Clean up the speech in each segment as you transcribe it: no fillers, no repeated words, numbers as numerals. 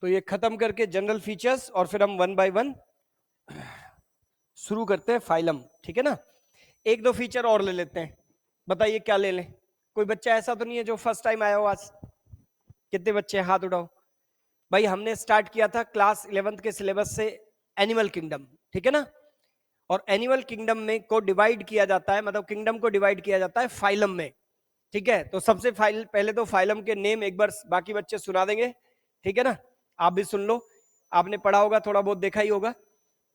तो ये खत्म करके जनरल फीचर्स और फिर हम वन बाय वन शुरू करते हैं फाइलम, ठीक है ना। एक दो फीचर और ले लेते हैं, बताइए क्या ले लें। कोई बच्चा ऐसा तो नहीं है जो फर्स्ट टाइम आया हो आज? कितने बच्चे हैं, हाथ उठाओ। भाई हमने स्टार्ट किया था क्लास 11th के सिलेबस से एनिमल किंगडम, ठीक है ना। और एनिमल किंगडम में को डिवाइड किया जाता है, मतलब किंगडम को डिवाइड किया जाता है फाइलम में, ठीक है। तो सबसे पहले तो फाइलम के नेम एक बार बाकी बच्चे सुना देंगे, ठीक है ना। आप भी सुन लो, आपने पढ़ा होगा, थोड़ा बहुत देखा ही होगा,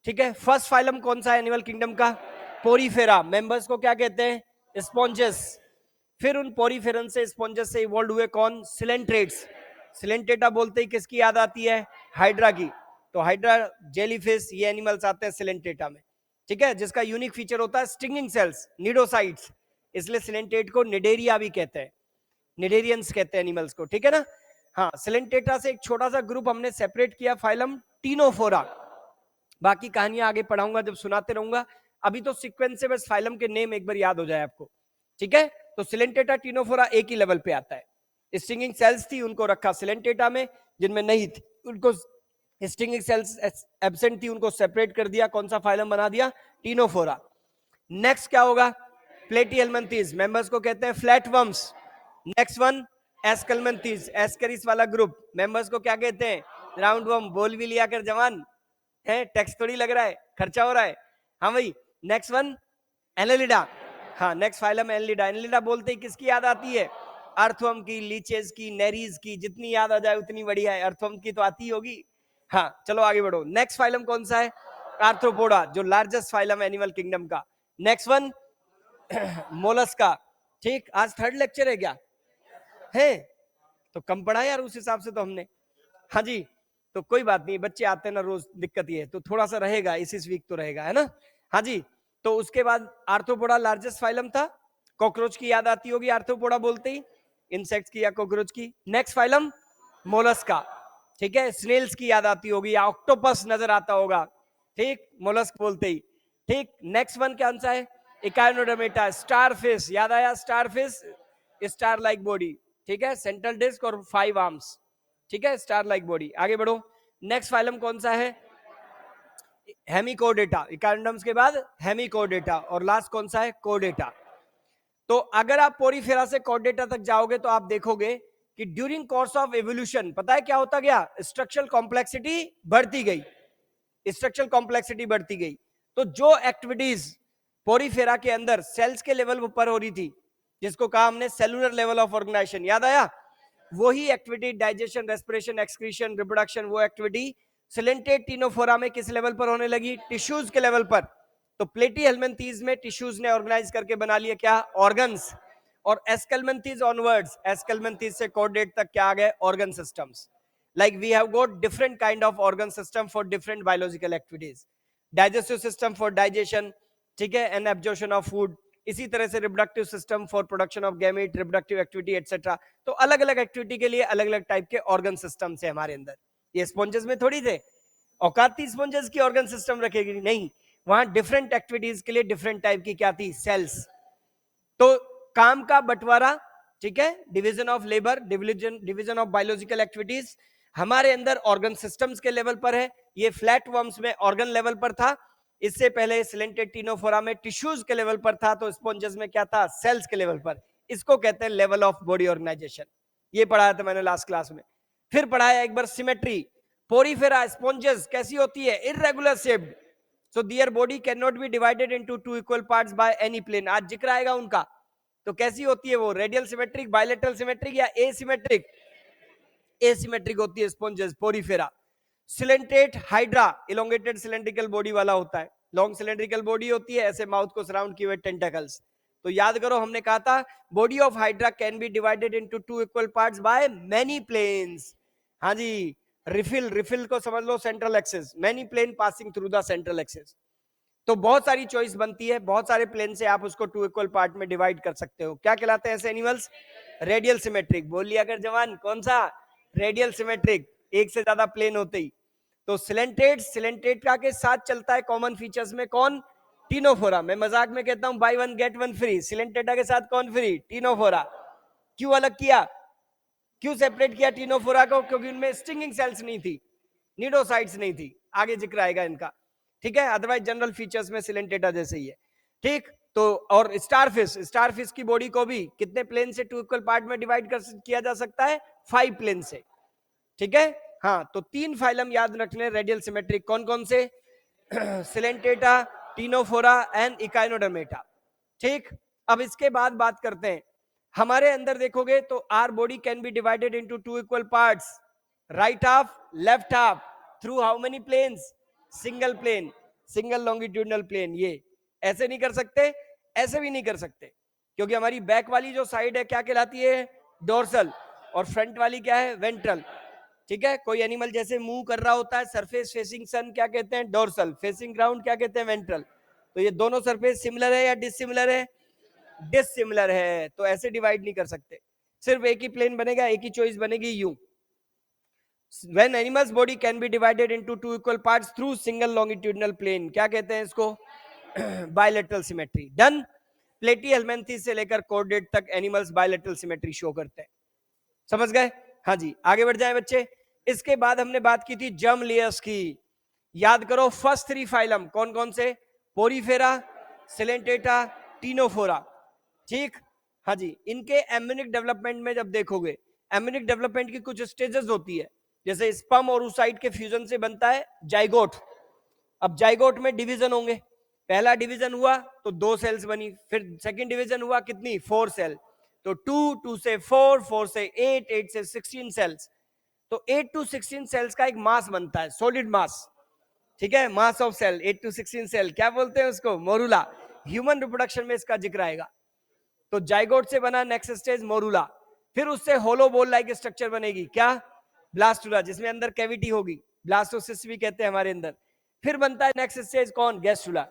ठीक है। फर्स्ट फाइलम कौन सा है एनिमल किंगडम का? पोरीफेरा। मेंबर्स को क्या कहते हैं? स्पॉन्जेस। फिर उन पोरीफेरन से, स्पॉन्जेस से इवॉल्व हुए कौन? सिलेंट्रेट्स। सिलेंट्रेटा बोलते ही किसकी याद आती है? हाइड्रा की। तो हाइड्रा, जेलीफिश, ये एनिमल्स आते हैं सिलेंट्रेटा में, ठीक है, जिसका यूनिक फीचर होता है स्टिंगिंग सेल्स, निडोसाइट्स। इसलिए सिलेंट्रेट को निडेरिया भी कहते हैं, निडेरियंस कहते हैं एनिमल्स को, ठीक है ना। हाँ, सिलेंट्रेटा से एक छोटा सा ग्रुप हमने सेपरेट किया, फाइलम टीनोफोरा। बाकी कहानियां आगे पढ़ाऊंगा जब सुनाते रहूंगा, अभी तो सीक्वेंस से बस फाइलम के नेम एक बार याद हो जाए आपको, ठीक है। तो सिलेंटेटा टीनोफोरा एक ही लेवल पे आता है। स्टिंगिंग सेल्स थी, उनको रखा सिलेंटेटा में, जिनमें नहीं थी उनको स्टिंगिंग सेल्स एब्सेंट थी, उनको सेपरेट कर दिया, कौन सा फाइलम बना दिया? टीनोफोरा। नेक्स्ट क्या होगा? प्लेटीहेल्मिन्थीज। मेंबर्स को कहते हैं फ्लैटवर्म्स। नेक्स्ट वन एस्कलमेंथीज, एस्करिस वाला ग्रुप। मेंबर्स को क्या कहते हैं? राउंडवर्म। बोल भी लिया कर जवान है, टैक्स थोड़ी लग रहा है, खर्चा हो रहा है। हाँ भाई, नेक्स्ट वन एनालिडा। हाँ, नेक्स्ट फाइलम एनालिडा। एनालिडा बोलते ही किसकी याद आती है? अर्थवर्म की, लीचेस की, नेरीज की, जितनी याद आ जाए उतनी बढ़िया है, अर्थवर्म की तो आती ही होगी। हाँ चलो आगे बढ़ो। नेक्स्ट फाइलम कौन सा है? आर्थ्रोपोडा, जो लार्जेस्ट फाइलम एनिमल किंगडम का। Next one Mollusca. ठीक, आज थर्ड लेक्चर है क्या? है तो कम पढ़ा यार, उस हिसाब से तो हमने। हाँ जी, तो कोई बात नहीं, बच्चे आते हैं ना रोज, दिक्कत ये है, तो थोड़ा सा रहेगा, इस वीक तो रहेगा, है ना। हाँ जी, तो उसके बाद आर्थ्रोपोडा लार्जेस्ट फाइलम था। कॉकरोच की याद आती होगी आर्थ्रोपोडा बोलते ही, इंसेक्ट्स की या कॉकरोच की। नेक्स्ट फाइलम मोलस्का, ठीक है। स्नेल्स की याद आती होगी, या ऑक्टोपस नजर आता होगा, ठीक, मोलस्क बोलते ही, ठीक। नेक्स्ट वन क्या आंसर है? इकाइनोडर्मेटा। स्टारफिश, याद आया? स्टारफिश, स्टार लाइक बॉडी, ठीक है, सेंट्रल डिस्क और 5 आर्म्स, ठीक है, स्टार लाइक बॉडी। आगे बढ़ो। नेक्स्ट फाइलम कौन सा है? हेमिकोडेटा। इकाइनोडर्म्स के बाद हेमिकोडेटा, और लास्ट कौन सा है? कोडेटा। तो अगर आप पोरीफेरा से कोडेटा तक जाओगे तो आप देखोगे कि ड्यूरिंग कोर्स ऑफ एवोल्यूशन, पता है क्या होता गया? स्ट्रक्चरल कॉम्प्लेक्सिटी बढ़ती गई, स्ट्रक्चरल कॉम्प्लेक्सिटी बढ़ती गई। तो जो एक्टिविटीज पोरीफेरा के अंदर सेल्स के लेवल पर हो रही थी, जिसको कहा हमने सेलुलर लेवल ऑफ ऑर्गेनाइजेशन, याद आया? वही activity digestion, respiration, excretion, reproduction, वो एक्टिविटी सिलेंटेड टीनोफोरा में किस लेवल पर होने लगी? टिश्यूज के लेवल पर। तो प्लेटीहेल्मिन्थीज में टिश्यूज ने ऑर्गेनाइज करके बना लिया क्या? ऑर्गन्स। और एस्केल्मेंथीज ऑनवर्ड्स, एस्केल्मेंथीज से कोऑर्डिनेट तक क्या आ गए? Organ systems. Like we have got different kind of organ system for different biological activities. Digestive system for digestion, ठीक है, and absorption of food. इसी तरह से reproductive system for production of gamete, reproductive activity etc. तो अलग अलग activity के लिए अलग अलग टाइप के ऑर्गन सिस्टम है हमारे अंदर। ये स्पॉन्जेस में थोड़ी थे, औकात थी स्पॉन्जेस की ऑर्गन सिस्टम रखेगी? नहीं, वहां डिफरेंट एक्टिविटीज के लिए डिफरेंट टाइप की क्या थी? सेल्स। तो काम का बंटवारा, ठीक है, division of labour, division of biological activities हमारे अंदर ऑर्गन सिस्टम्स के लेवल पर है। ये फ्लैट वर्म्स में ऑर्गन लेवल पर था, इससे पहले सिलेंटेड टीनोफोरा में टिश्यूज के लेवल पर था, तो स्पॉन्जेस में क्या था? सेल्स के लेवल पर। इसको कहते हैं लेवल ऑफ बॉडी ऑर्गेनाइजेशन। ये पढ़ाया था मैंने लास्ट क्लास में। फिर पढ़ाया एक बार सिमेट्री। पोरीफेरा स्पॉन्जेस कैसी होती है? Irregular shaped, so their body cannot be divided into two equal parts by any plane. आज जिक्र आएगा उनका। तो कैसी होती है वो? रेडियल सिमेट्रिक, बायलेटरल सिमेट्रिक, या एसिमेट्रिक? एसिमेट्रिक होती है sponges, Porifera. Coelenterate hydra, elongated cylindrical body वाला होता है, लॉन्ग सिलेंड्रिकल बॉडी होती है, ऐसे माउथ को सराउंड किए हुए टेंटाकल्स। तो याद करो, हमने कहा था body of hydra can be divided into two equal parts by many planes. हाँ जी, रिफिल, रिफिल को समझ लो central axis, many plane passing through the central axis. तो बहुत सारी चॉइस बनती है, बहुत सारे प्लेन से आप उसको टू इक्वल पार्ट में डिवाइड कर सकते हो। क्या कहलाते हैं ऐसे एनिमल्स? Radial symmetric. बोल लिया कर जवान, कौन सा? रेडियल सिमेट्रिक, एक से ज्यादा प्लेन होते ही। तो सिलेंटेड, सिलेंटेड के साथ चलता है कॉमन फीचर्स में कौन? टीनोफोरा। मैं मजाक में कहता हूं buy one get one free, coelenterata के साथ कौन फ्री? टीनोफोरा। क्यों अलग किया? क्यों सेपरेट किया टीनोफोरा को? क्योंकि उनमें स्टिंगिंग सेल्स नहीं थी, निडोसाइट्स नहीं थी, आगे जिक्र आएगा इनका, ठीक है। अदरवाइज जनरल फीचर्स में सिलेंटेटा जैसे ही है, ठीक। तो और स्टारफिश की बॉडी को भी कितने प्लेन से 2 इक्वल पार्ट में डिवाइड किया जा सकता है? 5 प्लेन से, ठीक है। हाँ, तो 3 फाइलम याद रखने रेडियल सिमेट्रिक, कौन कौन से? सिलेंटेटा, टीनोफोरा एंड इकाइनोडर्मेटा, ठीक। अब इसके बाद बात करते हैं, हमारे अंदर देखोगे तो our body can be divided into 2 equal parts, right half, left half, through how many planes? Single plane, single longitudinal plane. ये ऐसे नहीं कर सकते, ऐसे भी नहीं कर सकते, क्योंकि हमारी बैक वाली जो साइड है क्या कहलाती है? डोर्सल, और फ्रंट वाली क्या है? वेंट्रल, ठीक है। कोई एनिमल जैसे मूव कर रहा होता है, सरफेस फेसिंग सन क्या कहते हैं? डोर्सल, फेसिंग ग्राउंड क्या कहते हैं? वेंट्रल। तो ये दोनों सरफेस सिमिलर है या डिसिमिलर है? डिसिमिलर है, तो ऐसे डिवाइड नहीं कर सकते, सिर्फ एक ही प्लेन बनेगा, एक ही चॉइस बनेगी, यूं। When animal's body can be divided into 2 equal parts through single longitudinal plane, क्या कहते हैं इसको? Bilateral symmetry. डन। प्लेटीहेल्मिन्थेस से लेकर कॉर्डेट तक एनिमल्स बायलेटरल सिमेट्री शो करते हैं, समझ गए? हाँ जी, आगे बढ़ जाए बच्चे। इसके बाद हमने बात की थी जर्म लेयर्स की, याद करो फर्स्ट 3 फाइलम कौन कौन से? पोरीफेरा, सिलेंटेटा, टीनोफोरा, ठीक। हाँ जी, इनके एम्ब्रियोनिक डेवलपमेंट में जब देखोगे, एम्ब्रियोनिक डेवलपमेंट की कुछ स्टेजेस होती है, जैसे स्पर्म और oocyte के फ्यूजन से बनता है जाइगोट। अब जाइगोट में डिवीजन होंगे, पहला डिवीजन हुआ तो 2 सेल्स बनी, फिर सेकंड डिवीजन हुआ कितनी? 4 सेल, तो 2 से 4, 4 से 8, 8 से 16 सेल्स। तो 8 to 16 सेल्स का एक मास बनता है, सॉलिड मास, ठीक है। Mass of cell 8 to 16 cell, क्या बोलते हैं उसको? मोरूला। ह्यूमन रिप्रोडक्शन में इसका जिक्र आएगा। तो जाइगोट से बना नेक्स्ट स्टेज मोरूला, फिर उससे होलो बॉल लाइक स्ट्रक्चर बनेगी, क्या? ब्लास्टुला, जिसमें अंदर कैविटी होगी, ब्लास्टोसिस्ट भी कहते हैं हमारे अंदर। फिर बनता है नेक्स्ट स्टेज कौन? गैस्ट्रुला।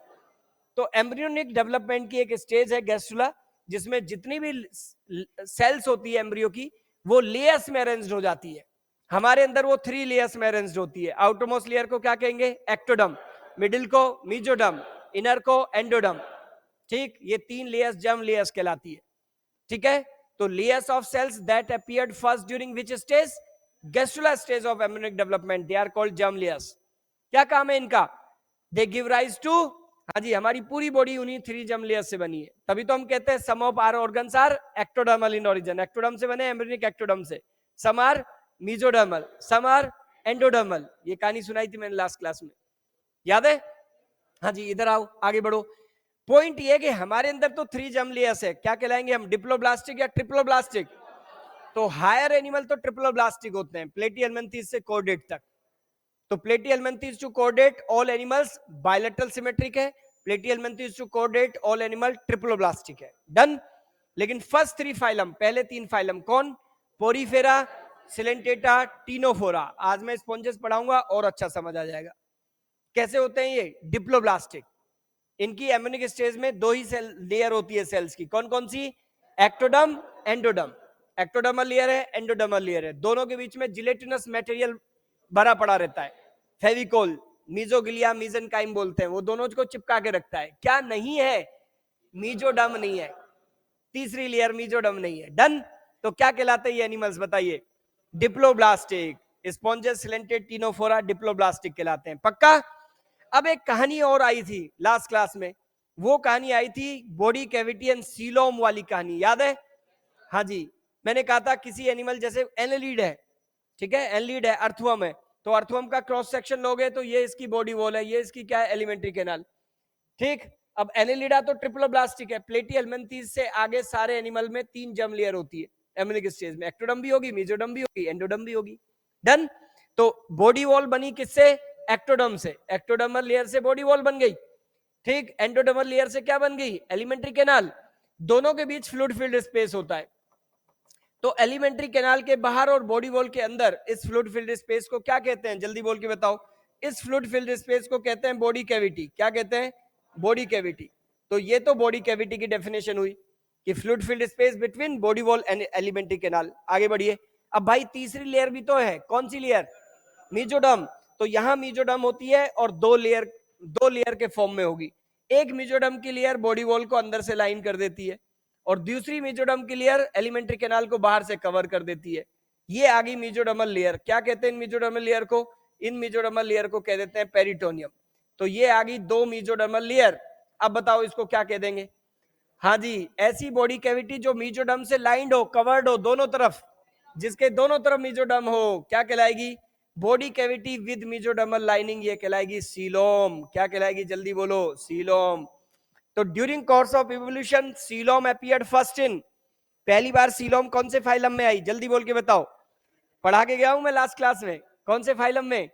तो एम्ब्रियोनिक डेवलपमेंट की एक स्टेज है गैस्ट्रुला, जिसमें जितनी भी सेल्स होती है एम्ब्रियो की, वो लेयर्स में अरेंज्ड हो जाती है। हमारे अंदर वो 3 लेयर्स में अरेंज्ड होती है। आउटरमोस्ट लेयर को क्या कहेंगे? एक्टोडम, मिडिल को मीजोडम, इनर को एंडोडम, ठीक। ये 3 लेयर्स जर्म लेयर्स कहलाती है, ठीक है। तो layers of cells that appeared first during which stage? Gastrula stage of embryonic development, they are called germ layers. क्या काम है इनका? दे गिव राइज टू, हाँ जी, हमारी पूरी बॉडी उन्हीं 3 जर्म लेयर्स से बनी है, तभी तो हम कहते हैं some of our organs are ectodermal in origin. Ectoderm से बने, एम्ब्रियोनिक एक्टोडर्म से। Some are mesodermal, some are endodermal. ये कहानी सुनाई थी मैंने लास्ट क्लास में, याद है? हाँ जी, इधर आओ, आगे बढ़ो। पॉइंट ये कि हमारे अंदर तो 3 जर्म लेयर्स है, क्या कहलाएंगे हम? डिप्लोब्लास्टिक या ट्रिप्लोब्लास्टिक? तो हायर एनिमल तो ट्रिप्लोब्लास्टिक होते हैं, प्लेटीहेल्मिन्थेस से कॉर्डेट तक। तो platyhelminthes to chordate all animals bilateral symmetric है, platyhelminthes to chordate all animal triploblastic है। डन। लेकिन फर्स्ट 3 फाइलम, पहले 3 फाइलम कौन? Porifera, Coelenterata, ctenophora. आज मैं स्पॉन्जेस पढ़ाऊंगा और अच्छा समझ आ जाएगा कैसे होते हैं ये डिप्लोब्लास्टिक। इनकी एम्ब्रियोनिक स्टेज में 2 ही सेल लेयर होती है सेल्स की, कौन कौन सी? Ectoderm, endoderm. एक्टोडर्मल लेयर है, एंडोडर्मल लेयर है, दोनों के बीच में जिलेटिनस मटेरियल भरा पड़ा रहता है, फेविकोल, मीजोगिलिया, मीजेनकाइम बोलते हैं, वो दोनों को चिपका के रखता है। क्या नहीं है? मीजोडर्म नहीं है, तीसरी लेयर मीजोडर्म नहीं है। डन। तो क्या कहलाते हैं ये एनिमल्स बताइए? डिप्लोब्लास्टिक। स्पॉन्जेस, सिलेंटेड, टीनोफोरा डिप्लोब्लास्टिक कहलाते हैं, पक्का? अब एक कहानी और आई थी लास्ट क्लास में, वो कहानी आई थी बॉडी कैविटी एंड सीलोम वाली कहानी, याद है? हाँ जी, मैंने कहा था किसी एनिमल जैसे एनेलिड है, ठीक है, एनेलिड है, अर्थवर्म है, तो अर्थवर्म का क्रॉस सेक्शन लोगे तो ये इसकी बॉडी वॉल है, ये इसकी क्या है? एलिमेंट्री कैनाल, ठीक। अब एनेलिडा तो ट्रिप्लोब्लास्टिक है, प्लेटीहेल्मिन्थेस से आगे सारे एनिमल में 3 जर्म लेयर होती है एम्ब्रियोनिक स्टेज में, एक्टोडर्म भी होगी, मीजोडर्म भी होगी, एंडोडर्म भी होगी। डन। तो बॉडी वॉल बनी किससे? एक्टोडर्म से, एक्टोडर्मल लेयर से बॉडी वॉल बन गई, ठीक। एंडोडर्मल लेयर से क्या बन गई? Alimentary canal. दोनों के बीच फ्लूइड फिल्ड स्पेस होता है, तो एलिमेंट्री कैनाल के बाहर और बॉडी वॉल के अंदर इस फ्लूइड फिल्ड स्पेस को क्या कहते हैं? जल्दी बोल के बताओ। इस फ्लूइड फिल्ड स्पेस को कहते हैं बॉडी कैविटी। क्या कहते हैं? Body cavity. तो ये तो बॉडी कैविटी की डेफिनेशन हुई कि fluid filled space between body wall and alimentary canal. आगे बढ़िए। अब भाई तीसरी लेयर भी तो है, कौन सी लेयर? मीजोडर्म। तो यहां मीजोडर्म होती है और 2 लेयर के फॉर्म में होगी। एक मीजोडर्म की लेयर बॉडी वॉल को अंदर से लाइन कर देती है, और दूसरी मीजोडर्म की लेयर एलिमेंट्री कैनाल को बाहर से कवर कर देती है। ये आ गई मेसोडर्मल लेयर। क्या कहते हैं इन मेसोडर्मल लेयर को? इन मेसोडर्मल लेयर को कह देते हैं पेरिटोनियम। तो ये आ गई दो मेसोडर्मल लेयर। अब बताओ इसको क्या कह देंगे? हाँ जी, ऐसी बॉडी कैविटी जो मेसोडर्म से लाइंड हो, कवर्ड हो दोनों तरफ, जिसके दोनों तरफ मेसोडर्म हो, क्या कहलाएगी? Body cavity with mesodermal lining, ये कहलाएगी सीलोम। क्या कहलाएगी? जल्दी बोलो, सीलोम। तो during course of evolution coelom appeared first in, पहली बार सीलोम कौन से फाइलम में आई? जल्दी बोल के बताओ। पढ़ा के गया हूं मैं लास्ट क्लास में। कौन से फाइलम में?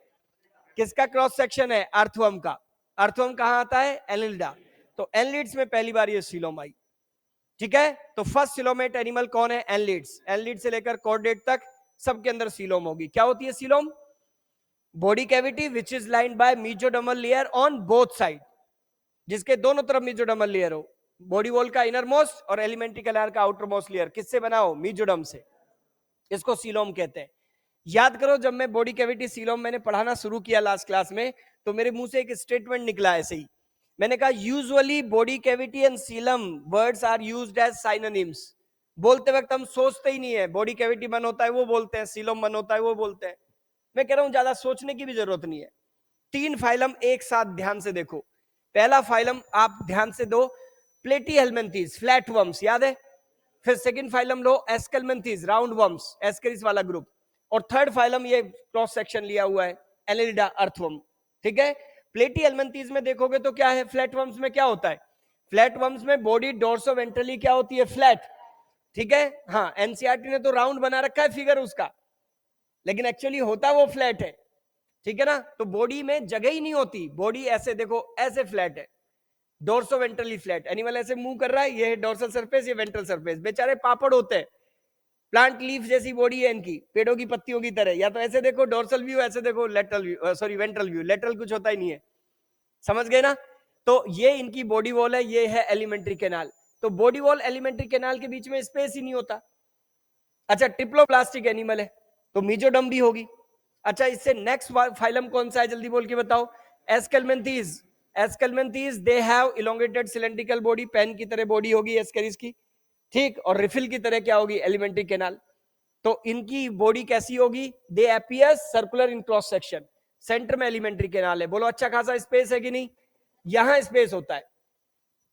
किसका क्रॉस सेक्शन है? अर्थवर्म का। अर्थवर्म कहां आता है? एनिलिडा। तो एनलिड्स में पहली बार ये सीलोम आई। ठीक है, तो फर्स्ट सीलोमेट एनिमल कौन है? एनलिड्स। एनलिड से लेकर कॉर्डेट तक सबके अंदर सीलोम होगी। क्या होती है coelom? Body cavity which is lined by mesodermal layer on both side, जिसके दोनों तरफ मेसोडर्मल लेयर हो। बॉडी वॉल का इनर मोस्ट और एलिमेंट्री कैनाल का आउटर मोस्ट लेयर किससे बना हो? मेसोडर्म से। इसको सीलोम कहते हैं। याद करो, जब मैं बॉडी कैविटी सीलोम मैंने पढ़ाना शुरू किया लास्ट क्लास में, तो मेरे मुंह से एक स्टेटमेंट निकला ऐसे ही। मैंने कहा usually body cavity and coelom words are used as synonyms. बोलते वक्त हम सोचते ही नहीं है, बॉडी कैविटी मन होता है वो बोलते हैं, सीलोम मन होता है वो बोलते हैं। मैं कह रहा हूं ज्यादा सोचने की भी जरूरत नहीं है। तीन फाइलम एक साथ ध्यान से देखो। पहला फाइलम आप ध्यान से दो, प्लेटीहेल्मिन्थीज, फ्लैट वर्म्स, याद है? फिर सेकंड फाइलम लो एस्केल्मेंथीज, राउंड वर्म्स, एस्केरिस वाला ग्रुप। और थर्ड फाइलम ये क्रॉस सेक्शन लिया हुआ है, एनेलिडा, अर्थवर्म। ठीक है, प्लेटीहेल्मिन्थीज में देखोगे तो क्या है? फ्लैट वर्म्स में क्या होता है? फ्लैट वर्म्स में बॉडी डोर्सो वेंट्रली क्या होती है? फ्लैट। ठीक है, हाँ, एनसीईआरटी ने तो राउंड बना रखा है फिगर उसका, लेकिन एक्चुअली होता वो फ्लैट है। ठीक है ना, तो बॉडी में जगह ही नहीं होती, बॉडी ऐसे देखो, ऐसे फ्लैट है, डोर्सो वेंट्रली फ्लैट। एनिमल ऐसे मूव कर रहा है, ये है डोर्सल सरफेस, ये वेंट्रल सरफेस। बेचारे पापड़ होते हैं, प्लांट लीफ जैसी बॉडी है इनकी, पेड़ों की पत्तियों की तरह। या तो ऐसे देखो डोर्सल व्यू, ऐसे देखो lateral view, sorry ventral view. Lateral कुछ होता ही नहीं है, समझ गए ना? तो ये इनकी बॉडी वॉल है, ये है एलिमेंट्री कैनाल। तो बॉडी वॉल एलिमेंट्री कैनाल के बीच में स्पेस ही नहीं होता। अच्छा, ट्रिप्लोप्लास्टिक एनिमल है तो मेसोडर्म भी होगी। अच्छा, इससे नेक्स्ट फाइलम कौन सा है? जल्दी बोल के बताओ। Aschelminthes. Aschelminthes they have elongated cylindrical body, pen की तरह बॉडी होगी एस्केरिस की, ठीक, और रिफिल की तरह क्या होगी? Alimentary canal. तो इनकी बॉडी कैसी होगी? दे appear circular in cross section. Centre में एलिमेंट्री कैनाल है, बोलो अच्छा खासा स्पेस है कि नहीं? यहां स्पेस होता है।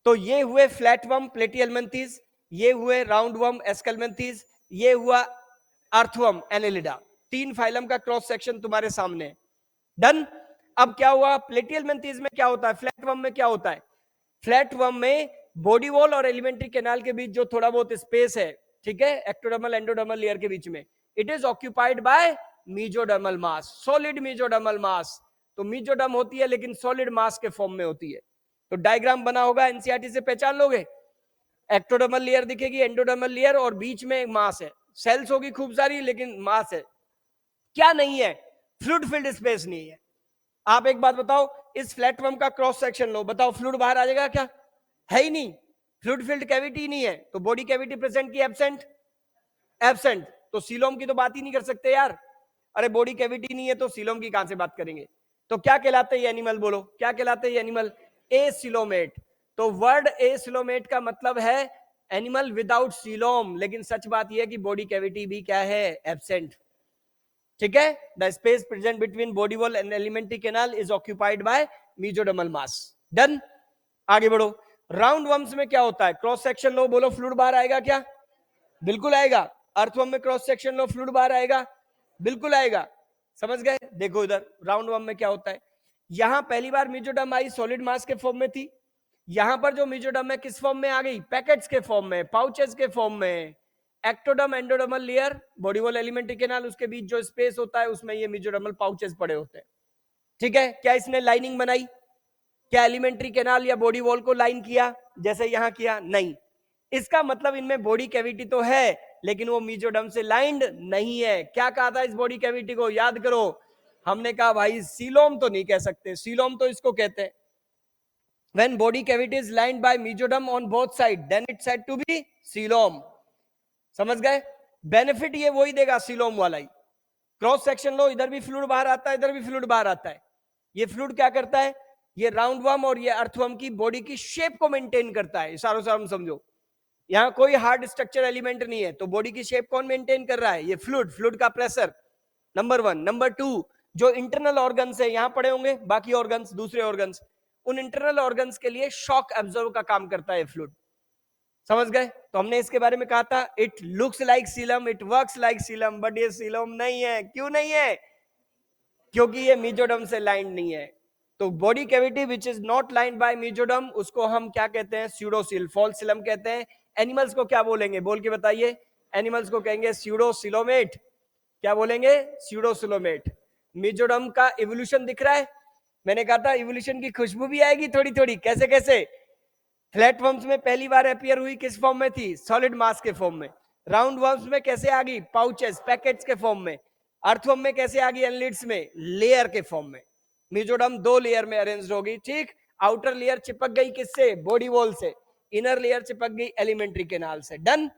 तो ये हुए फ्लैट वर्म प्लेटीहेल्मिन्थीज, ये हुए राउंड वर्म एस्केल्मेंथीज, ये हुआ अर्थवर्म एनेलिडा। तीन फाइलम का क्रॉस सेक्शन तुम्हारे सामने है। डन। अब क्या हुआ? प्लेटीहेल्मिन्थीज में क्या होता है? फ्लैट वर्म में क्या होता है? फ्लैट वर्म में बॉडी वॉल और एलिमेंट्री कैनाल के बीच जो थोड़ा बहुत स्पेस है, ठीक है, एक्टोडर्मल एंडोडर्मल लेयर के बीच में, it is occupied by mesodermal mass, solid mesodermal mass. तो मेसोडर्म होती है लेकिन सॉलिड मास के फॉर्म में होती है। तो डायग्राम बना होगा, एनसीईआरटी से पहचान लोगे। एक्टोडर्मल लेयर दिखेगी, एंडोडर्मल लेयर, और बीच में एक मास है। सेल्स होगी खूब सारी लेकिन मास है। क्या नहीं है? फ्लूइड फिल्ड स्पेस नहीं है। आप एक बात बताओ, इस फ्लैट वर्म का क्रॉस सेक्शन लो, बताओ फ्लूइड बाहर आ जाएगा क्या? है ही नहीं, फ्लूइड फिल्ड कैविटी नहीं है। तो बॉडी कैविटी प्रेजेंट की एब्सेंट? एब्सेंट। तो सीलोम की तो बात ही नहीं कर सकते यार। अरे बॉडी कैविटी नहीं है तो सीलोम की कहां से बात करेंगे? तो क्या कहलाते हैं ये एनिमल? बोलो क्या कहलाते हैं ये एनिमल? एसिलोमेट। तो वर्ड एसिलोमेट का मतलब है एनिमल विदाउट सीलोम, लेकिन सच बात यह है कि बॉडी कैविटी भी क्या है? एब्सेंट। ठीक है, the space present between body wall and alimentary canal is occupied by mesodermal mass. Done. आगे बढ़ो। राउंड वर्म्स में क्या होता है? क्रॉस सेक्शन लो, बोलो फ्लूइड बाहर आएगा क्या? बिल्कुल आएगा। अर्थवर्म में क्रॉस सेक्शन लो, फ्लूइड बाहर आएगा? बिल्कुल आएगा। समझ गए? देखो इधर राउंड वर्म में क्या होता है। यहां पहली बार मेसोडर्म आई, सॉलिड मास के फॉर्म में थी। यहां पर जो मेसोडर्म है किस फॉर्म में आ गई? पैकेट्स के फॉर्म में, पाउचेस के फॉर्म में। Ectoderm endodermal layer, body wall alimentary canal, उसके बीच जो स्पेस होता है उसमें ये मेसोडर्मल पाउचेस पड़े होते हैं। ठीक है, क्या इसने लाइनिंग बनाई? क्या एलिमेंट्री कैनाल या बॉडी वॉल को लाइन किया जैसे यहां किया? नहीं। इसका मतलब इनमें बॉडी कैविटी तो है लेकिन वो मेसोडर्म से लाइंड नहीं है। क्या कहा था इस बॉडी कैविटी को? याद करो, हमने कहा भाई सीलोम तो नहीं कह सकते, सीलोम तो इसको कहते हैं। When body cavity is lined by mesoderm on both sides, then it's said to be coelom. समझ गए? बेनिफिट ये वही देगा सीलोम वाला ही। क्रॉस सेक्शन लो, इधर भी फ्लूइड बाहर आता है, इधर भी फ्लूइड बाहर आता है। ये फ्लूइड क्या करता है? ये राउंड वर्म और ये अर्थवर्म की बॉडी की शेप को मेंटेन करता है। इशारों से हम समझो, यहाँ कोई हार्ड स्ट्रक्चर एलिमेंट नहीं है, तो बॉडी की शेप कौन मेंटेन कर रहा है? ये फ्लूइड, फ्लूइड का pressure, number one. Number two, जो इंटरनल ऑर्गन्स है यहाँ पड़े होंगे, बाकी ऑर्गन्स, दूसरे ऑर्गन्स, उन इंटरनल ऑर्गन्स के लिए शॉक एब्जॉर्ब का काम करता है फ्लूइड। समझ गए? तो हमने इसके बारे में कहा था, it looks like coelom, it works like coelom, but ये सीलम नहीं है। क्यों नहीं है? क्योंकि ये मेसोडर्म से लाइंड नहीं है। तो body cavity which is not lined by mesoderm, उसको हम क्या कहते हैं? स्यूडोसील, फॉल्स सीलम कहते हैं। एनिमल्स को क्या बोलेंगे? बोल के बताइए। एनिमल्स को कहेंगे स्यूडोसिलोमेट। क्या बोलेंगे? स्यूडोसिलोमेट। मेसोडर्म का इवोल्यूशन दिख रहा है? मैंने कहा था इवोल्यूशन की खुशबू भी आएगी थोड़ी थोड़ी। कैसे कैसे? फ्लैट वर्म्स में पहली बार अपीयर हुई किस फॉर्म में थी? सॉलिड मास के फॉर्म में। राउंड वर्म्स में कैसे आ गई? पाउचेस, पैकेट्स के फॉर्म में। अर्थवर्म में कैसे आ गई? एनलिड्स में लेयर के फॉर्म में। मेसोडर्म दो लेयर में अरेंज होगी, ठीक। आउटर लेयर चिपक गई किससे? बॉडी वॉल से। इनर लेयर चिपक गई एलिमेंट्री कैनाल से। डन?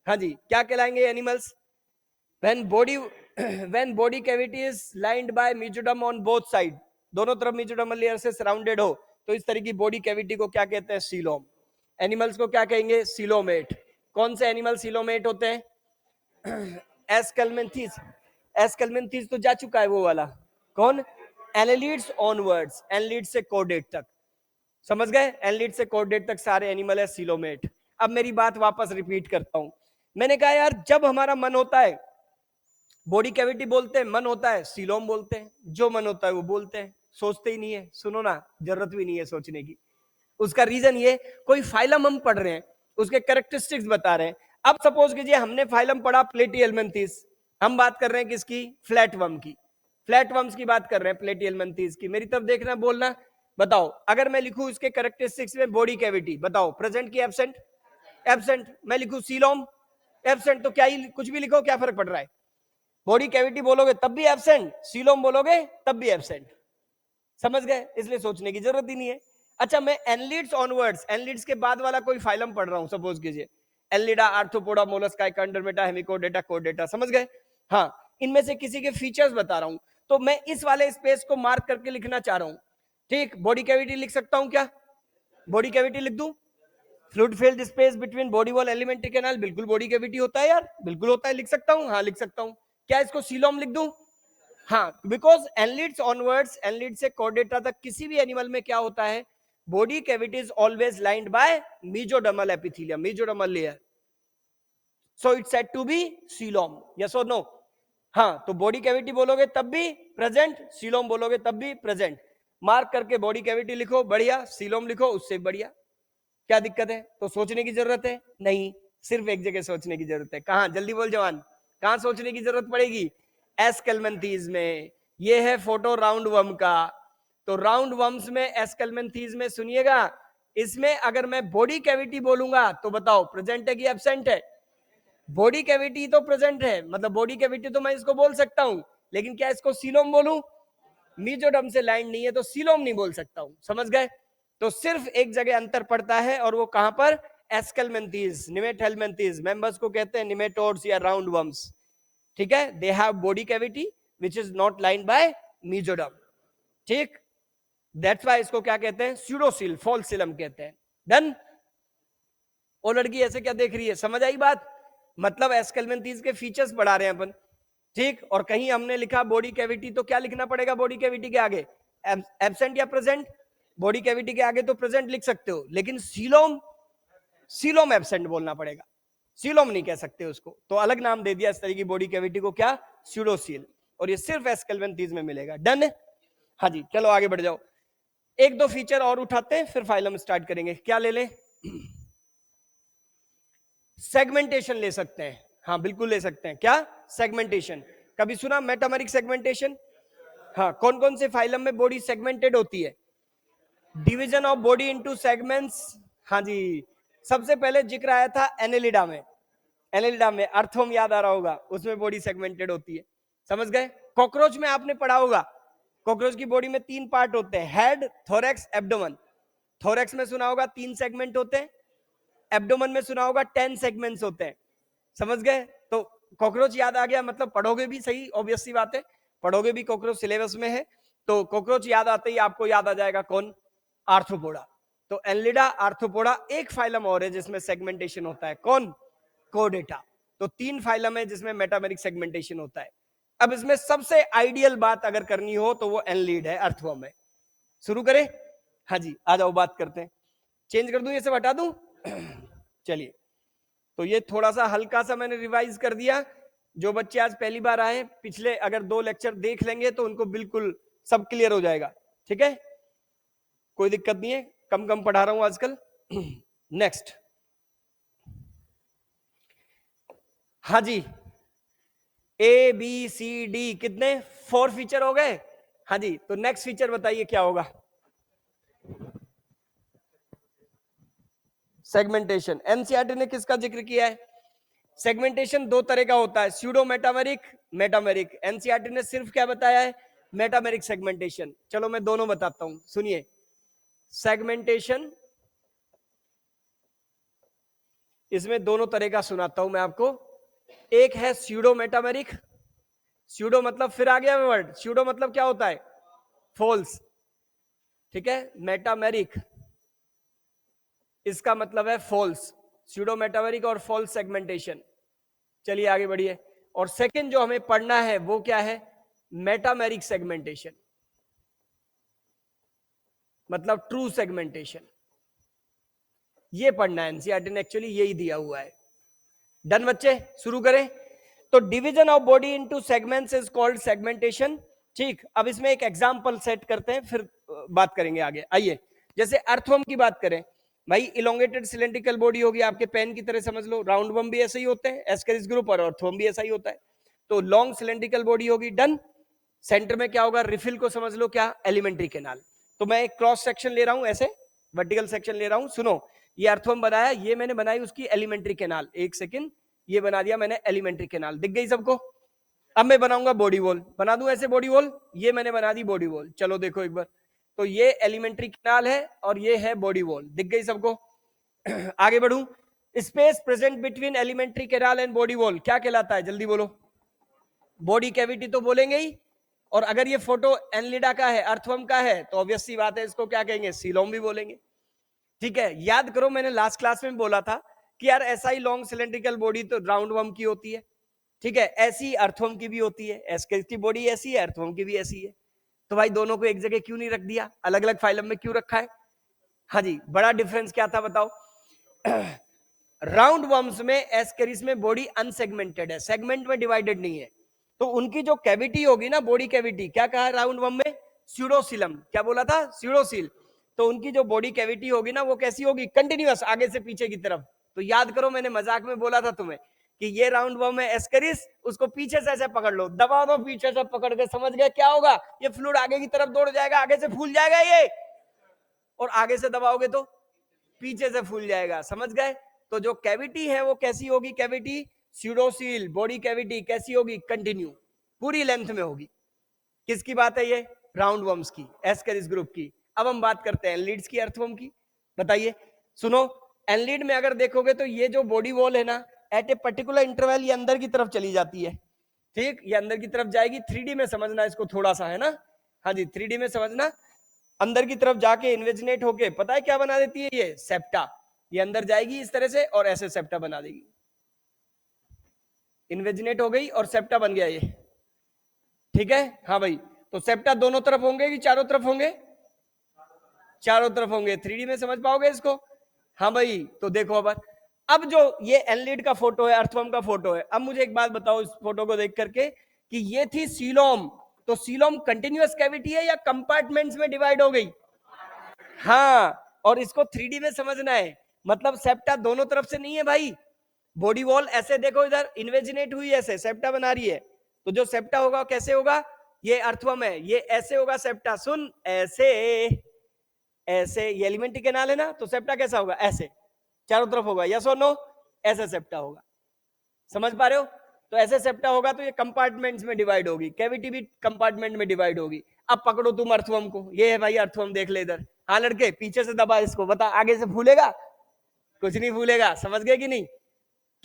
हाँ जी। क्या कहलाएंगे animals? when body cavity is lined by mesoderm on both side, दोनों तरफ मेसोडर्मल लेयर से सराउंडेड हो, तो इस तरह की बॉडी कैविटी को क्या कहते हैं? सीलोम। एनिमल्स को क्या कहेंगे? सीलोमेट। कौन से एनिमल सीलोमेट होते हैं? एस्केलमेंथीज। एस्केलमेंथीज तो जा चुका है वो वाला। कौन? एनालिड्स ऑनवर्ड्स, एनालिड से कोडेट तक। समझ गए? एनालिड से कोडेट तक सारे एनिमल है सीलोमेट। अब मेरी बात वापस रिपीट करता हूं। मैंने कहा यार, जब हमारा मन होता है, बॉडी कैविटी बोलते हैं, मन होता है सीलोम बोलते हैं। जो मन होता है वो बोलते हैं, सोचते ही नहीं है। सुनो ना, जरूरत भी नहीं है सोचने की। उसका रीजन ये, कोई फाइलम हम पढ़ रहे हैं, उसके कैरेक्टरिस्टिक्स बता रहे हैं। अब सपोज कीजिए हमने फाइलम पढ़ा प्लेटिहेल्मिन्थीज, हम बात कर रहे हैं किसकी? फ्लैटवर्म की। फ्लैटवर्म्स की बात कर रहे हैं, प्लेटिहेल्मिन्थीज की। मेरी तरफ देखना, बोलना। बताओ, अगर मैं लिखूं इसके कैरेक्टरिस्टिक्स में बॉडी कैविटी, बताओ प्रेजेंट की एब्सेंट? एब्सेंट। मैं लिखूं सीलोम, एब्सेंट। तो क्या ही कुछ भी लिखो, क्या फर्क पड़ रहा है? बॉडी कैविटी बोलोगे तब भी एब्सेंट, सीलोम बोलोगे तब भी एब्सेंट। समझ गए? इसलिए सोचने की जरूरत ही नहीं है। अच्छा, मैं एनलिड्स ऑनवर्ड्स, एनलिड्स के बाद वाला कोई फाइलम पढ़ रहा हूं, सपोज कीजिए एलिडा, आर्थ्रोपोडा, मोलस्का, एकांडरमेटा, हेमिकोडेटा, कोडेटा। समझ गए? हाँ, इनमें से किसी के फीचर्स बता रहा हूं, तो मैं इस वाले स्पेस को मार्क करके लिखना चाह रहा हूं, ठीक। बॉडी कैविटी लिख सकता हूं क्या? बॉडी कैविटी लिख दूं? Fluid filled space between body wall alimentary canal, बिल्कुल बॉडी कैविटी होता है यार, बिल्कुल होता है। लिख सकता हूं? हाँ लिख सकता हूं। क्या इसको सीलोम लिख दूं? हाँ, बिकॉज एनलिड्स ऑनवर्ड्स, एनलिड से कॉर्डेटा तक किसी भी एनिमल में क्या होता है? Body cavity is always lined by mesodermal epithelium, mesodermal layer. So it's said to be coelom. Yes और नो? हाँ, तो बॉडी कैविटी बोलोगे तब भी प्रेजेंट, सीलोम बोलोगे तब भी प्रेजेंट। मार्क करके बॉडी कैविटी लिखो, बढ़िया। सीलोम लिखो, उससे बढ़िया। क्या दिक्कत है? तो सोचने की जरूरत है? नहीं, सिर्फ एक जगह सोचने की जरूरत है। कहां? जल्दी बोल जवान, कहां सोचने की जरूरत पड़ेगी? एस्केलमेंथीज में। ये है फोटो राउंड वर्म का। तो राउंड वर्म्स में, एस्केलमेंथीज में, सुनिएगा, इसमें अगर मैं बॉडी कैविटी बोलूंगा तो बताओ प्रेजेंट है कि एब्सेंट है? बॉडी कैविटी तो प्रेजेंट है, मतलब बॉडी कैविटी तो मैं इसको बोल सकता हूं, लेकिन क्या इसको सीलोम बोलूं? मेसोडर्म से लाइन नहीं है तो सीलोम नहीं बोल सकता हूं। समझ गए? तो सिर्फ एक जगह अंतर पड़ता है, और वो कहां पर? एस्केलमेंथीज, निमेटहेल्मिन्थीज। मेंबर्स को कहते हैं निमेटोड्स या राउंड वर्म्स, ठीक है। They have body cavity which is not lined by mesoderm, ठीक। दैट्स व्हाई इसको क्या कहते हैं? स्यूडोसील, फॉल्स सीलम कहते हैं। डन? वो लड़की ऐसे क्या देख रही है? समझ आई बात? मतलब एस्केलमेंथीज के फीचर्स बढ़ा रहे हैं अपन, ठीक। और कहीं हमने लिखा बॉडी कैविटी, तो क्या लिखना पड़ेगा बॉडी कैविटी के आगे? एब्सेंट या प्रेजेंट? बॉडी कैविटी के आगे तो प्रेजेंट लिख सकते हो, लेकिन सीलोम, सीलोम एब्सेंट बोलना पड़ेगा। सीलोम नहीं कह सकते उसको, तो अलग नाम दे दिया इस तरह की बॉडी कैविटी को, क्या? स्यूडोसील। और ये सिर्फ एस्केलमेंथीज में मिलेगा। डन है? हाँ जी, चलो आगे बढ़ जाओ। एक दो फीचर और उठाते हैं, फिर फाइलम स्टार्ट करेंगे। क्या ले लें? सेगमेंटेशन ले सकते हैं। हाँ बिल्कुल ले सकते हैं। क्या? सेगमेंटेशन। कभी सुना मेटामेरिक सेगमेंटेशन? हाँ, कौन कौन से फाइलम में बॉडी सेगमेंटेड होती है? Division of body into segments. हाँ जी, सबसे पहले जिक्र आया था एनेलिडा में। एनेलिडा में अर्थवर्म याद आ रहा होगा, उसमें बॉडी सेगमेंटेड होती है। समझ गए? कॉकरोच में आपने पढ़ा होगा, कॉकरोच की बॉडी में 3 पार्ट होते हैं, हेड, थोरैक्स, एब्डोमेन। थोरैक्स में सुना होगा 3 सेगमेंट होते हैं, एब्डोमेन में सुना होगा 10 सेगमेंट्स होते हैं। समझ गए? तो कॉकरोच याद आ गया, मतलब पढ़ोगे भी, सही ऑब्वियस सी बात है, पढ़ोगे भी, कॉकरोच सिलेबस में है। तो कॉकरोच याद आते ही आपको याद आ जाएगा कौन? आर्थ्रोपोडा। तो एनलिडा, आर्थ्रोपोडा, एक फाइलम और है जिसमें सेगमेंटेशन होता है, कौन? कोर्डेटा। तो 3 फाइलम है जिसमें मेटामेरिक सेगमेंटेशन होता है। अब इसमें सबसे आइडियल बात अगर करनी हो तो वो एनलीड है, अर्थवर्म है। शुरू करें? हाँ जी, आ जाओ बात करते हैं। चेंज कर दूं, ये सब हटा दूं? चलिए, तो ये थोड़ा सा हल्का सा मैंने रिवाइज कर दिया। जो बच्चे आज पहली बार आए, पिछले अगर 2 लेक्चर देख लेंगे तो उनको बिल्कुल सब क्लियर हो जाएगा। ठीक है, कोई दिक्कत नहीं है, कम कम पढ़ा रहा हूं आजकल। नेक्स्ट, हाँ जी, ए बी सी डी कितने? 4 फीचर हो गए। हाँ जी, तो नेक्स्ट फीचर बताइए क्या होगा? सेगमेंटेशन। एनसीईआरटी ने किसका जिक्र किया है? सेगमेंटेशन 2 तरह का होता है, स्यूडो मेटामेरिक, मेटामेरिक। एनसीईआरटी ने सिर्फ क्या बताया है? Metameric segmentation. चलो मैं दोनों बताता हूं, सुनिए। सेगमेंटेशन इसमें दोनों तरह का सुनाता हूं मैं आपको। एक है स्यूडो मेटामेरिक। स्यूडो मतलब फिर आ गया वर्ड, स्यूडो मतलब क्या होता है? फॉल्स। ठीक है, मेटामेरिक इसका मतलब है फॉल्स। स्यूडो मेटामेरिक और फॉल्स सेगमेंटेशन। चलिए आगे बढ़िए। और सेकंड जो हमें पढ़ना है वो क्या है? मेटामेरिक सेगमेंटेशन, मतलब ट्रू सेगमेंटेशन। ये पढ़ना है, एनसीईआरटी ने एक्चुअली यही दिया हुआ है। डन बच्चे, शुरू करें। तो division of body into segments is called segmentation. ठीक, अब इसमें एक एग्जांपल सेट करते हैं, फिर बात करेंगे आगे। आइए, जैसे अर्थवर्म की बात करें, भाई इलोंगेटेड सिलेंड्रिकल बॉडी होगी, आपके पेन की तरह समझ लो। राउंड वर्म भी ऐसे ही होते हैं, एस्केरिस ग्रुप, और अर्थवर्म भी ऐसा ही होता है। तो लॉन्ग सिलेंड्रिकल बॉडी होगी, डन। सेंटर में क्या होगा? रिफिल को समझ लो क्या? Alimentary canal. तो मैं एक क्रॉस सेक्शन ले रहा हूं, ऐसे वर्टिकल सेक्शन ले रहा हूं। सुनो, ये अर्थवर्म बनाया, ये मैंने बनाई उसकी एलिमेंट्री कैनाल। एक सेकंड, ये बना दिया मैंने एलिमेंट्री कैनाल, दिख गई सबको? अब मैं बनाऊंगा बॉडी वॉल, बना दूं ऐसे बॉडी वॉल। ये मैंने बना दी बॉडी वॉल, चलो देखो एक बार। तो ये एलिमेंट्री कैनाल है और ये है बॉडी वॉल, दिख गई सबको? आगे बढ़ूं। Space present between alimentary canal and body wall क्या कहलाता है? जल्दी बोलो। बॉडी कैविटी तो बोलेंगे ही। और अगर ये फोटो एनलिडा का है, अर्थवर्म का है, तो ऑब्वियस सी बात है, इसको क्या कहेंगे? सीलोम भी बोलेंगे। ठीक है, याद करो मैंने लास्ट क्लास में बोला था कि यार ऐसा ही लॉन्ग सिलेंड्रिकल बॉडी तो राउंड वर्म की होती है। ठीक है, ऐसी अर्थवर्म की भी होती है, एस्केरिस की बॉडी ऐसी है, अर्थवर्म की भी ऐसी है। तो भाई दोनों को एक जगह क्यों नहीं रख दिया? अलग अलग फाइलम में क्यों रखा है? हाँ जी, बड़ा डिफरेंस क्या था बताओ? राउंड वर्म्स में, एस्केरिस में बॉडी अनसेगमेंटेड है, सेगमेंट में डिवाइडेड नहीं है। तो उनकी जो कैविटी होगी ना, बॉडी कैविटी, क्या कहा राउंड वर्म में? स्यूडोसीलम। क्या बोला था? स्यूडोसील। तो उनकी जो बॉडी कैविटी होगी ना, वो कैसी होगी? कंटिन्यूअस, आगे से पीछे की तरफ। तो याद करो, मैंने मजाक में बोला था तुम्हें कि ये राउंड वर्म है एस्केरिस, उसको पीछे से ऐसे पकड़ लो, दबा दो पीछे से पकड़ के, समझ गए क्या होगा? ये फ्लूइड आगे की तरफ दौड़ जाएगा, आगे से फूल जाएगा ये, और आगे से दबाओगे तो पीछे से फूल जाएगा, समझ गए? तो जो कैविटी है वो कैसी होगी? कैविटी स्यूडोसील, बॉडी कैविटी कैसी होगी? कंटिन्यू, पूरी लेंथ में होगी। किसकी बात है ये? राउंड वर्म्स की, एस्केरिस ग्रुप की। अब हम बात करते हैं एनलीड्स की, अर्थवर्म की। बताइए, सुनो, एनलीड में अगर देखोगे तो ये जो बॉडी वॉल है ना, एट ए पर्टिकुलर इंटरवल ये अंदर की तरफ चली जाती है। ठीक, ये अंदर की तरफ जाएगी। 3D में समझना इसको थोड़ा सा, है ना? हाँ जी, 3D में समझना। अंदर की तरफ जाके इन्वेजिनेट होके पता है क्या बना देती है? ये सेप्टा। ये अंदर जाएगी इस तरह से और ऐसे सेप्टा बना देगी। इन्वेजिनेट हो गई और सेप्टा बन गया ये। ठीक है, हाँ भाई। तो सेप्टा दोनों तरफ होंगे कि चारों तरफ होंगे? चारों तरफ होंगे। 3D में समझ पाओगे इसको? हाँ भाई। तो देखो अब जो ये एनलीड का फोटो है, अर्थवर्म का फोटो है, अब मुझे एक बात बताओ इस फोटो को देख करके कि ये थी सीलोम। तो सीलोम कंटिन्यूअस कैविटी है या कंपार्टमेंट्स में डिवाइड हो गई? हाँ, और इसको 3D में समझना है, मतलब सेप्टा दोनों तरफ से नहीं है भाई। बॉडी वॉल ऐसे देखो, इधर इन्वेजिनेट हुई, ऐसे सेप्टा बना रही है। तो जो सेप्टा होगा कैसे होगा? ये अर्थवर्म है, ये ऐसे होगा सेप्टा। सुन, ऐसे ऐसे, ये एलिमेंट्री कैनाल है ना, तो सेप्टा कैसा होगा? ऐसे चारों तरफ होगा, यस और नो? ऐसे सेप्टा होगा, समझ पा रहे हो? तो ऐसे सेप्टा होगा तो ये कंपार्टमेंट्स में डिवाइड होगी, कैविटी भी कंपार्टमेंट में डिवाइड होगी। अब पकड़ो तुम अर्थवर्म को, ये है भाई अर्थवर्म, देख ले इधर। हाँ लड़के, पीछे से दबा इसको, बता आगे से फूलेगा? कुछ नहीं फूलेगा, समझ गए कि नहीं?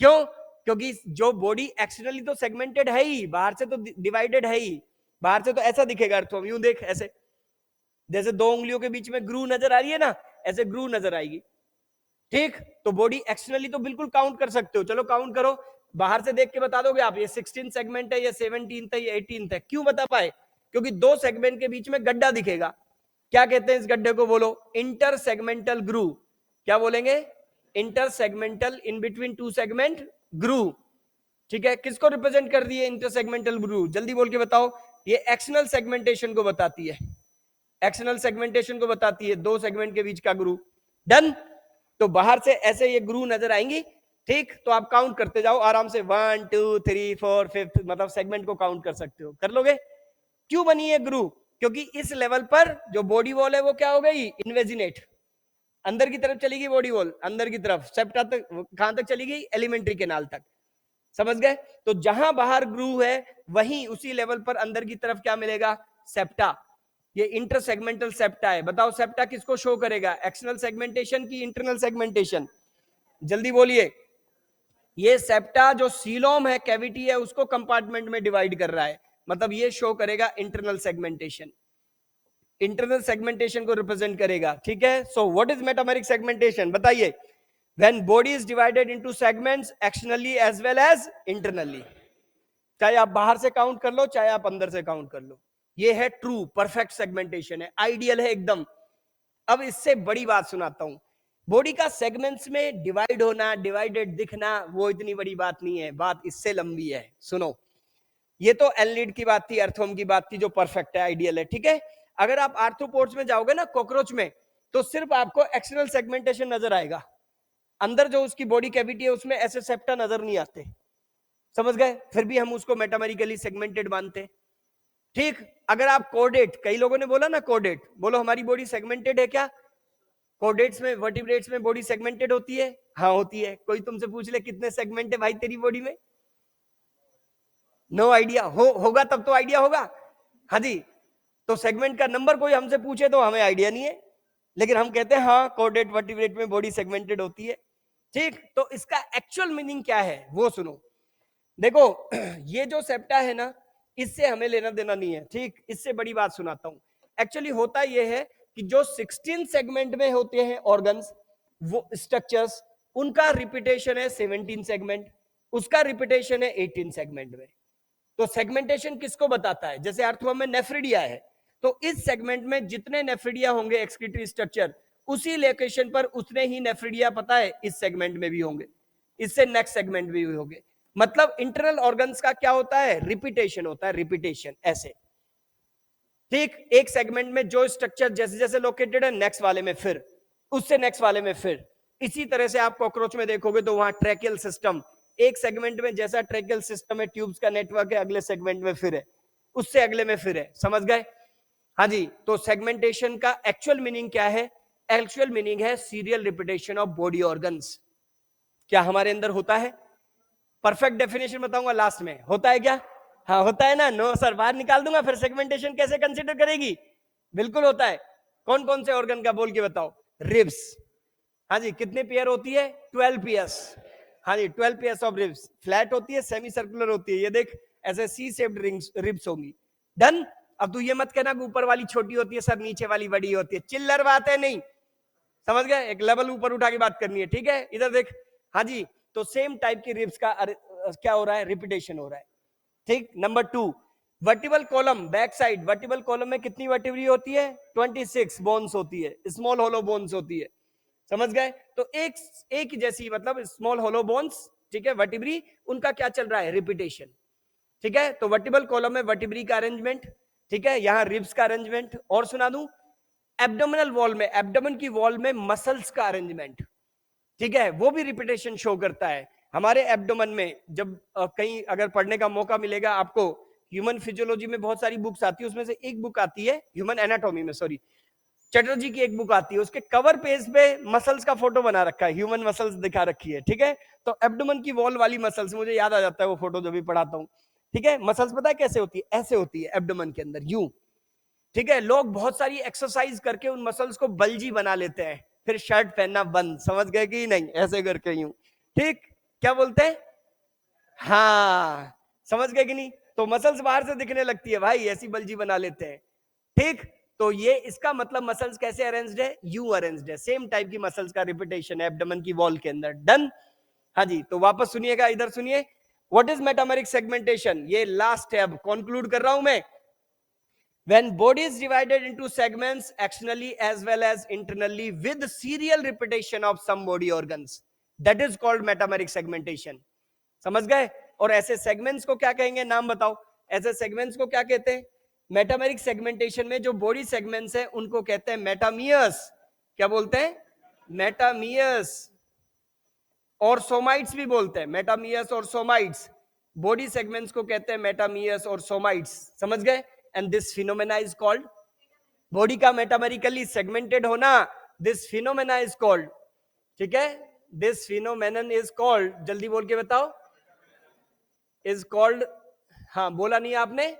क्यों? क्योंकि जो बॉडी एक्सटर्नली तो सेगमेंटेड है ही, बाहर से तो डिवाइडेड है ही। बाहर से तो ऐसा दिखेगा अर्थवर्म, यूं देख ऐसे, जैसे 2 उंगलियों के बीच में ग्रू नजर आ रही है ना, ऐसे ग्रू नजर आएगी। ठीक, तो बॉडी एक्सटर्नली तो बिल्कुल काउंट कर सकते हो, चलो काउंट करो, बाहर से देख के बता दोगे आप ये 16 सेगमेंट है, ये 17 है, ये 18 है। क्यों बता पाए? क्योंकि दो सेगमेंट के बीच में गड्ढा दिखेगा। क्या कहते हैं इस गड्ढे को? बोलो, इंटर सेगमेंटल ग्रू। क्या बोलेंगे? Intersegmental, in between two segment groove. ठीक है, किसको रिप्रेजेंट कर रही है इंटर सेगमेंटल ग्रू? जल्दी बोल के बताओ। ये एक्सटर्नल सेगमेंटेशन को बताती है, एक्सटर्नल सेगमेंटेशन को बताती है, दो सेगमेंट के बीच का ग्रू। डन। तो बाहर से ऐसे ये ग्रू नजर आएंगी। ठीक, तो आप काउंट करते जाओ आराम से, 1 2 3 4 5, मतलब सेगमेंट को काउंट कर सकते हो, कर लोगे। क्यों बनी है ग्रू? क्योंकि इस लेवल पर जो बॉडी वॉल है वो क्या हो गई? इन्वेजिनेट, अंदर की तरफ चली गई बॉडी वॉल, अंदर की तरफ सेप्टा तक, कहां तक चली गई? एलिमेंट्री केनाल तक। समझ गए? तो जहां बाहर ग्रू है वहीं उसी लेवल पर अंदर की तरफ क्या मिलेगा? सेप्टा। ये इंटर सेगमेंटल सेप्टा है। बताओ सेप्टा किसको शो करेगा? एक्सटर्नल सेगमेंटेशन की इंटरनल सेगमेंटेशन? जल्दी बोलिए। ये सेप्टा जो सीलोम है, कैविटी है, उसको कंपार्टमेंट में डिवाइड कर रहा है, मतलब ये शो करेगा इंटरनल सेगमेंटेशन, इंटरनल सेगमेंटेशन को रिप्रेजेंट करेगा। ठीक है, so what is metameric segmentation? बताइए। When body is divided into segments externally as well as internally, चाहे आप बाहर से काउंट कर लो चाहे आप अंदर से काउंट कर लो, ये है ट्रू परफेक्ट सेगमेंटेशन है, आइडियल है एकदम। अब इससे बड़ी बात सुनाता हूं। बॉडी का सेगमेंट्स में डिवाइड होना, डिवाइडेड दिखना, वो इतनी बड़ी बात नहीं है, बात इससे लंबी है। सुनो, ये तो एलिड की बात थी, अर्थोम की बात थी, जो परफेक्ट है, आइडियल है। ठीक है, अगर आप आर्थ्रोपोड्स में जाओगे ना, कॉकरोच में, तो सिर्फ आपको एक्सटर्नल सेगमेंटेशन नजर आएगा, अंदर जो उसकी बॉडी कैविटी है उसमें ऐसे सेप्टा नजर नहीं आते। समझ गए? फिर भी हम उसको मेटामेरिकली सेगमेंटेड मानते। ठीक, अगर आप कोडेट, कई लोगों ने बोला ना कोडेट, बोलो हमारी बॉडी सेगमेंटेड है क्या? कोडेट्स में, वर्टिब्रेट्स में बॉडी सेगमेंटेड होती है? हाँ होती है। कोई तुमसे पूछ ले कितने सेगमेंट है भाई तेरी बॉडी में? No idea. होगा तब तो आइडिया होगा। हाँ जी, तो सेगमेंट का नंबर कोई हमसे पूछे तो हमें आइडिया नहीं है, लेकिन हम कहते हैं हाँ कोडेट वर्टिब्रेट में बॉडी सेगमेंटेड होती है। ठीक, तो इसका एक्चुअल मीनिंग क्या है वो सुनो। देखो, ये जो सेप्टा है ना, इससे हमें लेना देना नहीं है। ठीक, इससे बड़ी बात सुनाता हूं। एक्चुअली होता यह है कि जो 16 सेगमेंट में होते हैं ऑर्गन्स, वो स्ट्रक्चर्स, उनका रिपीटेशन है 17 सेगमेंट, उसका रिपीटेशन है 18 सेगमेंट में। तो सेगमेंटेशन किसको बताता है? जैसे अर्थवम में नेफ्रिडिया है, तो इस सेगमेंट में जितने नेफ्रिडिया होंगे एक्सक्रीटरी स्ट्रक्चर, उसी लोकेशन पर उतने ही नेफ्रिडिया पता है इस सेगमेंट में भी होंगे, इससे नेक्स्ट सेगमेंट भी होंगे। मतलब इंटरनल ऑर्गन्स का क्या होता है? रिपीटेशन होता है, रिपीटेशन ऐसे। ठीक, एक सेगमेंट में जो स्ट्रक्चर जैसे जैसे लोकेटेड है, नेक्स्ट वाले में फिर, उससे नेक्स्ट वाले में फिर। इसी तरह से आप कॉकरोच में देखोगे तो वहां ट्रैकियल सिस्टम, एक सेगमेंट में जैसा ट्रैकियल सिस्टम है, ट्यूब्स का नेटवर्क है, अगले सेगमेंट में फिर है, उससे अगले में फिर है। समझ गए? हाँ जी, तो सेगमेंटेशन का एक्चुअल मीनिंग क्या है? एक्चुअल मीनिंग है serial repetition of body organs. क्या हमारे अंदर होता है? परफेक्ट डेफिनेशन बताऊंगा लास्ट में, होता है क्या? हाँ होता है ना। नो सर, बाहर निकाल दूंगा, फिर सेगमेंटेशन कैसे कंसीडर करेगी? बिल्कुल होता है। कौन कौन से ऑर्गन का बोल के बताओ? रिब्स। हाँ जी, कितने पेयर होती है? 12 पेयर्स। हाँ जी, 12 पेयर्स ऑफ रिब्स। फ्लैट होती है, सेमी सर्कुलर होती है, ये देख ऐसे सी शेप्ड रिब्स होंगी। डन। अब तू ये मत कहना कि ऊपर वाली छोटी होती है सर, नीचे वाली बड़ी होती है, चिल्लर बात है नहीं। समझ गए? एक लेवल ऊपर उठा के बात करनी है। ठीक है, इधर देख। हाँ जी, तो सेम टाइप की रिब्स का क्या हो रहा है? रिपीटेशन हो रहा है। ठीक, number 2, vertebral column, back side. Vertebral column में कितनी वर्टिब्री होती है? 26 बोन्स होती है, स्मॉल होलो बोन्स होती है। समझ गए? तो एक जैसी, मतलब स्मॉल होलो बोन्स, ठीक है, वर्टिब्री, उनका क्या चल रहा है? रिपीटेशन। ठीक है, तो वर्टिबल कॉलम में वर्टिब्री का अरेंजमेंट, ठीक है, यहां रिब्स का अरेंजमेंट। और सुना दूं, एब्डोमिनल वॉल में, एब्डोमेन की वॉल में मसल्स का अरेंजमेंट, ठीक है, वो भी रिपीटेशन शो करता है। हमारे एब्डोमेन में जब कहीं अगर पढ़ने का मौका मिलेगा आपको, ह्यूमन फिजियोलॉजी में बहुत सारी बुक्स आती है, उसमें से एक बुक आती है ह्यूमन एनाटॉमी में, सॉरी, चटर्जी की एक बुक आती है, उसके कवर पेज पे मसल्स का फोटो बना रखा है, ह्यूमन मसल्स दिखा रखी है। ठीक है, तो एब्डोमेन की वॉल वाली मसल्स, मुझे याद आ जाता है वो फोटो जब भी पढ़ाता हूँ। ठीक है, मसल्स पता है कैसे होती है? ऐसे होती है एब्डोमेन के अंदर, यूं। ठीक है, लोग बहुत सारी एक्सरसाइज करके उन मसल्स को बल्जी बना लेते हैं, फिर शर्ट पहनना बंद। समझ गए कि नहीं? ऐसे करके यूं। ठीक, क्या बोलते हैं? हाँ, समझ गए कि नहीं? तो मसल्स बाहर से दिखने लगती है भाई, ऐसी बल्जी बना लेते हैं। ठीक, तो ये इसका मतलब मसल्स कैसे अरेंज्ड है, यू अरेंज्ड है, सेम टाइप की मसल्स का रिपीटेशन है एब्डोमेन की वॉल के अंदर। डन। हाँ जी, तो वापस सुनिएगा, इधर सुनिए। व्हाट इज मेटामेरिक सेगमेंटेशन, ये लास्ट है, अब कंक्लूड कर रहा हूं मैं। When body is divided into segments externally as well as internally with serial repetition of some body organs, that is called metameric segmentation. समझ गए? और ऐसे सेगमेंट्स को क्या कहेंगे, नाम बताओ। ऐसे सेगमेंट्स को क्या कहते हैं? मेटामेरिक सेगमेंटेशन में जो बॉडी सेगमेंट्स हैं उनको कहते हैं मेटामियर्स। क्या बोलते हैं? मेटामियर्स। और सोमाइट्स भी बोलते हैं, मेटामियर्स और सोमाइट्स। बॉडी सेगमेंट्स को कहते हैं मेटामियर्स और सोमाइट्स। समझ गए? And this phenomena is called, body का मेटामेरिकली सेगमेंटेड होना, दिस फिनोमेना इज कॉल्ड, ठीक है, दिस फिनोमेनन इज कॉल्ड, जल्दी बोल के बताओ, इज कॉल्ड, हाँ बोला नहीं आपने,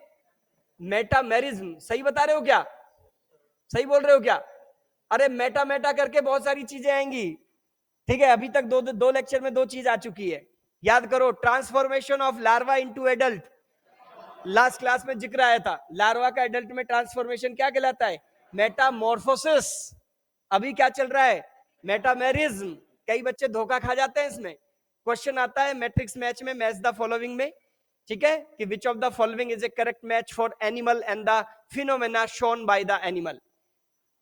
मेटामेरिज्म। सही बता रहे हो क्या? सही बोल रहे हो क्या? अरे मेटा मेटा करके बहुत सारी चीजें आएंगी, ठीक है। अभी तक दो लेक्चर में दो चीज आ चुकी है, याद करो। Transformation of larva into adult, last class में जिक्र आया था। लार्वा का एडल्ट में ट्रांसफॉर्मेशन क्या कहलाता है? मेटामॉर्फोसिस। अभी क्या चल रहा है? मेटामेरिज्म। कई बच्चे धोखा खा जाते हैं इसमें। क्वेश्चन आता है मैट्रिक्स मैच में, मैच द फॉलोइंग में, ठीक है, कि which of the following is A correct match for animal and the phenomena shown by the animal.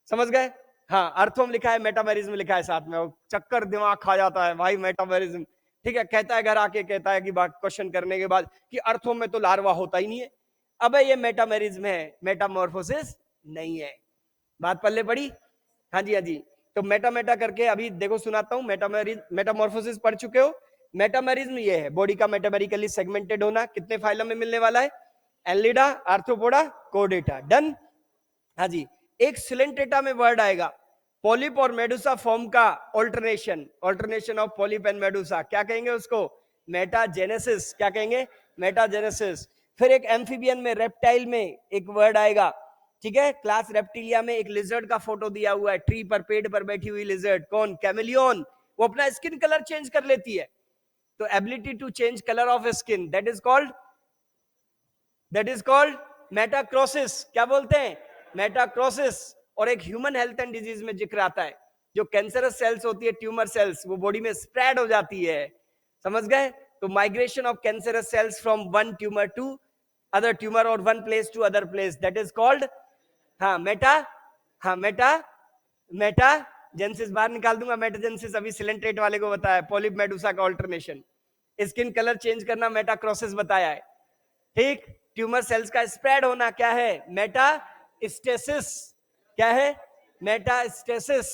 समझ गए? हाँ, अर्थोम लिखा है, मेटामेरिज्म लिखा है साथ में, चक्कर दिमाग खा जाता है भाई मेटामेरिज्म, ठीक है। कहता है घर आके, कहता है कि बात क्वेश्चन करने के बाद कि अर्थों में तो लार्वा होता ही नहीं है। अबे ये मेटामेरिज्म है, मेटामॉर्फोसिस नहीं है। बात पल्ले पड़ी? हाँ जी, हाँ जी। तो मेटा मेटा करके अभी देखो सुनाता हूँ। मेटामॉर्फोसिस पढ़ चुके हो। मेटामेरिज्म ये है बॉडी का मेटामेरिकली सेगमेंटेड होना। कितने फाइलम में मिलने वाला है? Annelida, arthropoda, Chordata. डन। हाँ जी। एक सिलेंट्रेटा में वर्ड आएगा, पॉलिप और मेडुसा फॉर्म का alternation, alternation of polyp and Medusa, क्या कहेंगे उसको? मेटाजेनेसिस। क्या कहेंगे? मेटाजेनेसिस। फिर एक एम्फीबियन में, रेप्टाइल में एक वर्ड आएगा, ठीक है। क्लास रेप्टिलिया में एक लिजर्ड का फोटो दिया हुआ है, ट्री पर, पेड़ पर बैठी हुई लिजर्ड, कौन? कैमेलियन। वो अपना स्किन कलर चेंज कर लेती है, तो ability to change colour of skin, that is called metachrosis. क्या बोलते हैं? मेटाक्रोसिस। और एक ह्यूमन हेल्थ एंड डिजीज में जिक्र आता है, जो कैंसरस सेल्स होती है, ट्यूमर सेल्स, वो बॉडी में स्प्रेड हो जाती है। समझ गए? तो migration of cancerous cells from one tumour to other tumour और one place to other place, that is called, हाँ मेटाजेनेसिस। बाहर निकाल दूंगा मेटाजेनेसिस, अभी सिलेंट्रेट वाले को बताया, पॉलिप मेडुसा का ऑल्टरनेशन, स्किन कलर चेंज करना मेटाक्रोसिस बताया है, ठीक। ट्यूमर सेल्स का स्प्रेड होना क्या है? मेटास्टेसिस। क्या है? मेटास्टेसिस।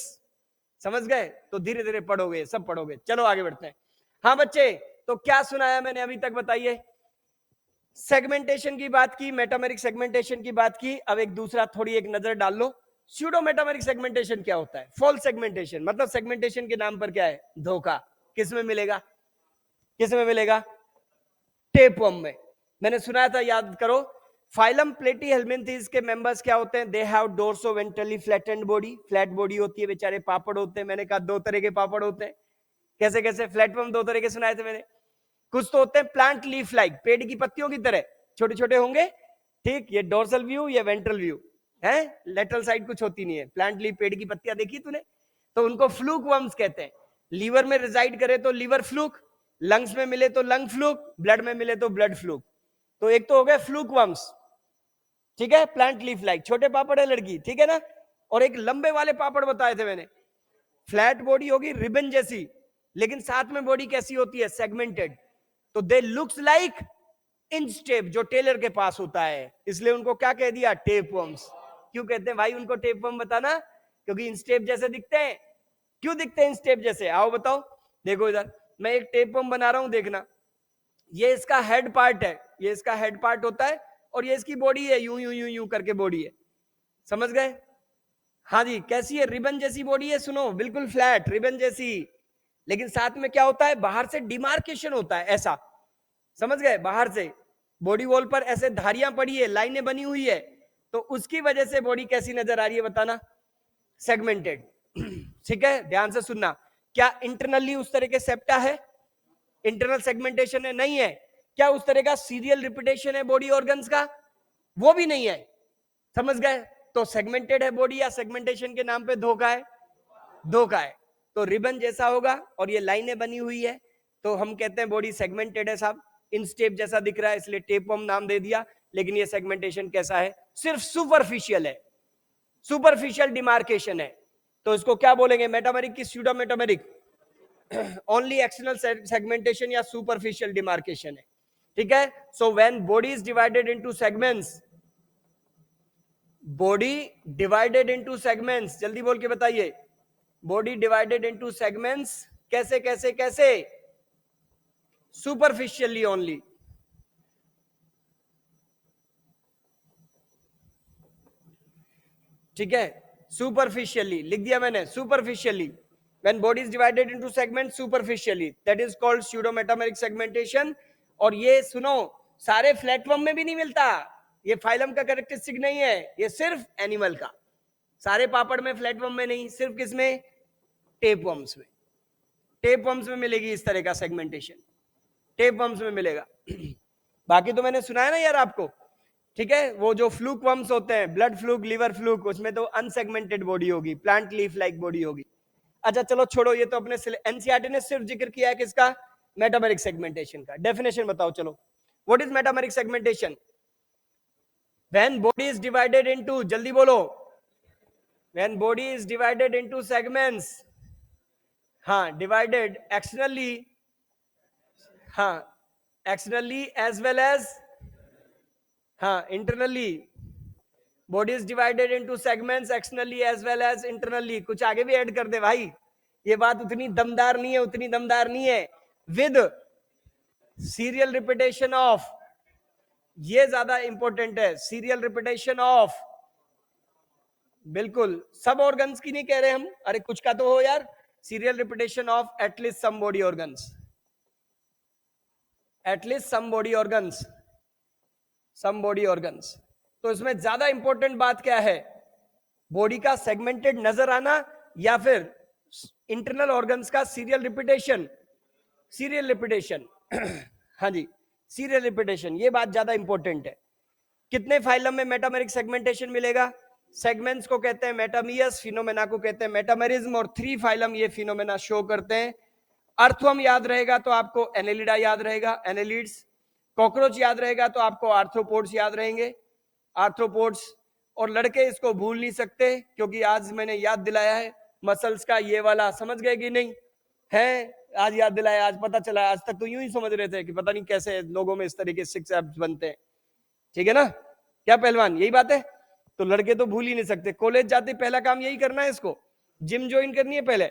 समझ गए? तो धीरे धीरे पढ़ोगे, सब पढ़ोगे। चलो आगे बढ़ते हैं। हाँ बच्चे, तो क्या सुनाया मैंने अभी तक, बताइए। सेगमेंटेशन की बात की, मेटामेरिक सेगमेंटेशन की बात की। अब एक दूसरा थोड़ी एक नजर डाल लो, स्यूडो मेटामेरिक सेगमेंटेशन क्या होता है? फॉल्स सेगमेंटेशन, मतलब सेगमेंटेशन के नाम पर क्या है? धोखा। किस में मिलेगा? किस में मिलेगा? टेपवर्म में। मैंने सुनाया था, याद करो। फाइलम प्लेटीहेल्मिन्थीज के मेंबर्स क्या होते हैं? They have dorsoventrally flattened body, flat body होती है, बेचारे पापड़ होते हैं। मैंने कहा दो तरह के पापड़ होते हैं। कैसे कैसे? फ्लैटवर्म दो तरह के सुनाए थे मैंने। कुछ तो होते हैं प्लांट लीफ लाइक, पेड़ की पत्तियों की तरह छोटे छोटे होंगे, ठीक। ये डोर्सल व्यू, ये वेंट्रल व्यू है, लेटरल साइड कुछ होती नहीं है। प्लांट लीफ, पेड़ की पत्तियां देखी तूने? तो उनको फ्लूक वर्म्स कहते हैं। लीवर में रिजाइड करे तो लीवर फ्लूक, लंग्स में मिले तो लंग फ्लूक, ब्लड में मिले तो ब्लड फ्लूक। तो एक तो हो गए फ्लूक वर्म्स, ठीक है, प्लांट लीफ लाइक, छोटे पापड़ है लड़की, ठीक है ना। और एक लंबे वाले पापड़ बताए थे मैंने, फ्लैट बॉडी होगी रिबन जैसी, लेकिन साथ में बॉडी कैसी होती है? सेगमेंटेड। तो दे लुक्स लाइक इंच टेप, जो टेलर के पास होता है, इसलिए उनको क्या कह दिया? टेपवर्म्स। क्यों कहते हैं भाई उनको टेपवर्म? बताना। क्योंकि इंच टेप जैसे दिखते हैं। क्यों दिखते हैं इंच टेप जैसे? आओ बताओ। देखो इधर मैं एक टेपवर्म बना रहा हूं, देखना। ये इसका हेड पार्ट है, ये इसका हेड पार्ट होता है, और ये इसकी बॉडी है, यूं यूं यूं यूं करके बॉडी है। समझ गए? हाँ जी। कैसी है? रिबन जैसी बॉडी है, सुनो, बिल्कुल फ्लैट रिबन जैसी। लेकिन साथ में क्या होता है? बाहर से डिमार्केशन होता है, ऐसा। समझ गए? बाहर से बॉडी वॉल पर ऐसे धारियां पड़ी है, लाइनें बनी हुई है, तो उसकी वजह से बॉडी कैसी नजर आ रही है? बताना। सेगमेंटेड। ठीक है, ध्यान से सुनना। क्या इंटरनली उस तरह के सेप्टा है? इंटरनल सेगमेंटेशन है? नहीं है। क्या उस तरह का सीरियल रिपीटेशन है बॉडी ऑर्गन्स का? वो भी नहीं है। समझ गए? तो सेगमेंटेड है बॉडी या सेगमेंटेशन के नाम पे धोखा है? धोखा है। तो रिबन जैसा होगा और ये लाइनें बनी हुई है, तो हम कहते हैं बॉडी सेगमेंटेड है साहब। इंस्टेप जैसा दिख रहा है इसलिए टेपवर्म नाम दे दिया, लेकिन ये सेगमेंटेशन कैसा है? सिर्फ सुपरफिशियल है, सुपरफिशियल डिमार्केशन है। तो इसको क्या बोलेंगे, मेटामेरिक की pseudo metameric? Only external segmentation या सुपरफिशियल डिमार्केशन है, ठीक है। So when body is divided into segments, body divided into segments, जल्दी बोल के बताइए, बॉडी डिवाइडेड इनटू सेगमेंट्स कैसे कैसे कैसे? Superficially only. ठीक है, सुपरफिशियली लिख दिया मैंने, superficially. When body is divided into segments superficially, that is called pseudometameric segmentation। और ये सुनो, सारे फ्लैटवर्म में भी नहीं मिलता, ये फाइलम का कैरेक्टरिस्टिक नहीं है, ये सिर्फ एनिमल का। सारे पापड़ में, फ्लैटवर्म में नहीं, सिर्फ किसमें? टेपवर्म्स में। टेपवर्म्स में मिलेगी इस तरह का सेगमेंटेशन, टेपवर्म्स में मिलेगा। बाकी तो मैंने सुनाया ना यार आपको, ठीक है। वो जो फ्लूक वर्म्स होते हैं, ब्लड फ्लूक, लिवर फ्लूक, उसमें तो अनसेगमेंटेड बॉडी होगी, प्लांट लीफ लाइक बॉडी होगी। अच्छा चलो छोड़ो, ये तो अपने एनसीईआरटी ने सिर्फ जिक्र किया है किसका? मेटामेरिक सेगमेंटेशन का। डेफिनेशन बताओ चलो, what is metameric segmentation? When body is divided into, जल्दी बोलो, when body is divided into segments, हाँ, डिवाइडेड एक्सटर्नली, हाँ, एक्सटर्नली एज वेल एज, हाँ, internally. Body is divided into segments externally as well as internally. कुछ आगे भी add कर दे भाई, ये बात उतनी दमदार नहीं है, उतनी दमदार नहीं है। विद सीरियल रिपीटेशन ऑफ, ये ज्यादा इंपॉर्टेंट है, सीरियल रिपीटेशन ऑफ, बिल्कुल सब ऑर्गन्स की नहीं कह रहे हम, अरे कुछ का तो हो यार। Serial repetition of at least some body organs, at least some body organs, some body organs. तो इसमें ज्यादा इंपॉर्टेंट बात क्या है? बॉडी का सेगमेंटेड नजर आना या फिर इंटरनल ऑर्गन्स का सीरियल रिपीटेशन? Serial repetition. हाँ जी, सीरियल रिपीटेशन, ये बात ज्यादा इंपॉर्टेंट है। कितने फाइलम में मेटामेरिक सेगमेंटेशन मिलेगा? सेगमेंट्स को कहते हैं मेटामियस, फिनोमेना को कहते हैं मेटामेरिज्म, और 3 फाइलम ये फिनोमेना शो करते हैं। अर्थवर्म याद रहेगा तो आपको एनेलिडा याद रहेगा, एनेलिड्स। कॉकरोच याद रहेगा तो आपको आर्थ्रोपोड्स याद रहेंगे, आर्थ्रोपोड्स। और लड़के इसको भूल नहीं सकते, क्योंकि आज मैंने याद दिलाया है मसल्स का ये वाला, समझ गए कि नहीं है? आज याद दिलाया, आज पता चला, आज तक तो यूं ही समझ रहे थे कि पता नहीं कैसे लोगों में इस तरह के 6 एब्स बनते हैं, ठीक है ना? क्या पहलवान, यही बात है? तो लड़के तो भूल ही नहीं सकते, कॉलेज जाते पहला काम यही करना है, इसको जिम ज्वाइन करनी है पहले।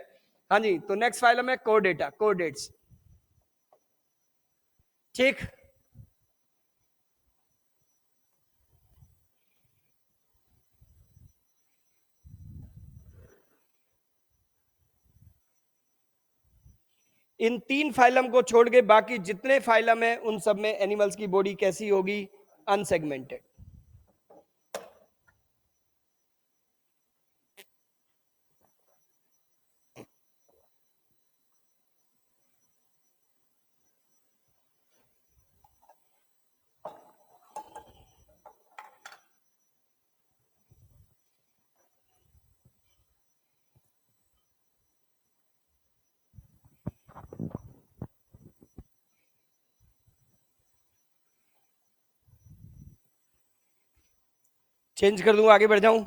हाँ जी, तो नेक्स्ट फाइलम है कोडेटा, कोडेट्स, ठीक। इन 3 फाइलम को छोड़ के बाकी जितने फाइलम है उन सब में एनिमल्स की बॉडी कैसी होगी? अनसेगमेंटेड। चेंज कर दूं, आगे बढ़ जाऊं?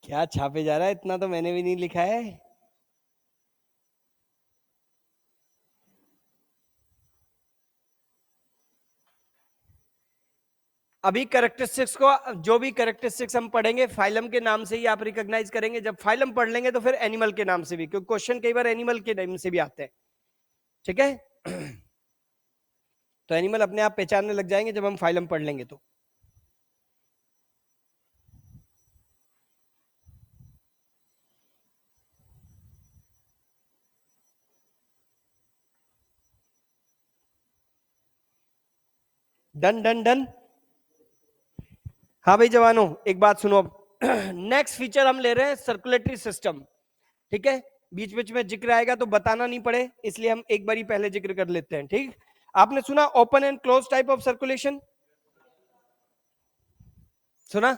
क्या छापे जा रहा है, इतना तो मैंने भी नहीं लिखा है। अभी कैरेक्टरिस्टिक्स को, जो भी कैरेक्टरिस्टिक्स हम पढ़ेंगे फाइलम के नाम से ही आप रिकॉग्नाइज करेंगे। जब फाइलम पढ़ लेंगे तो फिर एनिमल के नाम से भी, क्योंकि क्वेश्चन कई बार एनिमल के नाम से भी आते हैं, ठीक है। तो एनिमल अपने आप पहचानने लग जाएंगे जब हम फाइलम पढ़ लेंगे तो। Done done done. हाँ भाई जवानों, एक बात सुनो अब। नेक्स्ट फीचर हम ले रहे हैं सर्कुलेटरी सिस्टम, ठीक है। बीच बीच में जिक्र आएगा तो बताना नहीं पड़े, इसलिए हम एक बार ही पहले जिक्र कर लेते हैं, ठीक। आपने सुना open and close type of circulation? सुना?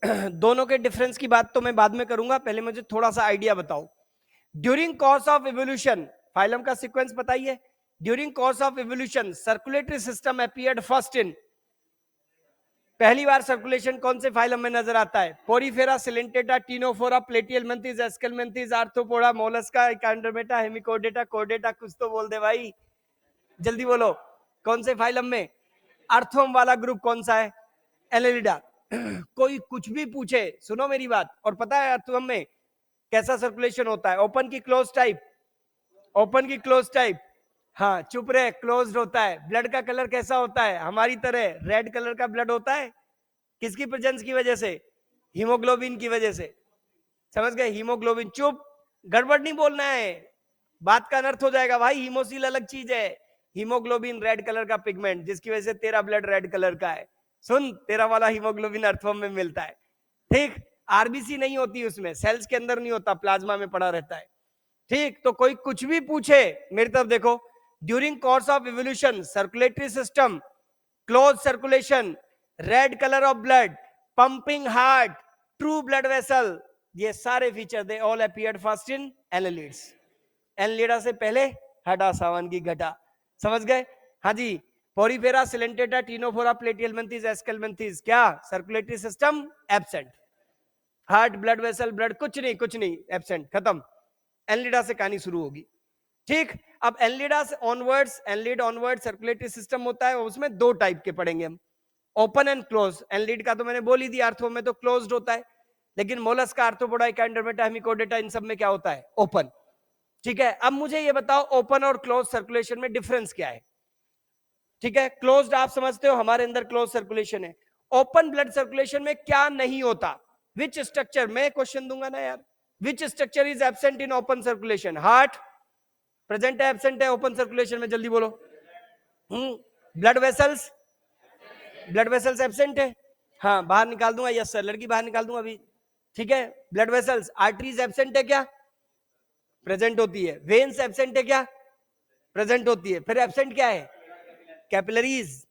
दोनों के डिफरेंस की बात तो मैं बाद में करूंगा, पहले मुझे थोड़ा सा आइडिया बताओ। During course of evolution, phylum का सीक्वेंस बताइए। During course of evolution circulatory system appeared first in, पहली बार सर्कुलेशन कौन से फाइलम में नजर आता है? Porifera, Coelenterata, Ctenophora, Platyhelminthes, Aschelminthes, Arthropoda, Mollusca, Echinodermata, Hemichordata, Chordata, कुछ तो बोल दे भाई, जल्दी बोलो। कौन से फाइलम में? आर्थोम वाला ग्रुप कौन सा है? एनेलिडा। कोई कुछ भी पूछे, सुनो मेरी बात, और पता है आर्थोम में कैसा सर्कुलेशन होता है? ओपन की क्लोज टाइप? ओपन की क्लोज टाइप? हाँ चुप रहे, क्लोज्ड होता है। ब्लड का कलर कैसा होता है? हमारी तरह रेड कलर का ब्लड होता है। किसकी प्रेजेंस की वजह से? हीमोग्लोबिन की वजह से। समझ गए? हीमोग्लोबिन। चुप, गड़बड़ नहीं बोलना है, बात का अनर्थ हो जाएगा भाई। हीमोसील अलग चीज है, हीमोग्लोबिन रेड कलर का पिगमेंट, जिसकी वजह से तेरा ब्लड रेड कलर का है। सुन, तेरा वाला हीमोग्लोबिन अर्थवम में मिलता है, ठीक? आरबीसी नहीं होती उसमें, सेल्स के अंदर नहीं होता, प्लाज्मा में पड़ा रहता है, ठीक? तो कोई कुछ भी पूछे, मेरी तरफ देखो। During course of evolution circulatory system, close circulation, red colour of blood, pumping heart, true blood vessel, ये सारे feature they all appeared first in annelids. Annelida से पहले हटा सावन की घटा। समझ गए? हाँ जी। Porifera, Coelenterata, Ctenophora, Platyhelminthes, Aschelminthes, क्या circulatory system absent. Heart, blood vessel, blood कुछ नहीं, कुछ नहीं, एब्सेंट, खत्म। एनालिडा से कहानी शुरू होगी, ठीक? अब एनालिडा से onwards, annelid onward circulatory system होता है, उसमें दो टाइप के पढ़ेंगे हम, ओपन एंड क्लोज। एनालिड का तो मैंने बोल ही दिया, आर्थो में तो क्लोज्ड होता है, लेकिन मोलस्का, आर्थ्रोपोडा, एकांड्रोमेटा, हेमिकोडेटा, इन सब में क्या होता है? ओपन। ठीक है, अब मुझे ये बताओ ओपन और क्लोज सर्कुलेशन में डिफरेंस क्या है? ठीक है, क्लोज्ड आप समझते हो, हमारे अंदर क्लोज सर्कुलेशन है। ओपन ब्लड सर्कुलेशन में क्या नहीं होता? विच स्ट्रक्चर, मैं क्वेश्चन दूंगा ना यार, which structure is absent in open circulation? Heart present है, एब्सेंट है ओपन सर्कुलेशन में? जल्दी बोलो। Blood vessels, blood vessels absent है, हाँ बाहर निकाल दूंगा, यस सर, लड़की बाहर निकाल दूंगा अभी, ठीक है? Blood vessels. आर्टरीज एब्सेंट है क्या? प्रेजेंट होती है। वेन्स एब्सेंट है क्या? प्रेजेंट होती है। फिर एब्सेंट क्या है? कैपिलरीज।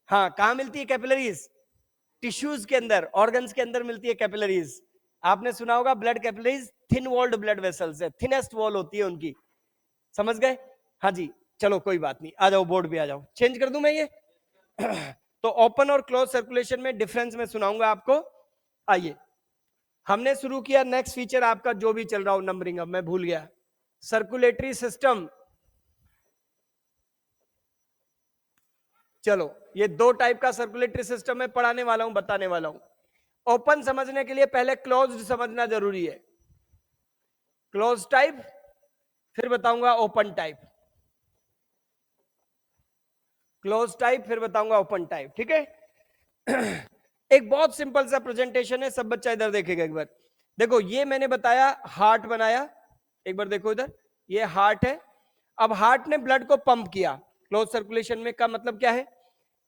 हाँ, कहां मिलती है कैपिलरीज? टिश्यूज के अंदर, ऑर्गन्स के अंदर मिलती है कैपिलरीज। आपने सुना होगा blood capillaries thin walled blood vessels है, थिनेस्ट वॉल होती है उनकी। समझ गए? हाँ जी। चलो कोई बात नहीं, आ जाओ बोर्ड पे आ जाओ, चेंज कर दूं मैं ये। तो ओपन और क्लोज सर्कुलेशन में डिफरेंस मैं सुनाऊंगा आपको। आइए, हमने शुरू किया नेक्स्ट फीचर आपका, जो भी चल रहा हो नंबरिंग, अब मैं भूल गया। Circulatory system. चलो, ये दो टाइप का सर्कुलेटरी सिस्टम मैं पढ़ाने वाला हूं, बताने वाला हूं। ओपन समझने के लिए पहले क्लोज्ड समझना जरूरी है। क्लोज टाइप, फिर बताऊंगा ओपन टाइप। क्लोज टाइप, फिर बताऊंगा ओपन टाइप, ठीक है? एक बहुत सिंपल सा प्रेजेंटेशन है, सब बच्चा इधर देखेगा एक बार। देखो, ये मैंने बताया, हार्ट बनाया, एक बार देखो इधर, ये हार्ट है। अब हार्ट ने ब्लड को पंप किया, क्लोज सर्कुलेशन में का मतलब क्या है?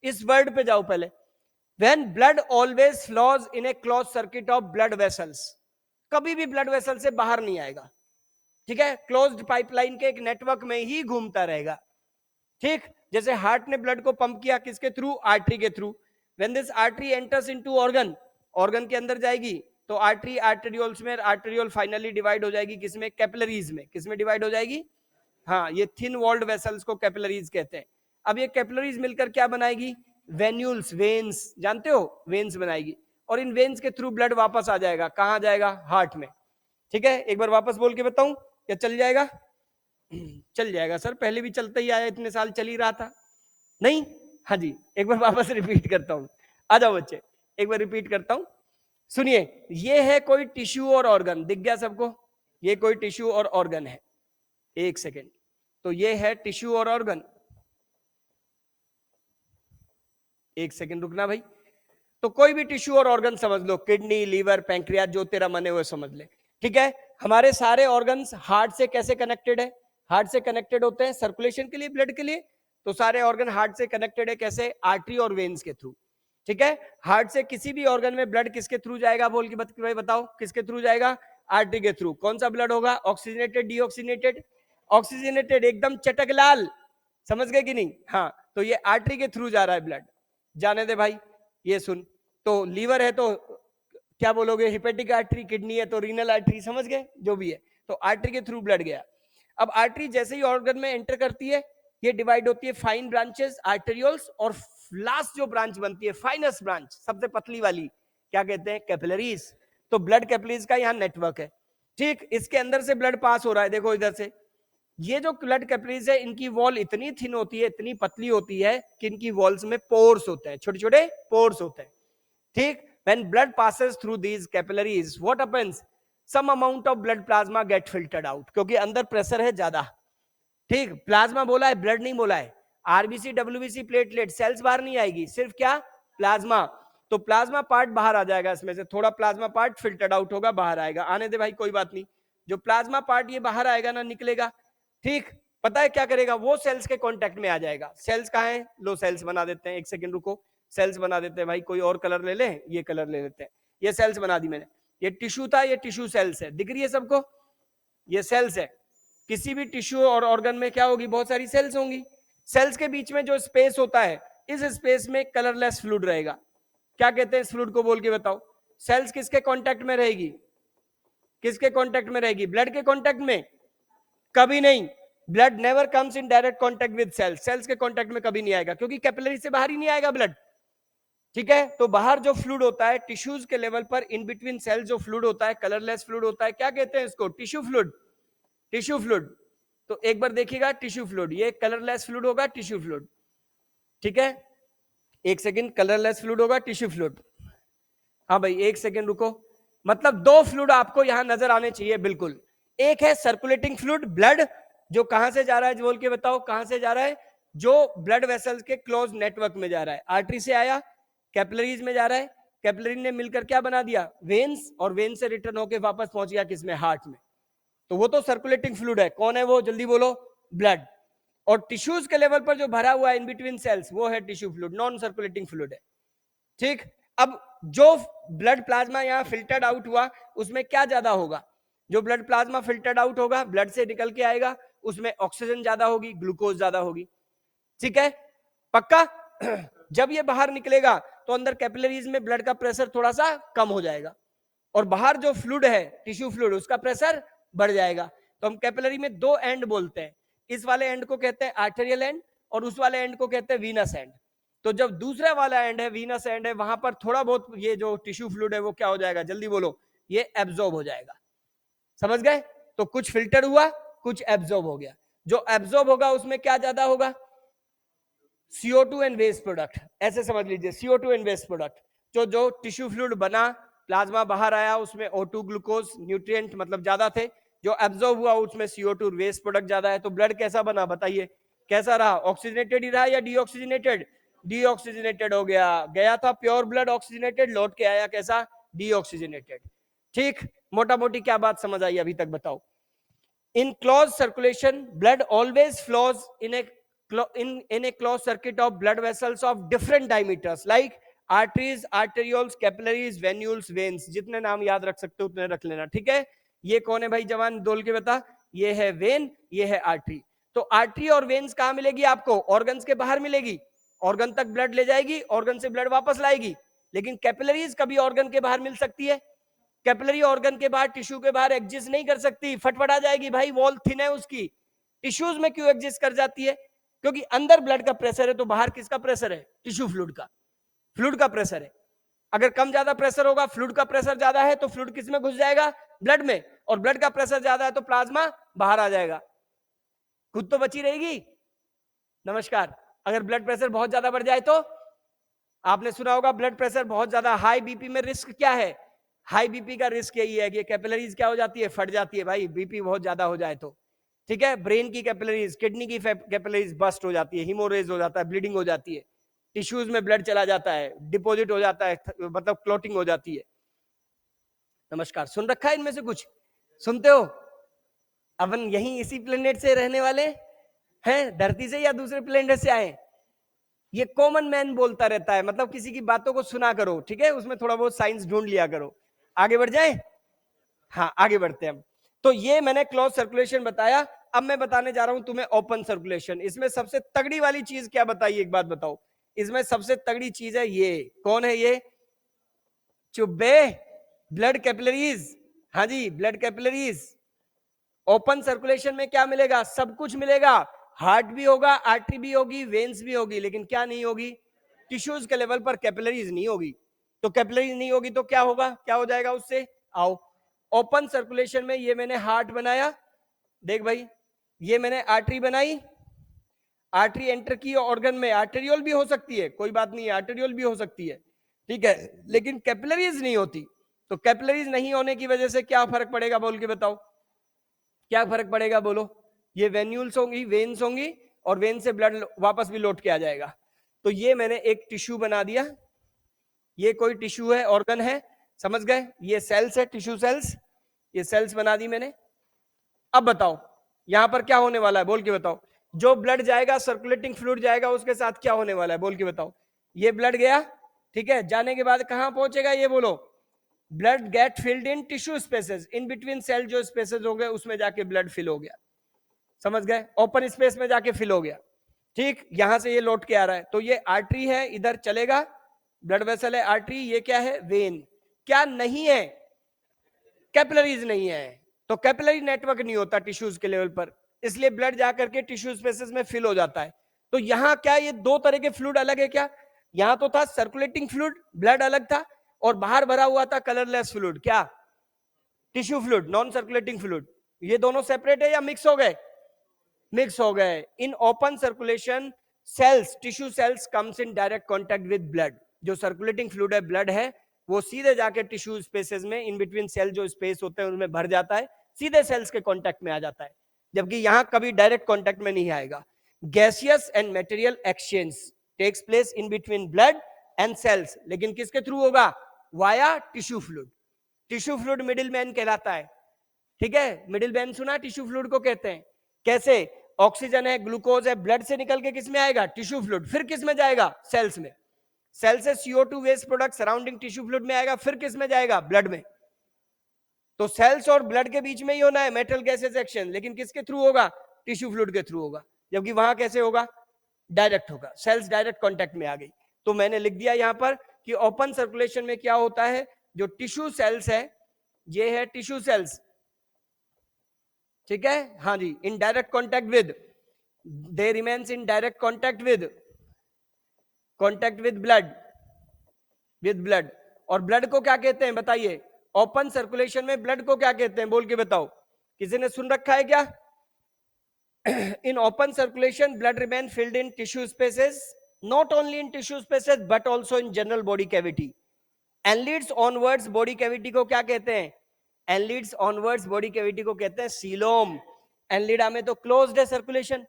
इस वर्ड पे जाओ पहले। When blood always flows in a closed circuit of blood vessels, कभी भी ब्लड वेसल से बाहर नहीं आएगा, ठीक है? क्लोज्ड पाइपलाइन के एक नेटवर्क में ही घूमता रहेगा, ठीक? जैसे हार्ट ने ब्लड को पंप किया, किसके थ्रू? आर्टरी के through. When this artery enters into organ, organ के अंदर जाएगी, तो आर्टरी आर्टेरियोल्स में, आर्टेरियोल फाइनली डिवाइड हो जाएगी किसमें? कैपिलरीज में। किसमें डिवाइड हो जाएगी? हाँ, ये थिन वॉल्ड वेसल्स को कैपिलरीज कहते हैं। अब ये कैपिलरीज मिलकर क्या बनाएगी? वेन्यूल्स, वेन्स, जानते हो? वेन्स बनाएगी, और इन वेन्स के थ्रू ब्लड वापस आ जाएगा, कहां जाएगा? हार्ट में, ठीक है? एक बार वापस बोल के बताऊं, क्या चल जाएगा? चल जाएगा सर, पहले भी चलता ही आया, इतने साल चल ही रहा था, नहीं? हाँ जी, एक बार वापस रिपीट करता हूं, आ जाओ बच्चे, एक बार रिपीट करता हूं, सुनिए। ये है कोई टिश्यू और ऑर्गन, दिख गया सबको? ये कोई टिश्यू और ऑर्गन है, एक सेकेंड, तो ये है टिश्यू और ऑर्गन, एक सेकेंड रुकना भाई। तो कोई भी टिश्यू और ऑर्गन समझ लो, किडनी, लीवर, पैंक्रियाज, जो तेरा मन है वो समझ ले, ठीक है? हमारे सारे ऑर्गन्स हार्ट से कैसे कनेक्टेड है? हार्ट से कनेक्टेड होते हैं सर्कुलेशन के लिए, ब्लड के लिए। तो सारे ऑर्गन हार्ट से कनेक्टेड है, कैसे? आर्टरी और वेन्स के थ्रू, ठीक है? हार्ट से किसी भी ऑर्गन में ब्लड किसके थ्रू जाएगा? बोल के भाई बताओ, किसके थ्रू जाएगा? आर्टरी के थ्रू। कौन सा ब्लड होगा? Oxygenated, deoxygenated? ऑक्सीजनेटेड, एकदम चटक लाल, समझ गए कि नहीं? हाँ, तो ये आर्टरी के थ्रू जा रहा है ब्लड, जाने दे भाई। ये सुन, तो लीवर है तो क्या बोलोगे, हिपेटिक आर्टरी, किडनी है तो रीनल आर्टरी, समझ गए? जो भी है, तो आर्टरी के थ्रू ब्लड गया। अब आर्टरी जैसे ही ऑर्गन में एंटर करती है, ये डिवाइड होती है फाइन ब्रांचेस, आर्टेरियोल्स, और लास्ट जो ब्रांच बनती है, फाइनेस्ट ब्रांच, सबसे पतली वाली, क्या कहते हैं? कैपिलरीज। तो ब्लड कैपिलरीज का यहाँ नेटवर्क है, ठीक। इसके अंदर से ब्लड पास हो रहा है, देखो इधर से। ये जो ब्लड कैपिलरीज है, इनकी वॉल इतनी थिन होती है, इतनी पतली होती है कि इनकी वॉल्स में पोर्स होते हैं, छोटे छोटे पोर्स होते हैं, ठीक। When blood passes through these capillaries, what happens? Some amount of blood plasma get filtered out, क्योंकि अंदर प्रेशर है ज्यादा, ठीक। प्लाज्मा बोला है, ब्लड नहीं बोला है। आरबीसी, डब्ल्यूबीसी, प्लेटलेट, सेल्स बाहर नहीं आएगी, सिर्फ क्या? प्लाज्मा। तो प्लाज्मा पार्ट बाहर आ जाएगा, इसमें से थोड़ा प्लाज्मा पार्ट फिल्टर्ड आउट होगा, बाहर आएगा, आने दे भाई, कोई बात नहीं। जो प्लाज्मा पार्ट ये बाहर आएगा ना, निकलेगा, ठीक। पता है क्या करेगा? वो सेल्स के कांटेक्ट में आ जाएगा। सेल्स कहाँ है? लो सेल्स बना देते हैं, एक सेकंड रुको, सेल्स बना देते हैं भाई। कोई और कलर ले ले, ये कलर ले लेते हैं। ये सेल्स बना दी मैंने। ये टिश्यू था, ये टिश्यू सेल्स है, दिख रही है सबको? ये सेल्स है। किसी भी टिश्यू और ऑर्गन में क्या होगी? बहुत सारी सेल्स होंगी। सेल्स के बीच में जो स्पेस होता है, इस स्पेस में कलरलेस फ्लूइड रहेगा। क्या कहते हैं इस फ्लूइड को? बोल के बताओ। सेल्स किसके कांटेक्ट में रहेगी? किसके कांटेक्ट में रहेगी? ब्लड के कांटेक्ट में? कभी नहीं। Blood never comes in direct contact with cells, cells के कांटेक्ट में कभी नहीं आएगा, क्योंकि कैपिलरी से बाहर ही नहीं आएगा ब्लड, ठीक है। तो बाहर जो फ्लूइड होता है टिश्यूज के लेवल पर, इन बिटवीन सेल्स जो फ्लूइड होता है, कलरलेस फ्लूइड होता है, क्या कहते हैं इसको? Tissue fluid. Tissue fluid. तो एक बार देखिएगा, टिश्यू फ्लूइड, ये कलरलेस फ्लूइड होगा, टिश्यू फ्लूइड, ठीक है। एक सेकंड, कलरलेस फ्लूइड होगा, टिश्यू फ्लूइड। हाँ भाई, एक सेकंड रुको। मतलब दो फ्लूइड आपको यहां नजर आने चाहिए, बिल्कुल। एक है सर्कुलेटिंग फ्लूइड, ब्लड, जो कहां से जा रहा है, बोल के बताओ, कहां से जा रहा है? जो ब्लड वेसल्स के क्लोज नेटवर्क में जा रहा है। आर्टरी से आया, कैपिलरीज में जा रहा है, कैपिलरी ने मिलकर क्या बना दिया? वेन्स, और वेन से रिटर्न होकर वापस पहुंच गया किसमें? हार्ट में। तो वो तो सर्कुलेटिंग फ्लूइड है। कौन है वो? जल्दी बोलो। ब्लड। और टिश्यूज के लेवल पर जो भरा हुआ है इन बिटवीन सेल्स, वो है tissue fluid, non circulating fluid है, ठीक। अब जो ब्लड प्लाज्मा यहां फिल्टर्ड आउट हुआ, उसमें क्या ज्यादा होगा? जो ब्लड प्लाज्मा फिल्टर्ड आउट होगा, ब्लड से निकल के आएगा, उसमें ऑक्सीजन ज्यादा होगी, ग्लूकोज ज्यादा होगी, ठीक है, पक्का? जब ये बाहर निकलेगा तो अंदर कैपिलरीज में ब्लड का प्रेशर थोड़ा सा कम हो जाएगा, और बाहर जो फ्लूइड है, टिश्यू फ्लूइड, उसका प्रेशर बढ़ जाएगा। तो हम कैपिलरी में दो एंड बोलते हैं, इस वाले एंड को कहते हैं आर्टेरियल एंड, और उस वाले एंड को कहते हैं वीनस एंड। तो जब दूसरा वाला एंड है, वीनस एंड है, वहां पर थोड़ा बहुत ये जो टिश्यू फ्लूइड है वो क्या हो जाएगा? जल्दी बोलो। ये एब्जॉर्ब हो जाएगा, समझ गए? तो कुछ फिल्टर हुआ, कुछ एब्जॉर्ब हो गया। जो एब्जॉर्ब होगा उसमें क्या ज्यादा होगा? CO2 एंड वेस्ट प्रोडक्ट, ऐसे समझ लीजिए, CO2 एंड वेस्ट प्रोडक्ट। जो टिश्यू फ्लूइड बना, प्लाज्मा बाहर आया, उसमें O2 ग्लूकोज न्यूट्रिएंट मतलब ज्यादा थे, जो एब्जॉर्ब हुआ उसमें CO2 वेस्ट प्रोडक्ट ज्यादा है। तो ब्लड कैसा बना? बताइए, कैसा रहा? ऑक्सीजनेटेड ही रहा या डीऑक्सीजनेटेड? डीऑक्सीजनेटेड हो गया। गया था प्योर ब्लड ऑक्सीजनेटेड, लौट के आया कैसा? डीऑक्सीजनेटेड, ठीक। मोटा मोटी क्या बात समझ आई अभी तक? बताओ। In closed circulation, blood always flows in a closed circuit of blood vessels of different diameters, like arteries, arterioles, capillaries, venules, veins. जितने नाम याद रख सकते हो उतने रख लेना, ठीक है। ये कौन है भाई? जवान बोल के बता। ये है वेन, ये है आर्टरी। तो आर्टरी और वेन्स कहां मिलेगी आपको? ऑर्गन्स के बाहर मिलेगी, ऑर्गन तक ब्लड ले जाएगी, ऑर्गन से ब्लड वापस लाएगी। लेकिन कैपिलरीज कभी ऑर्गन के बाहर मिल सकती है? कैपिलरी ऑर्गन के बाहर, टिश्यू के बाहर एग्जिस्ट नहीं कर सकती, फटफटा जाएगी भाई, वॉल थिन है उसकी। टिश्यूज में क्यों एग्जिस्ट कर जाती है? क्योंकि अंदर ब्लड का प्रेशर है, तो बाहर किसका प्रेशर है? टिश्यू फ्लूइड का, फ्लूइड का प्रेशर है। अगर कम ज्यादा प्रेशर होगा, फ्लूइड का प्रेशर ज्यादा है, तो फ्लूइड किस में घुस जाएगा? ब्लड में। और ब्लड का प्रेशर ज्यादा है तो प्लाज्मा बाहर आ जाएगा, खुद तो बची रहेगी। नमस्कार। अगर ब्लड प्रेशर बहुत ज्यादा बढ़ जाए तो आपने सुना होगा, ब्लड प्रेशर बहुत ज्यादा, हाई बीपी में रिस्क क्या है? हाई बीपी का रिस्क यही है कि कैपिलरीज क्या हो जाती है? फट जाती है भाई, बीपी बहुत ज्यादा हो जाए तो, ठीक है। ब्रेन की कैपिलरीज, किडनी की कैपिलरीज बस्ट हो जाती है, हीमोरेज हो जाता है, ब्लीडिंग हो जाती है, टिश्यूज में ब्लड चला जाता है, डिपॉजिट हो जाता है, मतलब क्लॉटिंग हो जाती है। नमस्कार। सुन रखा है इनमें से कुछ? सुनते हो? अपन यही इसी प्लेनेट से रहने वाले हैं, धरती से या दूसरे प्लेनेट से आए? ये कॉमन मैन बोलता रहता है, मतलब किसी की बातों को सुना करो, ठीक है, उसमें थोड़ा बहुत साइंस ढूंढ लिया करो। आगे बढ़ जाए? हाँ, आगे बढ़ते हैं हम। तो ये मैंने क्लोज सर्कुलेशन बताया। अब मैं बताने जा रहा हूं तुम्हें ओपन सर्कुलेशन। इसमें सबसे तगड़ी वाली चीज क्या बताइए, एक बात बताओ, इसमें सबसे तगड़ी चीज है ये, कौन है ये? चुब्बे, ब्लड कैपिलरीज। हाँ जी, ब्लड कैपिलरीज। ओपन सर्कुलेशन में क्या मिलेगा? सब कुछ मिलेगा, हार्ट भी होगा, आर्टरी भी होगी, वेन्स भी होगी, लेकिन क्या नहीं होगी? टिश्यूज के लेवल पर कैपिलरीज नहीं होगी। तो कैपिलरीज नहीं होगी तो क्या होगा, क्या हो जाएगा उससे? आओ, ओपन सर्कुलेशन में ये मैंने हार्ट बनाया, देख भाई, ये मैंने आर्टरी बनाई, आर्टरी एंटर की ऑर्गन में, आर्टेरियोल भी हो सकती है, कोई बात नहीं है, आर्टेरियोल भी हो सकती है, ठीक है, लेकिन कैपिलरीज नहीं होती। तो कैपिलरीज नहीं होने की वजह से क्या फर्क पड़ेगा, बोल के बताओ, क्या फर्क पड़ेगा बोलो? ये वेन्यूल्स होंगी, वेन्स होंगी, और वेन से ब्लड वापस भी लौट के आ जाएगा। तो ये मैंने एक टिश्यू बना दिया, ये कोई टिश्यू है, ऑर्गन है, समझ गए? ये सेल्स है, टिश्यू सेल्स, ये सेल्स बना दी मैंने। अब बताओ यहां पर क्या होने वाला है, बोल के बताओ? जो ब्लड जाएगा, सर्कुलेटिंग फ्लूइड जाएगा, उसके साथ क्या होने वाला है, बोल के बताओ? ये ब्लड गया, ठीक है, जाने के बाद कहां पहुंचेगा, ये बोलो? Blood get filled in tissue spaces, in between cell जो स्पेसेस हो गए उसमें जाके ब्लड फिल हो गया, समझ गए? ओपन स्पेस में जाके फिल हो गया, ठीक, यहां से ये लौट के आ रहा है। तो ये आर्टरी है, इधर चलेगा, ब्लड वेसल है, आर्टरी, ये क्या है? वेन। क्या नहीं है? कैपिलरीज नहीं है। तो कैपिलरी नेटवर्क नहीं होता टिश्यूज के लेवल पर, इसलिए ब्लड जाकर के टिश्यू स्पेसेस में फिल हो जाता है। तो यहां क्या ये दो तरह के फ्लूइड अलग है क्या? यहां तो था सर्कुलेटिंग फ्लूइड, ब्लड अलग था, और बाहर भरा हुआ था कलरलेस फ्लूइड, क्या? Tissue fluid, non circulating fluid. ये दोनों सेपरेट है या मिक्स हो गए? मिक्स हो गए। In open circulation cells, tissue cells comes in direct contact with blood. जो सर्कुलेटिंग फ्लूइड है, ब्लड है, वो सीधे जाके टिश्यू स्पेसेस में, इन बिटवीन सेल जो स्पेस होते हैं उनमें भर जाता है, सीधे सेल्स के कांटेक्ट में आ जाता है, जबकि यहां कभी डायरेक्ट कांटेक्ट में नहीं आएगा। Gaseous and material exchange takes place in between blood and cells, लेकिन किसके थ्रू होगा? Via tissue fluid. Tissue fluid middle man कहलाता है, ठीक है, मिडिल मैन सुना, टिश्यू फ्लूइड को कहते हैं। कैसे? ऑक्सीजन है, ग्लूकोज है, ब्लड से निकल के किस में आएगा? टिश्यू फ्लूइड, फिर किस में जाएगा? सेल्स में। सेल से CO2 waste product surrounding tissue fluid में आएगा, फिर किस में जाएगा? ब्लड में। तो सेल्स और ब्लड के बीच में ही होना है मेटल गैसेस एक्सचेंज, लेकिन किसके थ्रू होगा? टिश्यू फ्लूइड के थ्रू होगा, जबकि वहां कैसे होगा? डायरेक्ट होगा, सेल्स डायरेक्ट कांटेक्ट में आ गई। तो मैंने लिख दिया यहां पर कि ओपन सर्कुलेशन में क्या होता है, जो टिश्यू सेल्स है, ये है टिश्यू सेल्स, ठीक है, हाँ जी, in direct contact with, they remains in direct contact with blood. और ब्लड को क्या कहते हैं बताइए? ओपन सर्कुलेशन में ब्लड को क्या कहते हैं, बोल के बताओ? किसी ने सुन रखा है क्या? In open circulation blood remain filled in tissue spaces, not only in tissue spaces but also in general body cavity, and leads onwards. Body cavity को क्या कहते हैं? And leads onwards body cavity को कहते हैं सीलोम। एनलिडा में तो closed है सर्कुलेशन,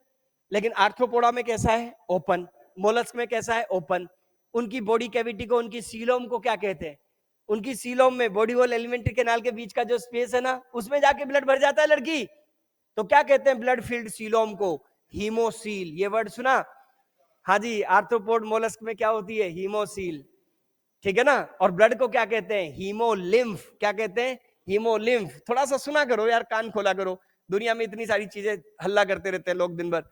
लेकिन आर्थ्रोपोडा में कैसा है? ओपन। मोलस्क में कैसा है? ओपन। उनकी बॉडी कैविटी को, उनकी सीलोम को क्या कहते हैं? उनकी सीलोम में, बॉडी वॉल एलिमेंट्री कैनाल के बीच का जो स्पेस है ना, उसमें जाके ब्लड भर जाता है लड़की, तो क्या कहते हैं ब्लड फिल्ड सीलोम को? हीमोसील। ये वर्ड सुना? हाँ जी, आर्थ्रोपोड मोलस्क में क्या होती है? हीमोसील, ठीक है ना। और ब्लड को क्या कहते हैं? हीमोलिम्फ। क्या कहते हैं? हीमोलिम्फ। थोड़ा सा सुना करो यार, कान खोला करो, दुनिया में इतनी सारी चीजें हल्ला करते रहते हैं लोग दिन भर।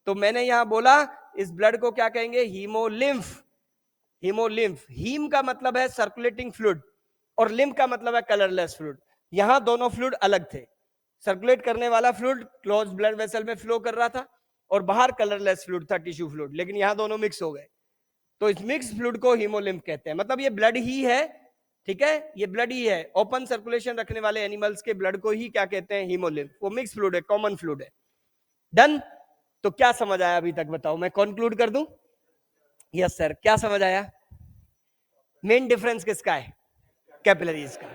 तो मैंने यहां बोला इस ब्लड को क्या कहेंगे? हीमोलिम्फ। हीमोलिम्फ। हीम का मतलब है सर्कुलेटिंग फ्लूइड, और लिम्फ का मतलब है कलरलेस फ्लूइड। यहां दोनों फ्लूइड अलग थे, सर्कुलेट करने वाला फ्लूइड क्लोज ब्लड वेसल में फ्लो कर रहा था, और बाहर कलरलेस फ्लूइड था, टिश्यू फ्लूइड, लेकिन यहां दोनों मिक्स हो गए, तो इस मिक्स फ्लूइड को हीमोलिम्फ कहते हैं। मतलब ये ब्लड ही है, ठीक है, ये ब्लड ही है। ओपन सर्कुलेशन रखने वाले एनिमल्स के ब्लड को ही क्या कहते हैं? हीमोलिम्फ। वो मिक्स फ्लूइड है, कॉमन फ्लूइड है। डन। तो क्या समझ आया अभी तक, बताओ, मैं कंक्लूड कर दूं? यस सर, क्या समझ आया? मेन डिफरेंस किसका है? कैपिलरीज का।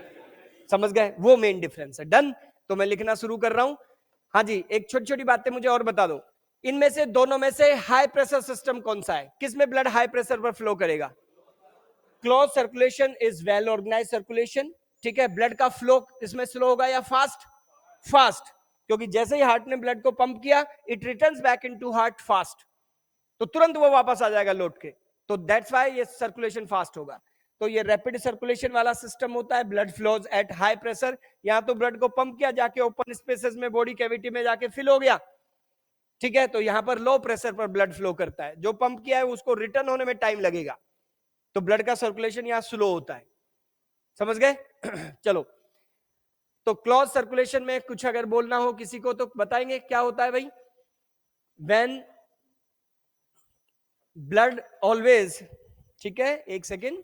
समझ गए? वो मेन डिफरेंस है। डन। तो मैं लिखना शुरू कर रहा हूं। हाँ जी, एक छोटी छोटी बातें मुझे और बता दो, इनमें से, दोनों में से हाई प्रेशर सिस्टम कौन सा है? किसमें ब्लड हाई प्रेशर पर फ्लो करेगा? Close circulation is well organise circulation, ठीक है। ब्लड का फ्लो इसमें स्लो होगा या फास्ट? फास्ट, क्योंकि जैसे ही हार्ट ने ब्लड को पंप किया, it returns back into heart fast, तो तुरंत वो वापस आ जाएगा लौट के, तो दैट्स व्हाई ये सर्कुलेशन फास्ट होगा। तो ये रैपिड सर्कुलेशन वाला सिस्टम होता है, blood flows at high pressure. यहाँ तो ब्लड को पंप किया, जाके ओपन स्पेसेस में बॉडी कैविटी में जाके फिल हो गया, ठीक है। तो यहाँ पर लो प्रेशर पर ब्लड फ्लो करता है, जो पंप किया है उसको रिटर्न होने में टाइम लगेगा, तो ब्लड का सर्कुलेशन यहाँ स्लो होता है, समझ गए? चलो, तो क्लोज सर्कुलेशन में कुछ अगर बोलना हो किसी को तो बताएंगे क्या होता है भाई? व्हेन ब्लड ऑलवेज, ठीक है, एक सेकेंड,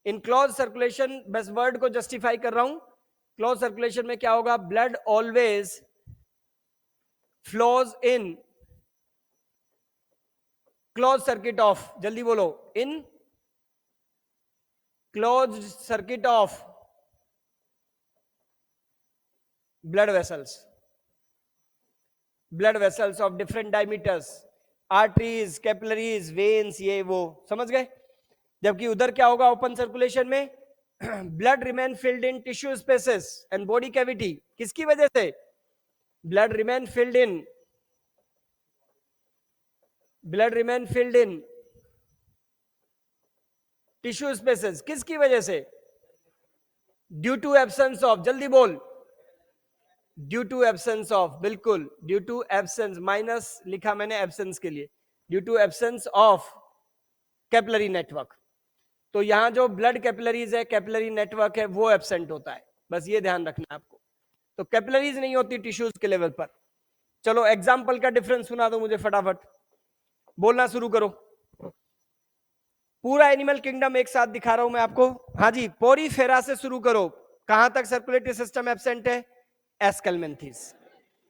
इन क्लोज सर्कुलेशन, बस वर्ड को जस्टिफाई कर रहा हूं, क्लोज सर्कुलेशन में क्या होगा? Blood always flows in close circuit of, जल्दी बोलो, in close circuit of blood vessels of different diameters, arteries, capillaries, veins, ये वो, समझ गए? जबकि उधर क्या होगा ओपन सर्कुलेशन में? Blood remain filled in tissue spaces and body cavity, किसकी वजह से? Blood remain filled in tissue spaces, किसकी वजह से? ड्यू टू एब्सेंस ऑफ, जल्दी बोल, ड्यू टू एब्सेंस ऑफ, बिल्कुल, ड्यू टू एब्सेंस, माइनस लिखा मैंने एब्सेंस के लिए, due to absence of capillary network. तो यहां जो ब्लड कैपिलरीज है, कैपिलरी नेटवर्क है, वो एब्सेंट होता है, बस ये ध्यान रखना है आपको। तो कैपिलरीज नहीं होती टिश्यूज के लेवल पर। चलो एग्जाम्पल का डिफरेंस सुना दो मुझे फटाफट, बोलना शुरू करो। पूरा एनिमल किंगडम एक साथ दिखा रहा हूं मैं आपको। हाँ जी, पोरीफेरा से शुरू करो। कहां तक सर्कुलेटरी सिस्टम एब्सेंट है? एस्केल्मेंथीज।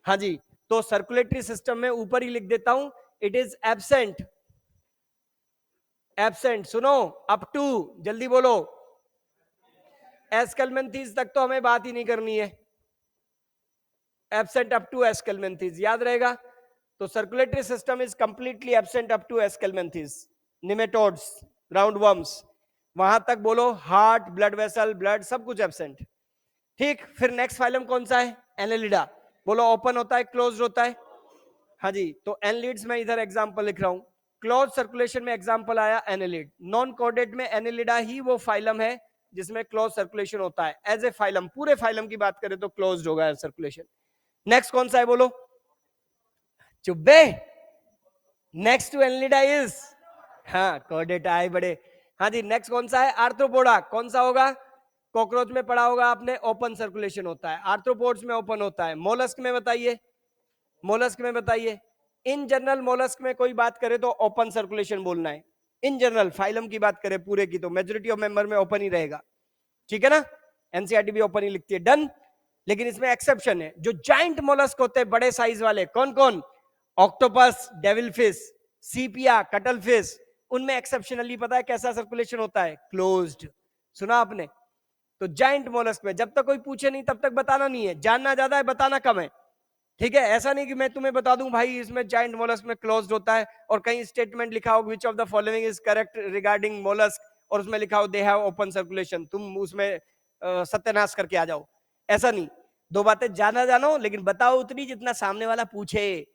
हाँ जी, तो सर्कुलेटरी सिस्टम में ऊपर ही लिख देता हूं, इट इज एब्सेंट, सुनो, अप टू, जल्दी बोलो, एस्केल्मेंथीज तक तो हमें बात ही नहीं करनी है, एब्सेंट अप टू एस्केल्मेंथीज, याद रहेगा। तो circulatory system is completely absent up to Aschelminthes, nematodes, roundworms, वहां तक बोलो, हार्ट, ब्लड वेसल, ब्लड, सब कुछ एब्सेंट। ठीक, फिर नेक्स्ट फाइलम कौन सा है? एनेलिडा। बोलो, ओपन होता है, क्लोज होता है? हाँ जी, तो एनलिड्स में इधर एग्जांपल लिख रहा हूं। क्लोज सर्कुलेशन में एग्जांपल आया एनेलिड। नॉन कोडेड में एनेलिडा ही वो फाइलम है जिसमें क्लोज सर्कुलेशन होता है। एज ए फाइलम, पूरे फाइलम की बात करें तो क्लोज होगा सर्कुलेशन। नेक्स्ट कौन सा है बोलो? चुब्बे, नेक्स्ट टू एनेलिडा इज, हाँ, कोडेटा है बड़े। हाँ जी, नेक्स्ट कौन सा है? आर्थ्रोपोडा। कौन सा होगा? कॉकरोच में पढ़ा होगा आपने, ओपन सर्कुलेशन होता है। आर्थ्रोपोड्स में ओपन होता है। मोलस्क में बताइए, मोलस्क में बताइए। इन जनरल मोलस्क में कोई बात करे तो ओपन सर्कुलेशन बोलना है। इन जनरल फाइलम की बात करें पूरे की तो मेजॉरिटी ऑफ मेंबर में ओपन ही रहेगा, ठीक है ना? एनसीईआरटी भी ओपन ही लिखती है, डन। लेकिन इसमें एक्सेप्शन है, जो जाइंट मोलस्क होते हैं बड़े साइज वाले, कौन कौन? ऑक्टोपस, डेविल फिश, सीपिया, कटल फिश, उनमें एक्सेप्शनली पता है कैसा सर्कुलेशन होता है? क्लोज्ड। सुना आपने? तो जाइंट मोलस्क में जब तक कोई पूछे नहीं तब तक बताना नहीं है, जानना ज्यादा है बताना कम है, ठीक है? ऐसा नहीं कि मैं तुम्हें बता दूं भाई इसमें जाइंट मोलस्क में क्लोज्ड होता है और कहीं स्टेटमेंट लिखा हो which of the following is correct regarding mollusc और उसमें लिखा हो दे हैव ओपन सर्कुलेशन, तुम उसमें सत्यानाश करके आ जाओ। ऐसा नहीं, दो बातें जाना जानो लेकिन बताओ उतनी जितना सामने वाला पूछे।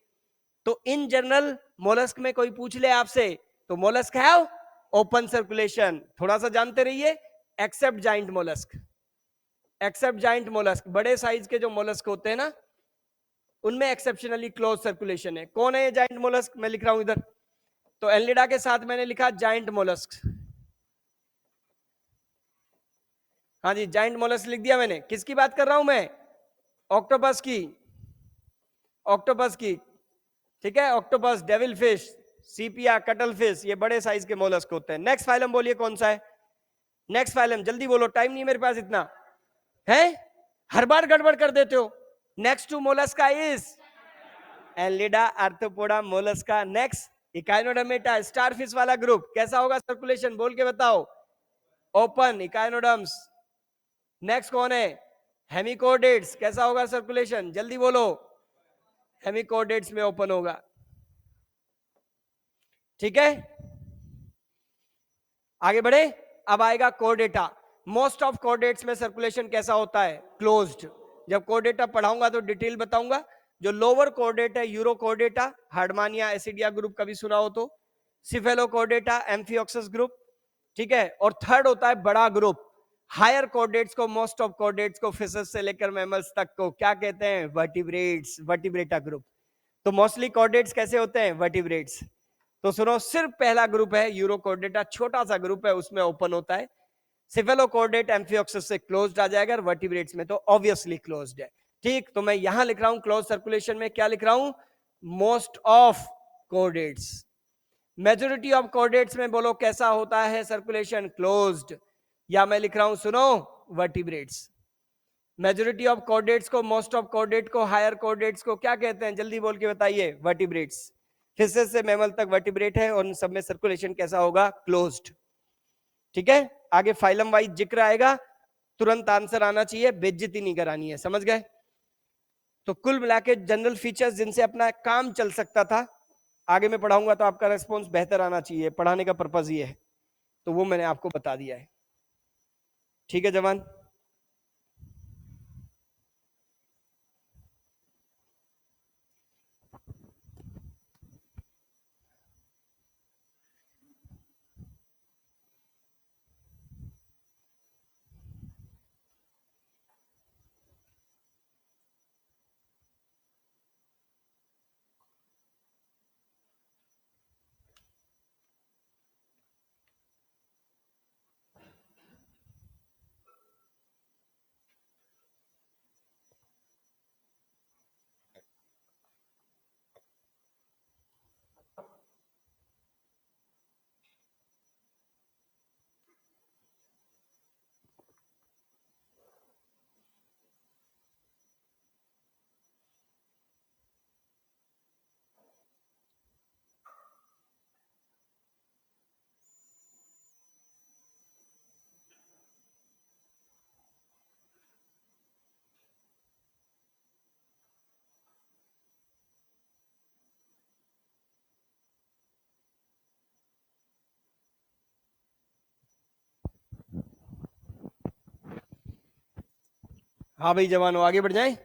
तो इन जनरल मोलस्क में कोई पूछ ले आपसे तो मोलस्क हैव ओपन सर्कुलेशन, थोड़ा सा जानते रहिए। Except giant mollusc, except giant mollusc, बड़े साइज के जो मोलस्क होते हैं ना उनमें एक्सेप्शनली क्लोज सर्कुलेशन है। कौन है ये जाइंट मोलस्क? मैं लिख रहा हूं इधर, तो एनलिडा के साथ मैंने लिखा जाइंट मोलस्क। हाँ जी, जाइंट मोलस्क लिख दिया मैंने। किसकी बात कर रहा हूं मैं? ऑक्टोपस की, ऑक्टोपस की, ठीक है? ऑक्टोपस, डेविल फिश, सीपिया, कटल फिश, ये बड़े साइज के मोलस्क होते हैं। नेक्स्ट फाइलम बोलिए कौन सा है? नेक्स्ट फाइलम जल्दी बोलो, टाइम नहीं मेरे पास इतना है, हर बार गड़बड़ कर देते हो। Next to Mollusca is Annelida, Arthropoda, Mollusca. Next Echinodermata, starfish वाला ग्रुप, कैसा होगा सर्कुलेशन? बोल के बताओ। Open, echinoderms. नेक्स्ट कौन है? हेमिकोडेट्स, कैसा होगा सर्कुलेशन? जल्दी बोलो। हेमिकोडेट्स में ओपन होगा, ठीक है? आगे बढ़े, अब आएगा कोर्डेटा। मोस्ट ऑफ कोर्डेट्स में सर्कुलेशन कैसा होता है? क्लोज्ड। जब कोर्डेटा पढ़ाऊंगा तो डिटेल बताऊंगा। जो लोअर कोर्डेट है यूरोकोर्डेटा, हार्डमानिया एसिडिया ग्रुप कभी सुना हो तो, सिफेलोकोर्डेटा, एम्फियोक्सस ग्रुप, ठीक है, और थर्ड होता है बड़ा ग्रुप। हायर कॉर्डेट्स को, मोस्ट ऑफ कॉर्डेट्स को, फिशेस से लेकर मैमल्स तक को क्या कहते हैं? Vertebrates, vertebrata group. तो मोस्टली कॉर्डेट्स कैसे होते हैं? वर्टिब्रेट्स। तो सुनो, सिर्फ पहला ग्रुप है यूरोकॉर्डेटा, छोटा सा ग्रुप है, उसमें ओपन होता है। सिफेलोकॉर्डेट एम्फियोक्सिस से क्लोज्ड आ जाएगा, वर्टिब्रेट्स में तो ऑब्वियसली क्लोज्ड है। ठीक, तो मैं यहां लिख रहा हूं क्लोज सर्कुलेशन में, क्या लिख रहा हूं? Most of chordates. Majority of chordates में बोलो कैसा होता है सर्कुलेशन? क्लोज्ड। या मैं लिख रहा हूं, सुनो, वर्टिब्रेट्स। मेजोरिटी ऑफ कॉर्डेट्स को, मोस्ट ऑफ कॉर्डेट को, हायर कॉर्डेट्स को क्या कहते हैं? जल्दी बोल के बताइए। वर्टिब्रेट्स। फिशेस से मैमल तक वर्टिब्रेट है, और उन सब में सर्कुलेशन कैसा होगा? क्लोज्ड। ठीक है, आगे फाइलम वाइज जिक्र आएगा, तुरंत आंसर आना चाहिए, बेइज्जती नहीं करानी है, समझ गए? तो कुल मिला के जनरल फीचर्स जिनसे अपना काम चल सकता था, आगे मैं पढ़ाऊंगा तो आपका रेस्पॉन्स बेहतर आना चाहिए, पढ़ाने का पर्पज ये है, तो वो मैंने आपको बता दिया है। ठीक है जवान? हाँ भाई जवान, आगे बढ़ जाएं।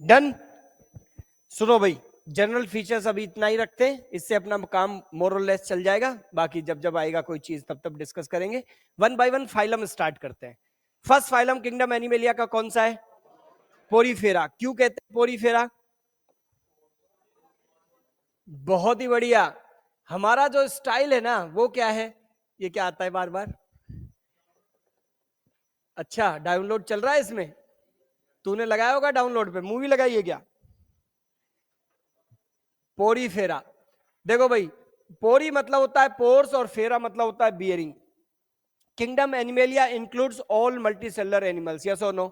डन। सुनो भाई, जनरल फीचर्स अभी इतना ही रखते हैं, इससे अपना काम मोर और लेस चल जाएगा, बाकी जब जब आएगा कोई चीज तब तब डिस्कस करेंगे। One by one phylum start करते हैं। फर्स्ट फाइलम किंगडम एनिमेलिया का कौन सा है? पोरीफेरा। क्यों कहते हैं पोरीफेरा? बहुत ही बढ़िया। हमारा जो स्टाइल है ना वो क्या है? ये क्या आता है बार बार? अच्छा, डाउनलोड चल रहा है इसमें? तूने लगाया होगा डाउनलोड पे, मूवी लगाई है क्या? पोरी फेरा। देखो भाई, पोरी मतलब होता है पोर्स और फेरा मतलब होता है bearing. Kingdom animalia includes all multicellular animals, yes और नो?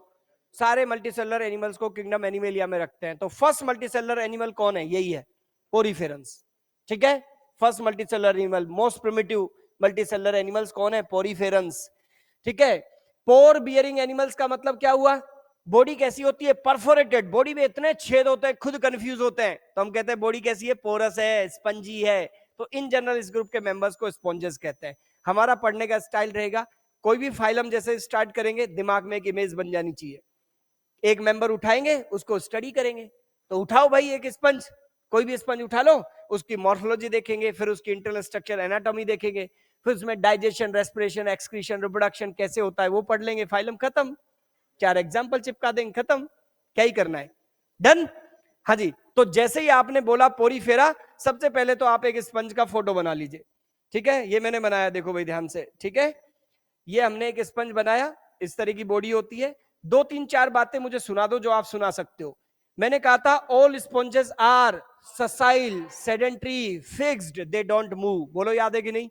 सारे मल्टीसेलर एनिमल्स को किंगडम एनिमेलिया में रखते हैं। तो फर्स्ट मल्टीसेलर एनिमल कौन है? यही है, पोरीफेरंस। ठीक है, first multicellular animal, most primitive multicellular animals कौन है? पोरीफेरंस। ठीक है, पोर बियरिंग एनिमल्स का मतलब क्या हुआ? बॉडी कैसी होती है? परफोरेटेड। बॉडी में इतने छेद होते हैं, खुद कंफ्यूज होते हैं, तो हम कहते हैं बॉडी कैसी है? पोरस है, स्पंजी है। तो इन जनरल इस ग्रुप के मेंबर्स को स्पॉन्जेस कहते हैं। हमारा पढ़ने का स्टाइल रहेगा, कोई भी फाइलम जैसे स्टार्ट करेंगे, दिमाग में एक इमेज बन जानी चाहिए। एक मेंबर उठाएंगे, उसको स्टडी करेंगे। तो उठाओ भाई एक स्पंज, कोई भी स्पंज उठा लो, उसकी मॉर्फोलॉजी देखेंगे, फिर उसकी इंटरनल स्ट्रक्चर, एनाटॉमी देखेंगे, फिर उसमें डाइजेशन, रेस्पिरेशन, एक्सक्रीशन, रिप्रोडक्शन कैसे होता है वो पढ़ लेंगे, फाइलम खत्म। 4 एग्जाम्पल चिपका देंगे, खत्म। क्या ही करना है? डन। हाँ जी, तो जैसे ही आपने बोला पोरीफेरा, सबसे पहले तो आप एक स्पंज का फोटो बना लीजिए। ठीक है, ये मैंने बनाया, देखो भाई ध्यान से। ठीक है, ये हमने एक स्पंज बनाया, इस तरह की बॉडी होती है। 2 3 4 बातें मुझे सुना दो जो आप सुना सकते हो। मैंने कहा था all sponges are sessile, sedentary, fixed, they don't move. बोलो याद है कि नहीं?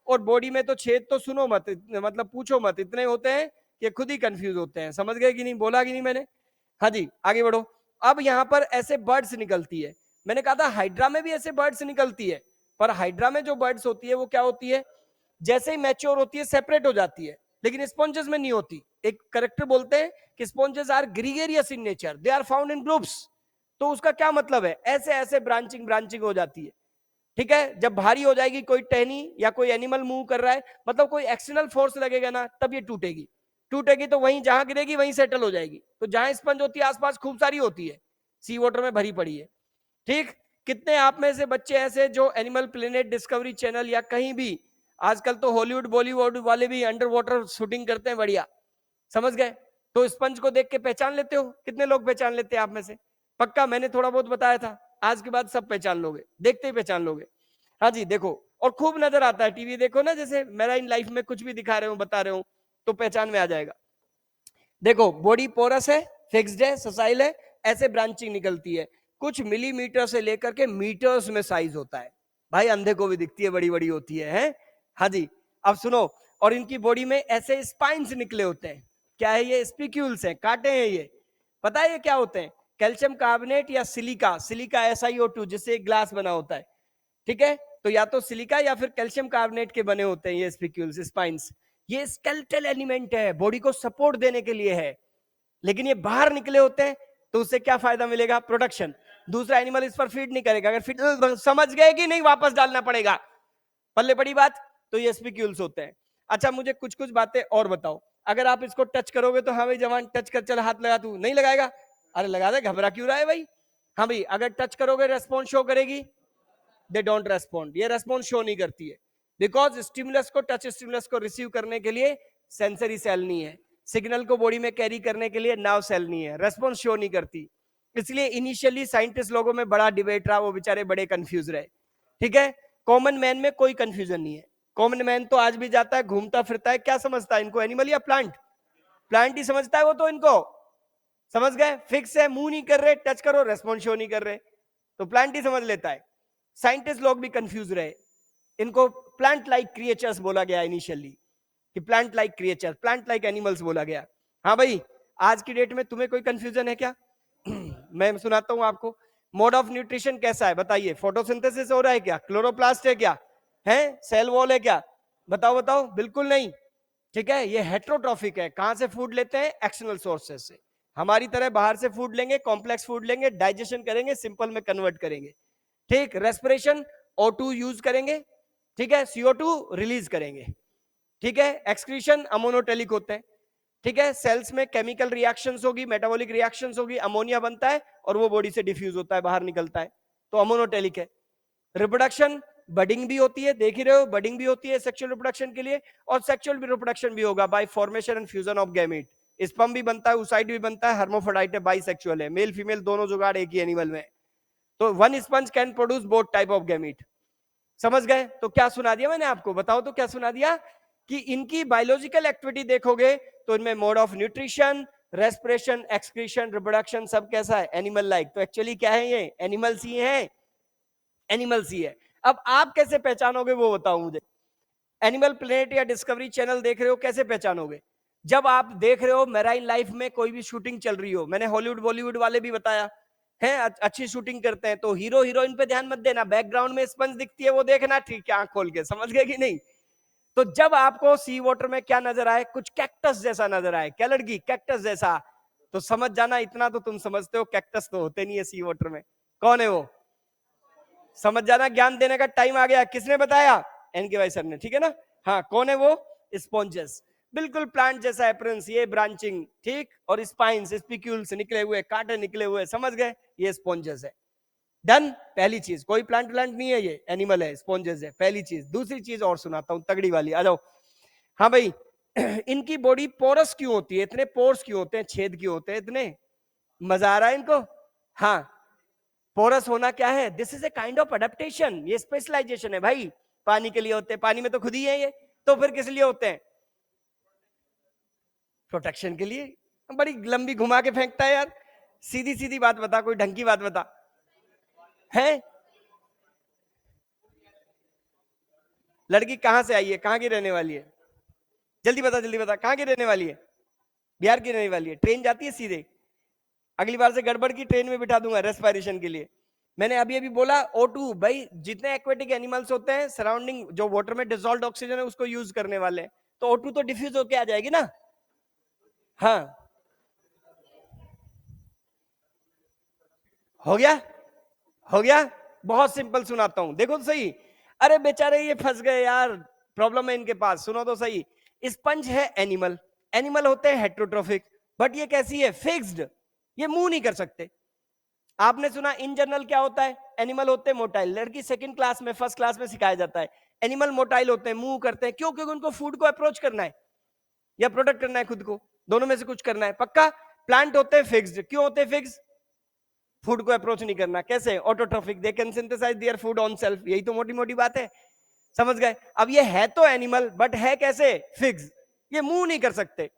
और बॉडी में तो छेद तो सुनो मत, मतलब पूछो मत, इतने होते हैं कि खुद ही कंफ्यूज होते हैं। समझ गए कि नहीं? बोला कि नहीं मैंने? हाँ जी, आगे बढ़ो। अब यहां पर ऐसे बर्ड्स निकलती है। मैंने कहा था हाइड्रा में भी ऐसे बर्ड्स निकलती है, पर हाइड्रा में जो बर्ड्स होती है वो क्या होती है, जैसे ही मैच्योर होती है सेपरेट हो जाती है, लेकिन स्पॉन्जेस में नहीं होती। एक करेक्टर बोलते हैं कि sponges are gregarious in nature, they are found in groups. तो उसका क्या मतलब है? ऐसे ऐसे ब्रांचिंग ब्रांचिंग हो जाती है। ठीक है, जब भारी हो जाएगी कोई टहनी या कोई एनिमल मूव कर रहा है, मतलब कोई एक्सटर्नल फोर्स लगेगा ना, तब ये टूटेगी। टूटेगी तो वहीं जहां गिरेगी वहीं सेटल हो जाएगी। तो जहां स्पंज होती है आसपास खूब सारी होती है, सी वाटर में भरी पड़ी है। ठीक, कितने आप में से बच्चे ऐसे जो एनिमल प्लेनेट, डिस्कवरी चैनल या कहीं भी, आजकल तो हॉलीवुड बॉलीवुड वाले भी अंडर वाटर शूटिंग करते हैं बढ़िया, समझ गए? तो स्पंज को देख के पहचान लेते हो? कितने लोग पहचान लेते हैं आप में से? पक्का, मैंने थोड़ा बहुत बताया था, आज के बाद सब पहचान लोगे, देखते ही पहचान लोगे। हाँ जी, देखो, और खूब नजर आता है, टीवी देखो ना, जैसे मेरा इन लाइफ में कुछ भी दिखा रहे हो, बता रहे हो, तो पहचान में आ जाएगा। देखो, बॉडी पोरस है, फिक्स्ड है, ससाइल है, ऐसे ब्रांचिंग निकलती है, कुछ मिलीमीटर से लेकर के मीटर्स में साइज होता है। भाई अंधे को भी दिखती है, बड़ी बड़ी होती है? हाँ जी। अब सुनो, और इनकी बॉडी में ऐसे स्पाइन्स निकले होते हैं। क्या है ये? स्पिक्यूल्स हैं, कांटे हैं ये। पता है ये क्या होते हैं? कैल्शियम कार्बोनेट या सिलिका, सिलिका SiO2 जिससे एक ग्लास बना होता है, ठीक है, तो या तो सिलिका या फिर कैल्शियम कार्बोनेट के बने होते हैं ये स्पिक्यूल्स, स्पाइन्स। ये स्केलेटल एलिमेंट है, बॉडी को सपोर्ट देने के लिए है, लेकिन ये बाहर निकले होते हैं, तो उससे क्या फायदा मिलेगा? प्रोटेक्शन। दूसरा एनिमल इस पर फीड नहीं करेगा। अगर फीड, समझ गए कि नहीं? वापस डालना पड़ेगा, पल्ले बड़ी बात। तो ये स्पिक्यूल्स होते हैं। अच्छा, मुझे कुछ कुछ बातें और बताओ। अगर आप इसको टच करोगे तो हाँ भाई जवान, टच कर, चल हाथ लगा, तू नहीं लगाएगा? अरे लगा दे, घबरा क्यों रहा है भाई? हाँ भाई, अगर टच करोगे रेस्पॉन्स शो करेगी? दे डोंट रेस्पॉन्ड, ये रेस्पॉन्स शो नहीं करती है, बिकॉज स्टिमुलस को, टच स्टिमुलस को रिसीव करने के लिए सेंसरी सेल नहीं है, सिग्नल को बॉडी में कैरी करने के लिए नर्व सेल नहीं है, रेस्पॉन्स शो नहीं करती। इसलिए इनिशियली साइंटिस्ट लोगों में बड़ा डिबेट रहा, वो बेचारे बड़े कंफ्यूज रहे। ठीक है, कॉमन मैन में कोई कंफ्यूजन नहीं है। कॉमन मैन तो आज भी जाता है, घूमता फिरता है, क्या समझता है इनको? एनिमल या प्लांट? प्लांट ही समझता है वो तो इनको। समझ गए? फिक्स है, मूव नहीं कर रहे, टच करो रेस्पॉन्स शो नहीं कर रहे, तो प्लांट ही समझ लेता है। साइंटिस्ट लोग भी कंफ्यूज रहे, इनको प्लांट लाइक क्रिएचर्स बोला गया इनिशियली, कि plant like creature, plant like animals बोला गया। हाँ भाई, आज की डेट में तुम्हें कोई कंफ्यूजन है क्या? मैं सुनाता हूं आपको। मोड ऑफ न्यूट्रिशन कैसा है बताइए? फोटोसिंथेसिस हो रहा है क्या? क्लोरोप्लास्ट है क्या? है सेल वॉल है क्या? बताओ बताओ। बिल्कुल नहीं। ठीक है, ये हेट्रोट्रॉफिक है। कहां से फूड लेते हैं? एक्सटर्नल सोर्सेस से। हमारी तरह बाहर से फूड लेंगे, कॉम्प्लेक्स फूड लेंगे, डाइजेशन करेंगे, सिंपल में कन्वर्ट करेंगे। ठीक, रेस्पिरेशन O2 यूज करेंगे, ठीक है, CO2 रिलीज करेंगे, ठीक है, एक्सक्रीशन अमोनोटेलिक होते हैं, ठीक है, सेल्स में केमिकल रिएक्शंस होगी, मेटाबॉलिक रिएक्शंस होगी, अमोनिया बनता है और वो बॉडी से डिफ्यूज होता है, बाहर निकलता है, तो अमोनोटेलिक है। रिप्रोडक्शन, बडिंग भी होती है, देख ही रहे हो, बडिंग भी होती है सेक्सुअल रिप्रोडक्शन के लिए, और सेक्सुअल रिप्रोडक्शन भी होगा bye formation and fusion of gamete. Sperm भी बनता है, oocyte भी बनता है, हर्माफ्रोडाइट है, बाइसेक्सुअल है, मेल फीमेल दोनों जुगाड़ एक ही एनिमल में। तो one sponge can produce both type of gamete. समझ गए? तो क्या सुना दिया मैंने आपको? बताओ तो क्या सुना दिया? कि इनकी बायोलॉजिकल एक्टिविटी देखोगे तो इनमें mode of nutrition, respiration, excretion, reproduction सब कैसा है? Animal like. तो एक्चुअली क्या है? ये एनिमल्स ही है, एनिमल्स ही है। अब आप कैसे पहचानोगे वो बताओ मुझे। एनिमल प्लेनेट या डिस्कवरी चैनल देख रहे हो, कैसे पहचानोगे? जब आप देख रहे हो मैराइन लाइफ में कोई भी शूटिंग चल रही हो, मैंने हॉलीवुड बॉलीवुड वाले भी बताया है, अच्छी शूटिंग करते हैं, तो हीरो हीरोइन पे ध्यान मत देना, बैकग्राउंड में स्पंज दिखती है वो देखना, ठीक है, आंख खोल के। समझ गए कि नहीं? तो जब आपको सी वाटर में क्या नजर आए? कुछ कैक्टस जैसा नजर आए, क्या लड़की? कैक्टस जैसा, तो समझ जाना, इतना तो तुम समझते हो, कैक्टस तो होते नहीं है सी वाटर में। कौन है वो? समझ जाना, ज्ञान देने का टाइम आ गया। किसने बताया? एन के भाई सर ने, ठीक है ना? हाँ, कौन है वो? स्पॉन्जेस। बिल्कुल प्लांट जैसा अपेरेंस, ये ब्रांचिंग, ठीक, और स्पाइन्स, स्पिक्यूल्स निकले हुए, कांटे निकले हुए, समझ गए? ये स्पॉन्जेस है। डन। पहली चीज, कोई प्लांट प्लांट नहीं है, ये एनिमल है, स्पॉन्जेस है, पहली चीज। दूसरी चीज और सुनाता हूं, तगड़ी वाली, आ जाओ। हाँ भाई, इनकी बॉडी पोरस क्यों होती है? इतने पोर्स क्यों होते हैं, छेद क्यों होते हैं इतने? मजा आ रहा है इनको? हाँ, पोरस होना क्या है? This is a kind of adaptation, ये स्पेशलाइजेशन है भाई। पानी के लिए होते हैं, पानी में तो खुद ही है ये, तो फिर किस लिए होते हैं? प्रोटेक्शन के लिए। बड़ी लंबी घुमा के फेंकता है यार। सीधी सीधी बात बता, कोई ढंग की बात बता। है लड़की कहां से आई है, कहां की रहने वाली है? जल्दी बता, जल्दी बता, कहां की रहने वाली है? बिहार की रहने वाली है। ट्रेन जाती है सीधे? अगली बार से गड़बड़ की ट्रेन में बिठा दूंगा रेस्पिरेशन के लिए। मैंने अभी अभी बोला O2, भाई जितने एक्वेटिक एनिमल्स होते हैं सराउंडिंग जो वाटर में डिसॉल्व्ड ऑक्सीजन है उसको यूज करने वाले हैं, तो O2 तो डिफ्यूज होके आ जाएगी ना। हाँ हो गया, हो गया। बहुत सिंपल सुनाता हूं, देखो तो सही। अरे बेचारे ये फंस गए यार, प्रॉब्लम है इनके पास, सुनो तो सही। स्पंज है एनिमल, एनिमल होते हैं हेट्रोट्रोफिक, बट ये कैसी है, फिक्स्ड, ये मूव नहीं कर सकते। आपने सुना इन जनरल क्या होता है, एनिमल होते हैं मोटाइल, लड़की सेकंड क्लास में फर्स्ट क्लास में सिखाया जाता है। एनिमल मोटाइल होते हैं, मूव करते हैं, क्यों? क्योंकि उनको फूड को अप्रोच करना है या प्रोटेक्ट करना है खुद को, दोनों में से कुछ करना है, पक्का। प्लांट होते हैं फिक्स्ड, क्यों होते हैं फिक्स्ड? फूड को अप्रोच नहीं करना। कैसे? Autotrophic, they can synthesise their food on self, यही तो मोटी मोटी बात है, समझ गए? अब ये है तो एनिमल, बट है कैसे, फिक्स, ये मूव नहीं कर सकते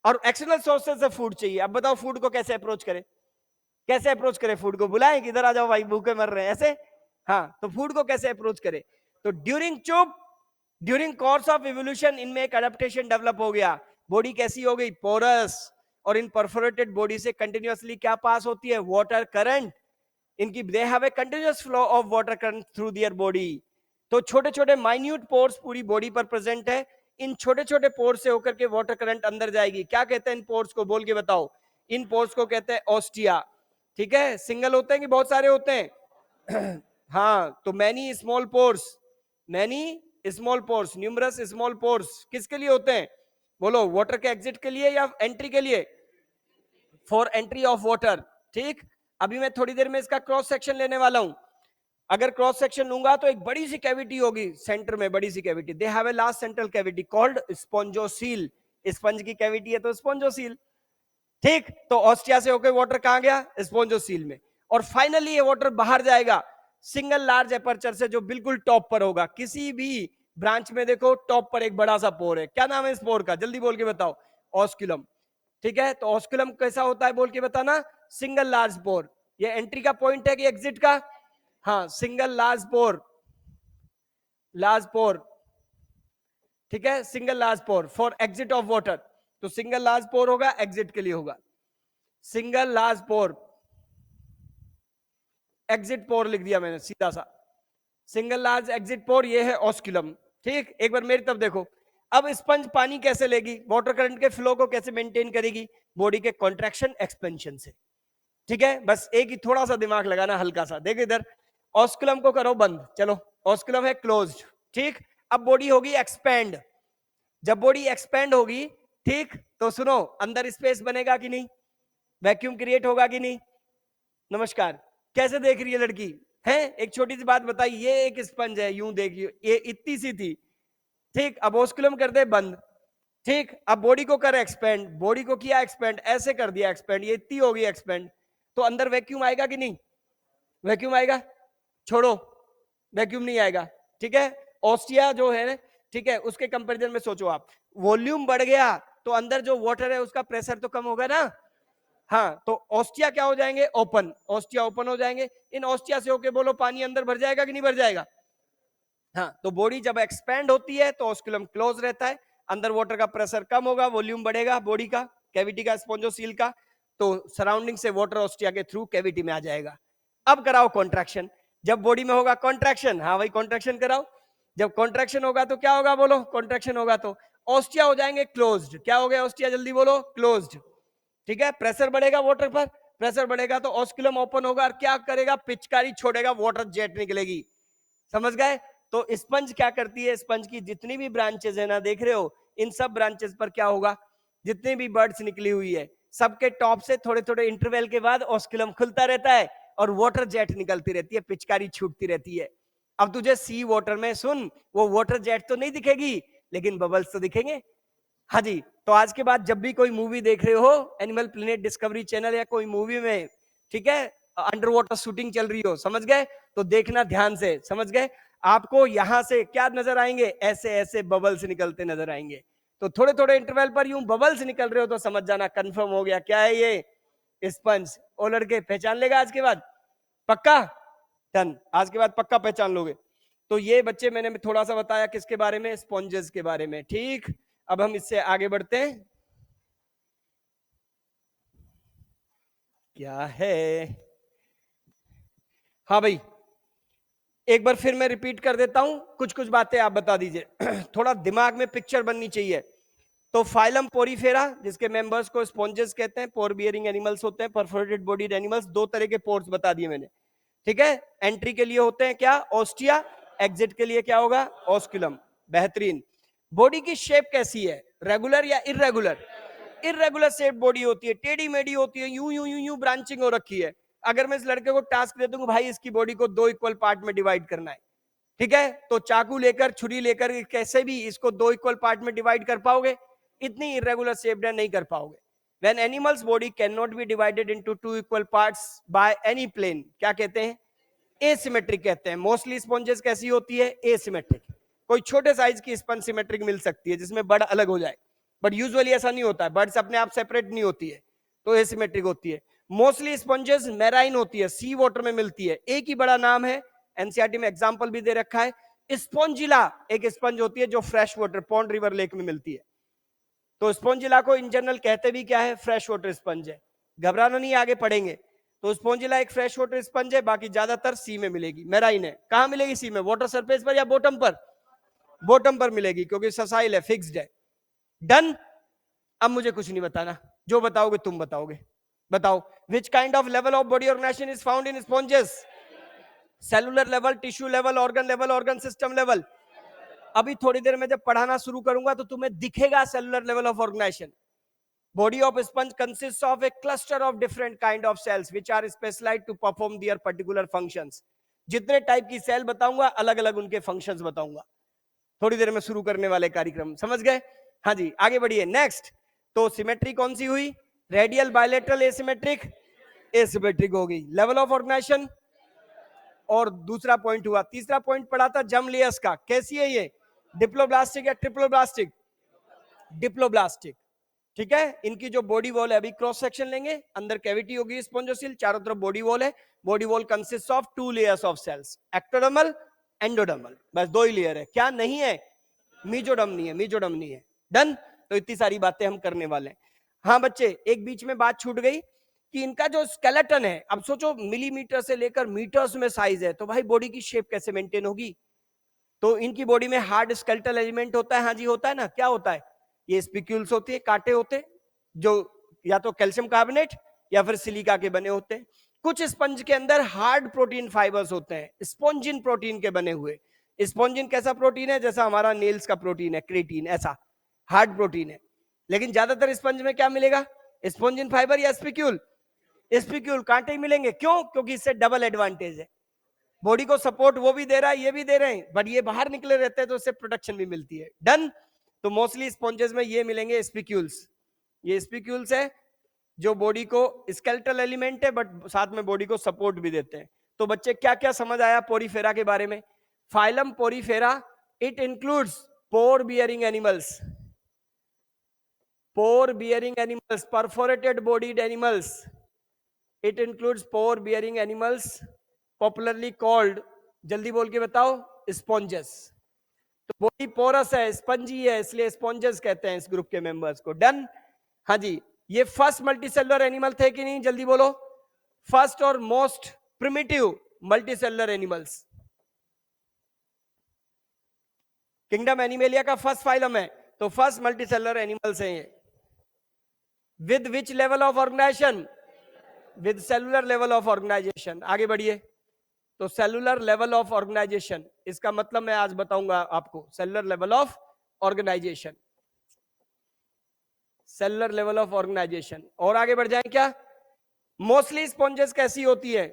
और एक्सटर्नल सोर्सेज से फूड चाहिए। अब बताओ फूड को कैसे अप्रोच करें, कैसे अप्रोच करें फूड को? बुलाएं कि इधर आ जाओ भाई, भूखे मर रहे हैं, ऐसे? हाँ, तो फूड को कैसे अप्रोच करें? तो ड्यूरिंग कोर्स ऑफ इवोल्यूशन इनमें एक अडेप्टेशन डेवलप हो गया, बॉडी कैसी हो गई, पोरस, और इन परफोरेटेड बॉडी से कंटिन्यूअसली क्या पास होती है, वाटर करंट। इनकी दे have A continuous flow of water current through their body. तो छोटे छोटे माइन्यूट पोर्स पूरी बॉडी पर प्रेजेंट है, इन छोटे छोटे पोर्स से होकर के वाटर करंट अंदर जाएगी। क्या कहते हैं इन पोर्स को, बोल के बताओ? इन पोर्स को कहते हैं ऑस्टिया। ठीक है, सिंगल होते हैं कि बहुत सारे होते हैं? हाँ, तो many small pores, many small pores, numerous small pores किसके लिए होते हैं, बोलो? वाटर के एग्जिट के लिए या एंट्री के लिए? For entry of water. ठीक, अभी मैं थोड़ी देर में इसका क्रॉस सेक्शन लेने वाला हूं। अगर क्रॉस सेक्शन लूंगा तो एक बड़ी सी कैविटी होगी सेंटर में, बड़ी सी cavity, they have a large central cavity called spongocoel. Sponge की कैविटी है तो स्पॉन्जोसील। ठीक, तो ऑस्टिया से होकर वाटर कहां गया, स्पॉन्जोसील में, और फाइनली ये वाटर बाहर जाएगा सिंगल लार्ज एपर्चर से, जो बिल्कुल टॉप पर होगा। किसी भी ब्रांच में देखो टॉप पर एक बड़ा सा पोर है, क्या नाम है इस पोर का, जल्दी बोल के बताओ? ऑस्कुलम। ठीक है, तो ऑस्कुलम कैसा होता है बोल के बताना? Single large pore. ये एंट्री का पॉइंट है कि एग्जिट का? हाँ, single large pore, large pore. ठीक है, single large pore for exit of water. तो सिंगल लार्ज पोर होगा, एग्जिट के लिए होगा single large pore, exit pore लिख दिया मैंने सीधा सा, सिंगल लार्ज एग्जिट पोर, ये है ऑस्कुलम। ठीक, एक बार मेरी तरफ देखो। अब स्पंज पानी कैसे लेगी, वाटर करंट के फ्लो को कैसे मेंटेन करेगी? बॉडी के कॉन्ट्रैक्शन एक्सपेंशन से। ठीक है, बस एक ही थोड़ा सा दिमाग लगाना हल्का सा, देखो इधर, ऑस्कुलम को करो बंद, चलो ऑस्कुलम है क्लोज्ड। ठीक, अब बॉडी होगी एक्सपेंड। जब बॉडी एक्सपेंड होगी, ठीक, तो सुनो, अंदर स्पेस बनेगा कि नहीं, वैक्यूम क्रिएट होगा कि नहीं? नमस्कार, कैसे देख रही है लड़की है? एक छोटी सी बात बताई, ये एक स्पंज है, यूं देखिए, ये इतनी सी थी। ठीक, अब ऑस्कुलम कर दे बंद। ठीक, अब बॉडी को कर एक्सपेंड, बॉडी को किया एक्सपेंड, ऐसे कर दिया एक्सपेंड, ये इतनी होगी एक्सपेंड, तो अंदर वैक्यूम आएगा कि नहीं? वैक्यूम आएगा? छोड़ो, वैक्यूम नहीं आएगा। ठीक है, ऑस्टिया जो है, ठीक है, उसके कंपैरिजन में सोचो आप, वॉल्यूम बढ़ गया तो अंदर जो वाटर है उसका प्रेशर तो कम होगा ना। हाँ, तो ऑस्टिया क्या हो जाएंगे, ओपन, ऑस्टिया ओपन हो जाएंगे। इन ऑस्टिया से होके बोलो पानी अंदर भर जाएगा कि नहीं भर जाएगा? हाँ, तो बॉडी जब एक्सपैंड होती है तो ऑस्कुलम क्लोज रहता है, अंदर वाटर का प्रेशर कम होगा, वॉल्यूम बढ़ेगा बॉडी का, कैविटी का, स्पॉन्जोसील का, तो सराउंडिंग से वाटर ऑस्टिया के थ्रू कैविटी में आ जाएगा। अब कराओ कॉन्ट्रैक्शन, जब बॉडी में होगा कॉन्ट्रैक्शन, हाँ भाई कॉन्ट्रैक्शन कराओ, जब कॉन्ट्रैक्शन होगा तो क्या होगा, बोलो? कॉन्ट्रैक्शन होगा तो ऑस्टिया हो जाएंगे क्लोज्ड। क्या हो गया ऑस्टिया, जल्दी बोलो? क्लोज्ड। ठीक है, प्रेशर बढ़ेगा वाटर पर, प्रेशर बढ़ेगा तो ऑस्कुलम ओपन होगा और क्या करेगा, पिचकारी छोड़ेगा, वाटर जेट निकलेगी। समझ गए? तो स्पंज क्या करती है, स्पंज की जितनी भी ब्रांचेस है ना, देख रहे हो, इन सब ब्रांचेस पर क्या होगा, जितनी भी बर्ड्स निकली हुई है, सबके टॉप से थोड़े थोड़े इंटरवल के बाद ऑस्कुलम खुलता रहता है और वाटर जेट निकलती रहती है, पिचकारी छूटती रहती है। अब तुझे सी वाटर में सुन, वो वाटर जेट तो नहीं दिखेगी लेकिन बबल्स तो दिखेंगे। हाँ जी, तो आज के बाद जब भी कोई मूवी देख रहे हो, एनिमल प्लेनेट डिस्कवरी चैनल या कोई मूवी में, ठीक है, अंडर वाटर शूटिंग चल रही हो, समझ गए, तो देखना ध्यान से, समझ गए? आपको यहां से क्या नजर आएंगे, ऐसे ऐसे बबल्स निकलते नजर आएंगे। तो थोड़े थोड़े इंटरवल पर यूं बबल्स निकल रहे हो तो समझ जाना कंफर्म हो गया, क्या है ये, स्पंज। ओ लड़के पहचान लेगा आज के बाद? पक्का? डन, आज के बाद पक्का पहचान लोगे। तो ये बच्चे मैंने थोड़ा सा बताया किसके बारे में, स्पॉन्जेस के बारे में। ठीक, अब हम इससे आगे बढ़ते हैं। क्या है, हाँ भाई एक बार फिर मैं रिपीट कर देता हूं, कुछ कुछ बातें आप बता दीजिए थोड़ा दिमाग में पिक्चर बननी चाहिए। तो फाइलम पोरीफेरा जिसके मेंबर्स को स्पॉन्जेस कहते हैं, पोर बियरिंग एनिमल्स होते हैं, परफोरेटेड बॉडीड एनिमल्स। दो तरह के पोर्स बता दिए मैंने, ठीक है। एंट्री के लिए होते हैं क्या, ओस्टिया, एग्जिट के लिए क्या होगा, ऑस्कुलम। बेहतरीन। बॉडी की शेप कैसी है, रेगुलर या इररेगुलर? इररेगुलर शेप बॉडी होती है, टेढ़ी मेढ़ी होती है, यूं यूं यूं यूं ब्रांचिंग हो रखी है। अगर मैं इस लड़के को टास्क दे दूंगा भाई इसकी बॉडी को 2 इक्वल पार्ट में डिवाइड करना है, ठीक है, तो चाकू लेकर छुरी लेकर कैसे भी इसको 2 इक्वल पार्ट में डिवाइड कर पाओगे? इतनी इरेगुलर शेप्ड है, नहीं कर पाओगे। When animal's body cannot be divided into 2 equal parts by any plane, क्या कहते हैं, एसिमेट्रिक कहते हैं। मोस्टली स्पॉन्जेस कैसी होती है, एसिमेट्रिक। कोई छोटे साइज की स्पंज सिमेट्रिक मिल सकती है जिसमें बर्ड अलग हो जाए, बट यूजुअली ऐसा नहीं होता है, बर्ड्स अपने आप सेपरेट नहीं होती है, तो एसिमेट्रिक होती है। मोस्टली स्पंजेस मैराइन होती है, सी वाटर में मिलती है। एक ही बड़ा नाम है, एनसीईआरटी में एग्जांपल भी दे रखा है, स्पॉन्जिला एक स्पंज होती है जो fresh water pond, river, lake में मिलती है। तो स्पॉन्जिला को इन जनरल कहते भी क्या है, फ्रेश वाटर स्पंज है। घबराना नहीं, आगे पढ़ेंगे। तो स्पॉन्जिला एक फ्रेश वाटर स्पंज है, बाकी ज्यादातर सी में मिलेगी, मैराइन है। कहां मिलेगी सी में, वाटर सरफेस पर या बॉटम पर? बॉटम पर मिलेगी क्योंकि ससाइल है, फिक्स्ड है। डन। अब मुझे कुछ नहीं बताना, जो बताओगे तुम बताओगे। बताओ, which kind of level of body organisation is found in sponges? Cellular level, tissue level, organ organ system level. अभी थोड़ी देर में जब पढ़ाना शुरू करूंगा तो तुम्हें दिखेगा cellular level of organisation. Body of sponge consists of a cluster of different kind of cells which are specialized to perform their particular functions. जितने टाइप की सेल बताऊंगा अलग अलग उनके फंक्शंस बताऊंगा थोड़ी देर में शुरू करने वाले कार्यक्रम, समझ गए? हाँ जी, आगे बढ़िए। नेक्स्ट, तो सिमेट्री कौन सी हुई, रेडियल, बायलेटरल, एसिमेट्रिक? एसिमेट्रिक होगी। लेवल ऑफ ऑर्गेनाइजेशन, और दूसरा पॉइंट हुआ। तीसरा पॉइंट पढ़ा था जर्म लेयर्स का, कैसी है ये, डिप्लोब्लास्टिक या ट्रिप्लोब्लास्टिक? डिप्लोब्लास्टिक, ठीक है। इनकी जो बॉडी वॉल है, अभी क्रॉस सेक्शन लेंगे, अंदर कैविटी होगी स्पॉन्जोसिल, चारों तरफ बॉडी वॉल है। Body wall consist of 2 layers of cells, ectodermal, endodermal, बस 2 ही लेयर है। क्या नहीं है, मीजोडर्म नहीं है, मीजोडर्म नहीं है। डन। तो इतनी सारी बातें हम करने वाले हैं। हाँ बच्चे, एक बीच में बात छूट गई कि इनका जो स्केलेटन है, अब सोचो मिलीमीटर से लेकर मीटर्स में साइज है, तो भाई बॉडी की शेप कैसे मेंटेन होगी? तो इनकी बॉडी में हार्ड स्केलेटल एलिमेंट होता है, हाँ जी होता है ना, क्या होता है, ये स्पिक्यूल्स होती है, कांटे होते हैं, जो या तो कैल्शियम कार्बोनेट या फिर सिलिका के बने होते हैं। कुछ स्पंज के अंदर हार्ड प्रोटीन फाइबर्स होते हैं, स्पॉन्जिन प्रोटीन के बने हुए। स्पॉन्जिन कैसा प्रोटीन है, जैसा हमारा नेल्स का प्रोटीन है, क्रेटीन, ऐसा हार्ड प्रोटीन है। लेकिन ज्यादातर स्पंज में क्या मिलेगा, स्पॉन्जिन फाइबर या स्पिक्यूल? स्पिक्यूल, कांटे ही मिलेंगे। क्यों? क्योंकि इससे डबल एडवांटेज है, बॉडी को सपोर्ट वो भी दे रहा है, ये भी दे रहे हैं, बट ये बाहर निकले रहते हैं तो इससे प्रोटेक्शन भी मिलती है। डन। तो मोस्टली स्पॉन्जेस में ये मिलेंगे स्पिक्यूल्स। ये स्पिक्यूल्स है जो बॉडी को, स्केलेटल एलिमेंट है बट साथ में बॉडी को सपोर्ट भी देते हैं। तो बच्चे क्या क्या समझ आया पोरीफेरा के बारे में? Phylum Porifera, it includes pour bearing animals, pour bearing animals, perforated bodied animals. It includes pour bearing animals popularly called, जल्दी बोल के बताओ, स्पॉन्जेस। तो बॉडी पोरस है, स्पंजी है, इसलिए स्पॉन्जेस कहते हैं इस ग्रुप के मेंबर्स को। डन। हाँ जी, ये फर्स्ट मल्टीसेलुलर एनिमल थे कि नहीं, जल्दी बोलो। फर्स्ट और most primitive multicellular animals. Kingdom Animalia का फर्स्ट फाइलम है, तो फर्स्ट मल्टीसेलुलर एनिमल्स हैं ये। With which level of organisation? With cellular level of organisation. आगे बढ़िए। तो सेलुलर लेवल ऑफ ऑर्गेनाइजेशन, इसका मतलब मैं आज बताऊंगा आपको, cellular level of organisation, cellular level of organisation. और आगे बढ़ जाएं क्या? मोस्टली स्पॉन्जेस कैसी होती है,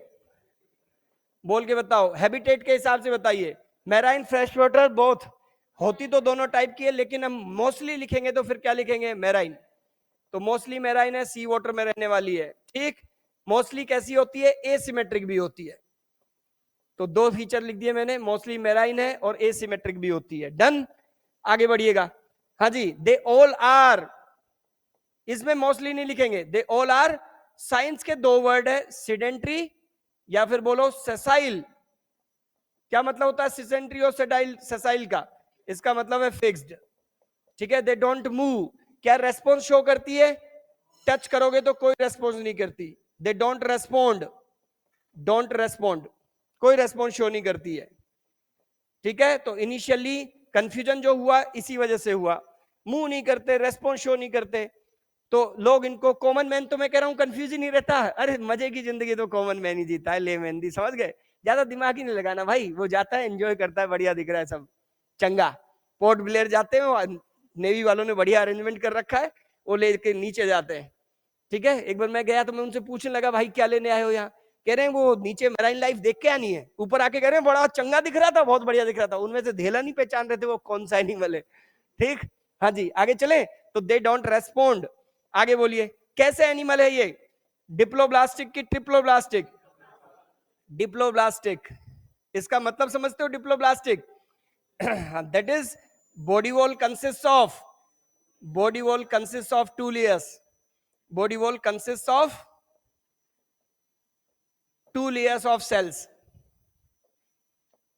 बोल के बताओ, हैबिटेट के हिसाब से बताइए। Marine, fresh water, both. होती तो दोनों टाइप की है, लेकिन हम मोस्टली लिखेंगे तो फिर क्या लिखेंगे, मैराइन। तो मोस्टली मैराइन है, सी वाटर में रहने वाली है। ठीक। मोस्टली कैसी होती है, एसिमेट्रिक भी होती है। तो 2 फीचर लिख दिए मैंने, मोस्टली मैराइन है और एसिमेट्रिक भी होती है। डन। आगे बढ़िएगा। हाँ जी, दे ऑल आर, इसमें मोस्टली नहीं लिखेंगे, दे ऑल आर साइंस के दो वर्ड है, सिडेंट्री या फिर बोलो सेसाइल। क्या मतलब होता है सिडेंट्री और सेसाइल का? इसका मतलब है फिक्स्ड, ठीक है। दे डोंट मूव, क्या रेस्पॉन्स शो करती है? टच करोगे तो कोई रेस्पॉन्स नहीं करती। They don't respond, don't respond, कोई रेस्पॉन्स शो नहीं करती है, ठीक है। तो इनिशियली कंफ्यूजन जो हुआ इसी वजह से हुआ, मूव नहीं करते, रेस्पॉन्स शो नहीं करते, तो लोग इनको कॉमन मैन, तो मैं कह रहा हूं कंफ्यूज ही नहीं रहता। अरे मजे की जिंदगी तो कॉमन मैन ही जीता है, ले मेहंदी, समझ गए? ज्यादा दिमाग ही नहीं लगाना भाई, वो जाता है एंजॉय करता है, बढ़िया दिख रहा है सब चंगा। पोर्ट ब्लेयर जाते हैं, नेवी वालों ने बढ़िया अरेंजमेंट कर रखा है, वो लेके नीचे जाते हैं, ठीक है। एक बार मैं गया तो मैं उनसे पूछने लगा भाई क्या लेने आए हो यहाँ? कह रहे हैं वो नीचे मैराइन लाइफ देख के आनी है, ऊपर आके कह रहे हैं बड़ा चंगा दिख रहा था, बहुत बढ़िया दिख रहा था। उनमें से धेला नहीं पहचान रहे थे वो कौन सा एनिमल है, ठीक। हाँ जी, आगे चले। तो दे डोंट रेस्पोंड, आगे बोलिए कैसे एनिमल है ये? डिप्लोब्लास्टिक की ट्रिप्लोब्लास्टिक? डिप्लोब्लास्टिक। इसका मतलब समझते हो diploblastic? That is body wall consist of, body wall consists of two layers, body wall consists of two layers of cells।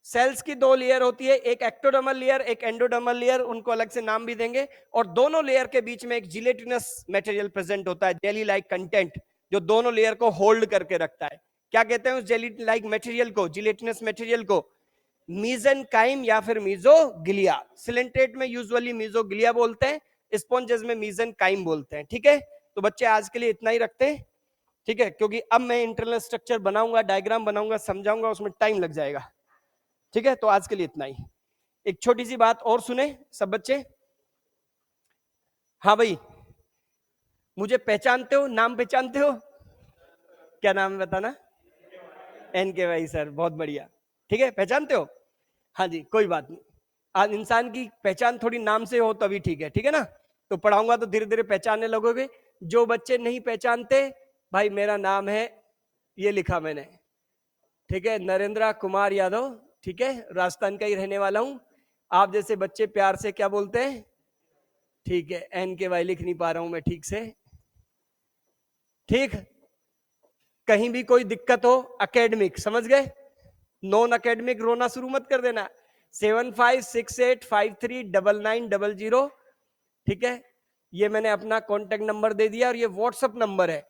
Cells की दो लेयर होती है, एक एक्टोडर्मल लेयर, एक एंडोडर्मल लेयर, उनको अलग से नाम भी देंगे। और दोनों लेयर के बीच में एक जिलेटिनस मटेरियल प्रेजेंट होता है, जेली लाइक कंटेंट, जो दोनों लेयर को होल्ड करके रखता है। क्या कहते हैं उस जेली लाइक मटेरियल को, जिलेटिनस मटेरियल को? मीजेनकाइम या फिर मीजोगिलिया। सिलेंट्रेट में यूजुअली मीजोगिलिया बोलते हैं, स्पॉन्जेस में मीजेनकाइम बोलते हैं, ठीक है। तो बच्चे आज के लिए इतना ही रखते हैं, ठीक है, क्योंकि अब मैं इंटरनल स्ट्रक्चर बनाऊंगा, डायग्राम बनाऊंगा, समझाऊंगा, उसमें टाइम लग जाएगा, ठीक है। तो आज के लिए इतना ही। एक छोटी सी बात और सुने सब बच्चे। हाँ भाई, मुझे पहचानते हो, नाम पहचानते हो? क्या नाम है बताना? एनके भाई सर, बहुत बढ़िया, ठीक है, पहचानते हो? हाँ जी, कोई बात नहीं। आज इंसान की पहचान थोड़ी नाम से हो तभी ठीक है ना? तो पढ़ाऊंगा तो धीरे धीरे पहचानने लगोगे। जो बच्चे नहीं पहचानते, भाई मेरा नाम है, ये लिखा मैंने, ठीक है, नरेंद्र कुमार यादव, ठीक है, राजस्थान का ही रहने वाला हूं। आप जैसे बच्चे प्यार से क्या बोलते हैं? ठीक है, एन के वाई लिख नहीं पा रहा हूं मैं ठीक से, ठीक। कहीं भी कोई दिक्कत हो, अकेडमिक, समझ गए? नॉन अकेडमिक रोना शुरू मत कर देना। 7568539900, ठीक है। ये मैंने अपना कॉन्टेक्ट नंबर दे दिया और ये व्हाट्सएप नंबर है।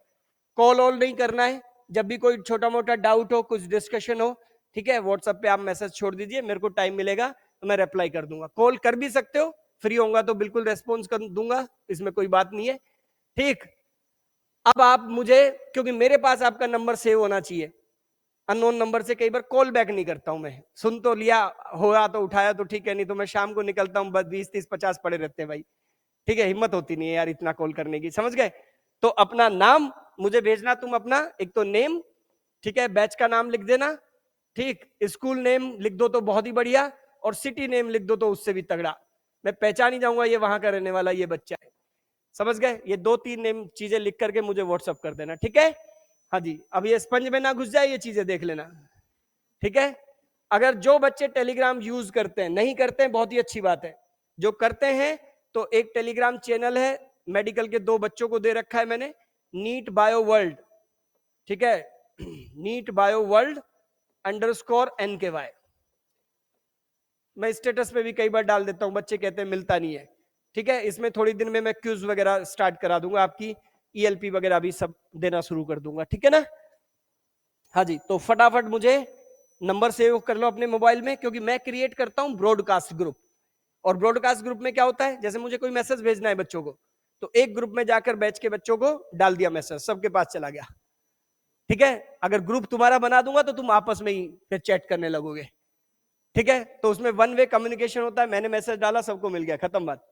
कॉल ऑल नहीं करना है, जब भी कोई छोटा मोटा डाउट हो, कुछ डिस्कशन हो, ठीक है, व्हाट्सएप पे आप मैसेज छोड़ दीजिए, मेरे को टाइम मिलेगा तो मैं रिप्लाई कर दूंगा। कॉल कर भी सकते हो, फ्री होऊंगा तो बिल्कुल रेस्पॉन्स कर दूंगा, इसमें कोई बात नहीं है, ठीक। अब आप मुझे, क्योंकि मेरे पास आपका नंबर सेव होना चाहिए, अननोन नंबर से कई बार कॉल बैक नहीं करता हूं मैं। सुन तो लिया होगा तो उठाया तो ठीक है, नहीं तो मैं शाम को निकलता हूं, बस 20 30 50 पड़े रहते हैं भाई, ठीक है। हिम्मत होती नहीं है यार इतना कॉल करने की, समझ गए? तो अपना नाम मुझे भेजना, तुम अपना एक तो नेम, ठीक है, बैच का नाम लिख देना, ठीक, स्कूल नेम लिख दो तो बहुत ही बढ़िया, और सिटी नेम लिख दो तो उससे भी तगड़ा, मैं पहचान ही जाऊंगा ये वहां का रहने वाला ये बच्चा है, समझ गए? ये 2 3 नेम चीजें लिख करके मुझे व्हाट्सअप कर देना, ठीक है। हाँ जी, अब ये स्पंज में ना घुस जाए, ये चीजें देख लेना, ठीक है। अगर जो बच्चे टेलीग्राम यूज करते हैं, नहीं करते हैं बहुत ही अच्छी बात है, जो करते हैं तो एक टेलीग्राम चैनल है, मेडिकल के 2 बच्चों को दे रखा है मैंने, नीट बायो वर्ल्ड, ठीक है, नीट बायो वर्ल्ड _NKY। मैं स्टेटस पे भी कई बार डाल देता हूं, बच्चे कहते हैं मिलता नहीं है, ठीक है। इसमें थोड़ी दिन में मैं क्यूज वगैरह स्टार्ट करा दूंगा, आपकी ELP वगैरह भी सब देना शुरू कर दूंगा, ठीक है ना? हाँ जी, तो फटाफट मुझे नंबर सेव कर लो अपने मोबाइल में, क्योंकि मैं क्रिएट करता हूं ब्रॉडकास्ट ग्रुप, और ब्रॉडकास्ट ग्रुप में क्या होता है, जैसे मुझे कोई मैसेज भेजना है बच्चों को, तो एक ग्रुप में जाकर बैच के बच्चों को डाल दिया मैसेज, सबके पास चला गया, ठीक है। अगर ग्रुप तुम्हारा बना दूंगा तो तुम आपस में ही फिर चैट करने लगोगे, ठीक है। तो उसमें 1 वे कम्युनिकेशन होता है, मैंने मैसेज डाला, सबको मिल गया, खत्म बात।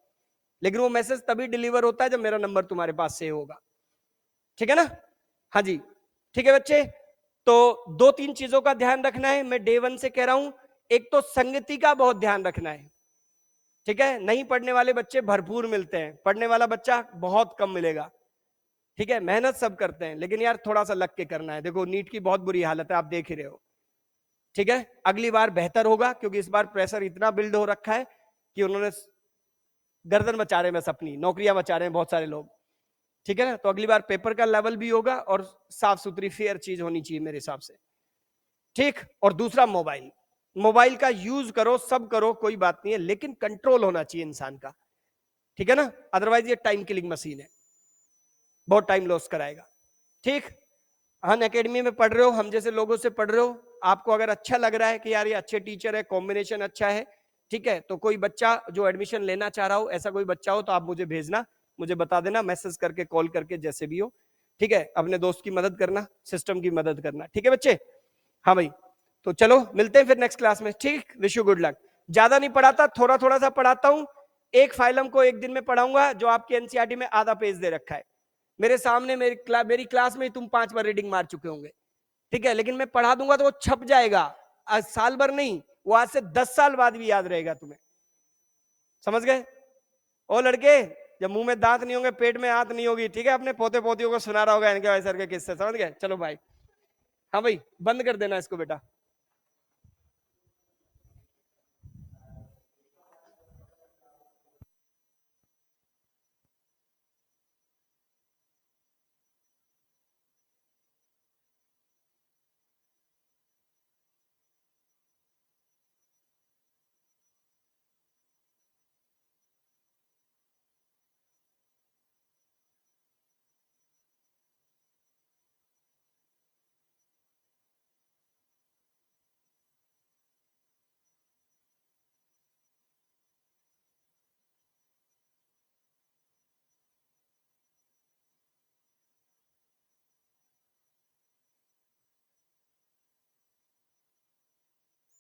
लेकिन वो मैसेज तभी डिलीवर होता है जब मेरा नंबर तुम्हारे पास सेव होगा, ठीक है ना? हाँ जी, ठीक है बच्चे। तो 2 3 चीजों का ध्यान रखना है, मैं डे 1 से कह रहा हूं। एक तो संगति का बहुत ध्यान रखना है, ठीक है। नहीं पढ़ने वाले बच्चे भरपूर मिलते हैं, पढ़ने वाला बच्चा बहुत कम मिलेगा, ठीक है। मेहनत सब करते हैं, लेकिन यार थोड़ा सा लग के करना है। देखो नीट की बहुत बुरी हालत है, आप देख ही रहे हो, ठीक है। अगली बार बेहतर होगा, क्योंकि इस बार प्रेशर इतना बिल्ड हो रखा है कि उन्होंने गर्दन बचा रहे हैं, बस अपनी नौकरियां बचा रहे हैं बहुत सारे लोग, ठीक है ना? तो अगली बार पेपर का लेवल भी होगा और साफ सुथरी फेयर चीज होनी चाहिए मेरे हिसाब से, ठीक। और दूसरा, मोबाइल, मोबाइल का यूज करो, सब करो, कोई बात नहीं है, लेकिन कंट्रोल होना चाहिए इंसान का, ठीक है ना? अदरवाइज ये टाइम किलिंग मशीन है, बहुत टाइम लॉस कराएगा, ठीक। अन अकेडमी में पढ़ रहे हो, हम जैसे लोगों से पढ़ रहे हो, आपको अगर अच्छा लग रहा है कि यार ये अच्छे टीचर है, कॉम्बिनेशन अच्छा है, ठीक है, तो कोई बच्चा जो एडमिशन लेना चाह रहा हो, ऐसा कोई बच्चा हो तो आप मुझे भेजना, मुझे बता देना, मैसेज करके, कॉल करके, जैसे भी हो, ठीक है। अपने दोस्त की मदद करना, सिस्टम की मदद करना, ठीक है बच्चे? हाँ भाई, तो चलो मिलते हैं फिर नेक्स्ट क्लास में, ठीक। Wish you good luck. ज्यादा नहीं पढ़ाता, थोड़ा थोड़ा सा पढ़ाता हूँ। एक फाइलम को एक दिन में पढ़ाऊंगा जो आपके एनसीईआरटी में आधा पेज दे रखा है, मेरे सामने, मेरी क्लास में तुम 5 बार रीडिंग मार चुके होंगे, ठीक है, लेकिन मैं पढ़ा दूंगा तो वो छप जाएगा, आज साल भर नहीं, वो आज से 10 साल बाद भी याद रहेगा तुम्हें, समझ गए? ओ लड़के, जब मुंह में दांत नहीं होंगे, पेट में हाथ नहीं होगी, ठीक है, अपने पोते पोतियों को सुना रहा होगा इनके सर के किस्से, समझ गए? चलो भाई, हाँ भाई, बंद कर देना इसको बेटा।